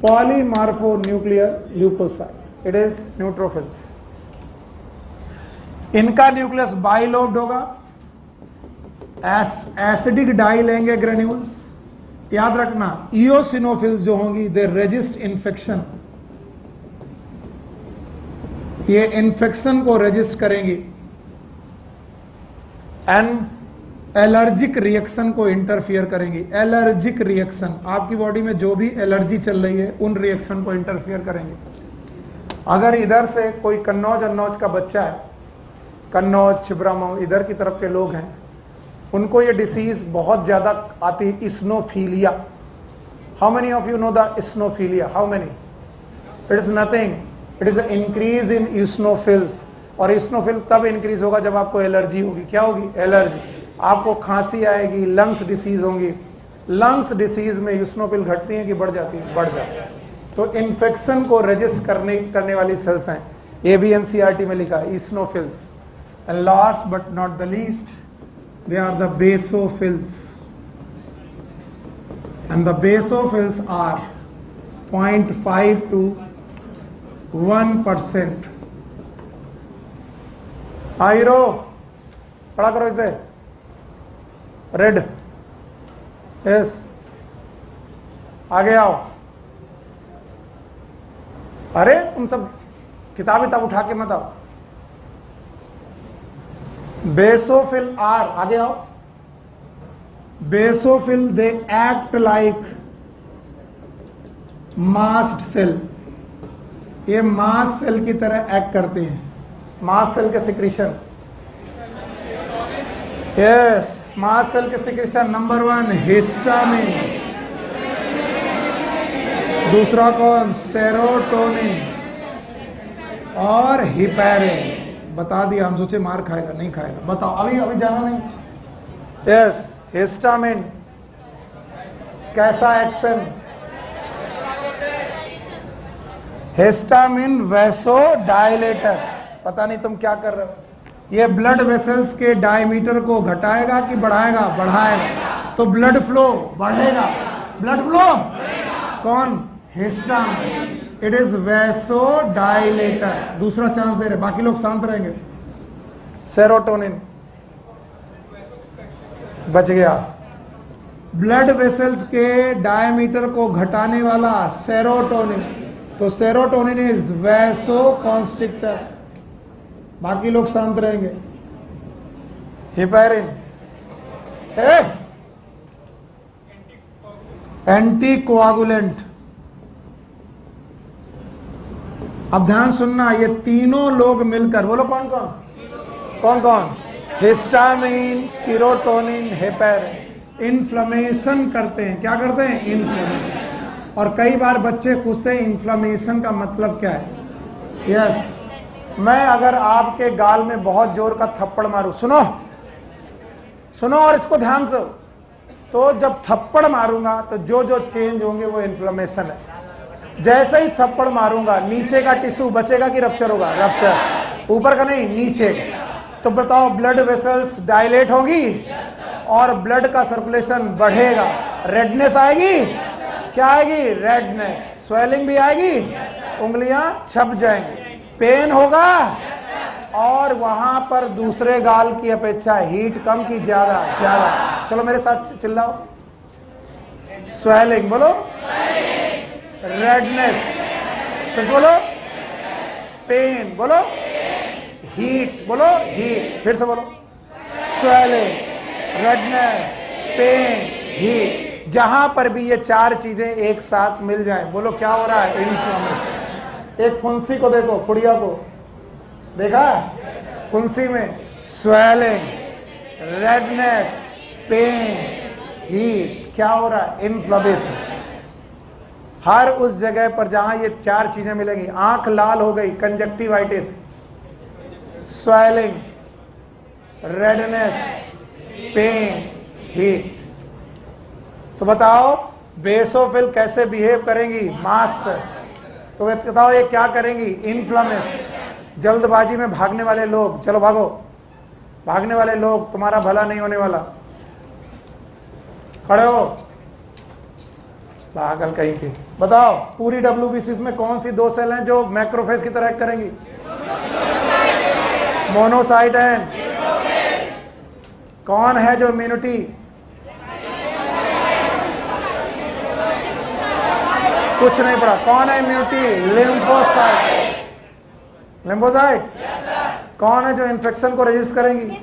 Polymorpho nuclear leucocyte, it is neutrophils. इनका न्यूक्लियस बाइलोब्ड होगा, एसिडिक डाई लेंगे ग्रेन्यूल्स। याद रखना, इओसिनोफिल्स जो होंगी दे रेजिस्ट इन्फेक्शन, ये इन्फेक्शन को रेजिस्ट करेंगी। एंड एलर्जिक रिएक्शन को इंटरफियर करेंगी। एलर्जिक रिएक्शन, आपकी बॉडी में जो भी एलर्जी चल रही है उन रिएक्शन को इंटरफियर करेंगे। अगर इधर से कोई कन्नौज अन्नौज का बच्चा है, कन्नौज, छिबरामऊ, इधर की तरफ के लोग हैं, उनको ये डिसीज बहुत ज्यादा आती है, eosinophilia. How many of you know the eosinophilia? How many? It is nothing, it is increase in eosinophils. और इस्नोफिल तब इंक्रीज होगा जब आपको एलर्जी होगी। क्या होगी? एलर्जी। आपको खांसी आएगी, लंग्स डिसीज होंगी। लंग्स डिसीज में इस्नोफिल घटती है कि बढ़ जाती है? बढ़ जाती है। तो इन्फेक्शन को रेजिस्ट करने वाली सेल्स हैं, ये भी NCERT में लिखा है, इस्नोफिल्स। And last but not the least, they are the basophils. And the basophils are 0.5 to 1%. Hero पढ़ा करो इसे। रेड, यस, आगे आओ। अरे तुम सब किताब उठा के मत आओ। बेसोफिल आर, आगे आओ। Basophil they act like mast cell, ये मास्ट सेल की तरह एक्ट करते हैं। मास्ट सेल के सिक्रीशन, यस, मास्ट सेल के सिक्रीशन नंबर 1 हिस्टामिन, दूसरा कौन? सेरोटोनिन और हिपैरिन। बता दिया, हम सोचे मार खाएगा, नहीं खाएगा। बताओ, अभी जाना नहीं। यस, हिस्टामिन कैसा एक्शन? Histamine vaso dilator. पता नहीं तुम क्या कर रहे हो। ये ब्लड वेसल्स के डायमीटर को घटाएगा कि बढ़ाएगा? बढ़ाएगा। तो ब्लड फ्लो बढ़ेगा। ब्लड फ्लो कौन? Histamine, it is vaso dilator. दूसरा चांस दे रहे, बाकी लोग शांत रहेंगे। सेरोटोनिन बच गया। ब्लड वेसल्स के डायमीटर को घटाने वाला सेरोटोनिन, तो सेरोटोनिन इज वैसो कॉन्स्ट्रिक्टर। बाकी लोग शांत रहेंगे। Heparin anti coagulant. अब ध्यान सुनना, ये तीनों लोग मिलकर, बोलो कौन कौन? कौन कौन? हिस्टामिन, सेरोटोनिन, हिपैरिन इन्फ्लेमेशन करते हैं। क्या करते हैं? इन्फ्लेमेशन। और कई बार बच्चे पूछते हैं इन्फ्लेमेशन का मतलब क्या है? यस, मैं अगर आपके गाल में बहुत जोर का थप्पड़ मारूं, सुनो सुनो और इसको ध्यान से, तो जब थप्पड़ मारूंगा तो जो जो चेंज होंगे वो इन्फ्लेमेशन है। जैसे ही थप्पड़ मारूंगा नीचे का टिश्यू बचेगा कि रप्चर होगा? रप्चर। ऊपर का नहीं, नीचे। तो बताओ, ब्लड वेसल्स डायलेट होगी और ब्लड का सर्कुलेशन बढ़ेगा, रेडनेस आएगी। क्या आएगी? रेडनेस। स्वेलिंग भी आएगी, उंगलियां छप जाएंगी, पेन होगा, और वहां पर दूसरे गाल की अपेक्षा हीट कम की ज्यादा ज्यादा। चलो मेरे साथ चिल्लाओ, स्वेलिंग बोलो, रेडनेस फिर से बोलो, पेन बोलो, हीट बोलो, हीट फिर से बोलो, स्वेलिंग, रेडनेस, पेन, हीट। जहां पर भी ये चार चीजें एक साथ मिल जाएं, बोलो क्या हो रहा है? इन्फ्लेमेशन। एक फुंसी को देखो, कुड़िया को देखा, फुंसी में स्वेलिंग, रेडनेस, पेन, हीट, क्या हो रहा है? इन्फ्लेमेशन। हर उस जगह पर जहां ये चार चीजें मिलेंगी, आंख लाल हो गई, conjunctivitis, swelling, redness, pain, heat. तो बताओ बेसोफिल कैसे बिहेव करेंगी? मास। तो बताओ ये क्या करेंगी? इन्फ्लेमेशन। जल्दबाजी में भागने वाले लोग, चलो भागो, भागने वाले लोग, तुम्हारा भला नहीं होने वाला। खड़े हो, पागल कहीं के। बताओ पूरी WBCs में कौन सी दो सेल हैं जो मैक्रोफेज की तरह एक्ट करेंगी? मोनोसाइट एंड कौन है जो इम्यूनिटी? कुछ नहीं पड़ा, कौन है इम्यूनिटी? लिम्फोसाइट। लिम्फोसाइट कौन है जो इन्फेक्शन को रेजिस्ट करेंगी?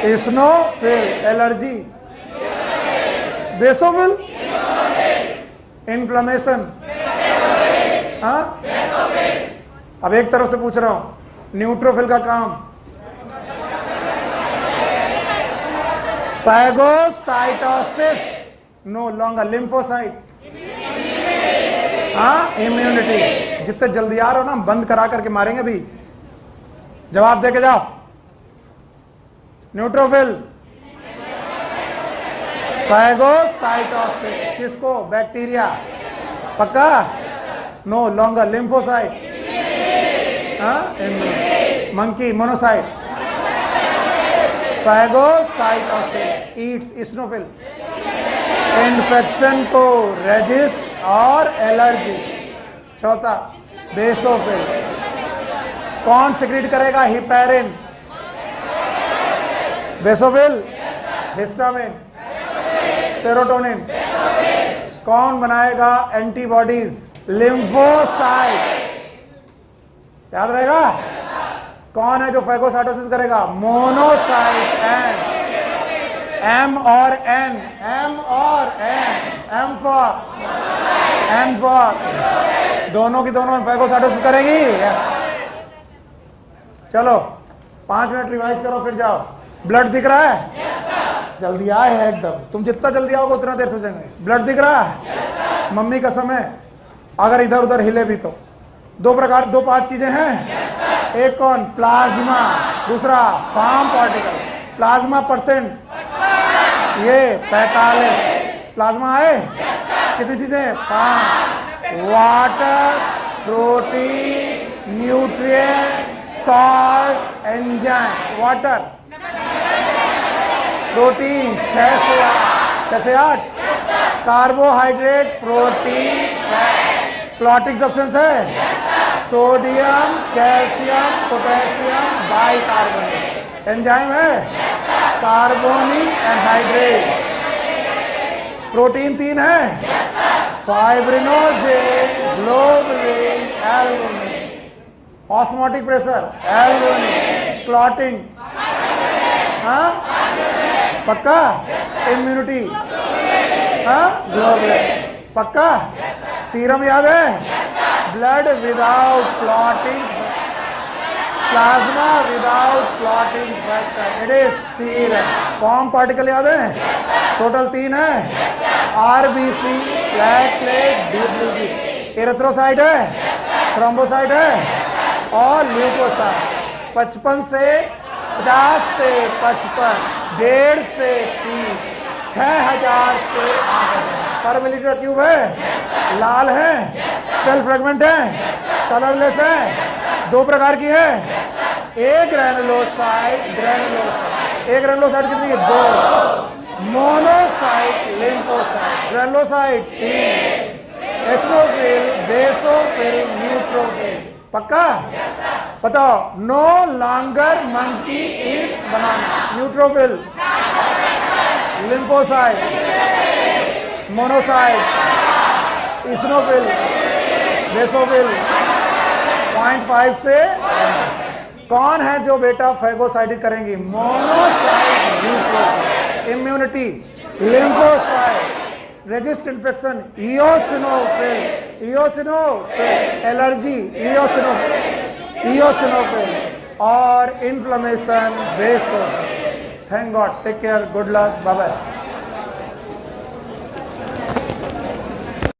इस्नोफिल। एलर्जी? बेसोफिल। इन्फ्लेमेशन? हाँ, अब एक तरफ से पूछ रहा हूं, न्यूट्रोफिल का काम? Phagocytosis, no longer. लिम्फोसाइट? हाँ, इम्यूनिटी। जितने जल्दी आ रहे हो ना, बंद करा करके मारेंगे अभी। जवाब दे के जाओ। Neutrophil, phagocytosis. किसको? बैक्टीरिया। पक्का? No longer. लिम्फोसाइट? हाँ, monkey. Monocyte? Phagocytosis eats eosinophil. Infection को रेजिस्ट और एलर्जी। चौथा बेसोफिल। कौन सिक्रीट करेगा? हिपेरिन। बेसोफिल? Histamine, serotonin. कौन बनाएगा एंटीबॉडीज? लिम्फोसाइट। याद रहेगा? कौन है जो फैगोसाइटोसिस करेगा? मोनोसाइट। एंड एम और एन, एम और एन, एम फॉर दोनों की दोनों फैगोसाइटोसिस करेगी। यस। चलो 5 मिनट रिवाइज करो, फिर जाओ। ब्लड दिख रहा है? जल्दी आए है एकदम। तुम जितना जल्दी आओगे उतना देर सोचेंगे। ब्लड दिख रहा है? मम्मी कसम है, अगर इधर उधर हिले भी तो। दो 5 चीजें हैं। एक कौन? प्लाज्मा। दूसरा फार्म पार्टिकल। प्लाज्मा परसेंट ये 45। प्लाज्मा है कितनी चीजें? 5। Water, protein, nutrient, salt, enzyme. Water, protein 6 से 8, कार्बोहाइड्रेट, प्रोटीन, क्लॉटिंग सब्सटेंस है, sodium, calcium, potassium, bicarbonate. Enzyme है, कार्बोनिक एनहाइड्रेट। प्रोटीन 3 है, fibrinogen, globulin, albumin. Osmotic pressure, albumin. Clotting, हाँ, पक्का? इम्यूनिटी, हाँ, ग्लोबुलिन। पक्का? सीरम याद है? Blood without clotting, plasma without clotting factor, it is serum. Form particle याद है? टोटल 3 है, आरबीसी, प्लेटलेट, डब्ल्यूबीसी। एरिथ्रोसाइट है, थ्रोम्बोसाइट है और ल्यूकोसाइट। 55 से 50 से 55, 1.5 से 3, 6000 से 8000 पर मिलीलीटर क्यूब है। लाल है, सेल फ्रेगमेंट है, कलरलेस है, 2 प्रकार की है। एक ग्रैनुलोसाइट, एक ग्रैनुलोसाइट कितनी है? 2। Monocyte, lymphocyte. Granulocyte 3, eosinophil, basophil, neutrophil. पक्का? बताओ। No longer monkey eats banana. Neutrophil, lymphocyte, monocyte, eosinophil, basophil. 0.5 से कौन है जो बेटा फैगोसाइटिक करेंगी? Monocyte, neutrophil. Immunity, lymphocyte. Resist infection, eosinophil, eosinophil. Allergy, eosinophil, eosinophil. और inflammation, basophil. Thank God. Take care, good luck, bye bye.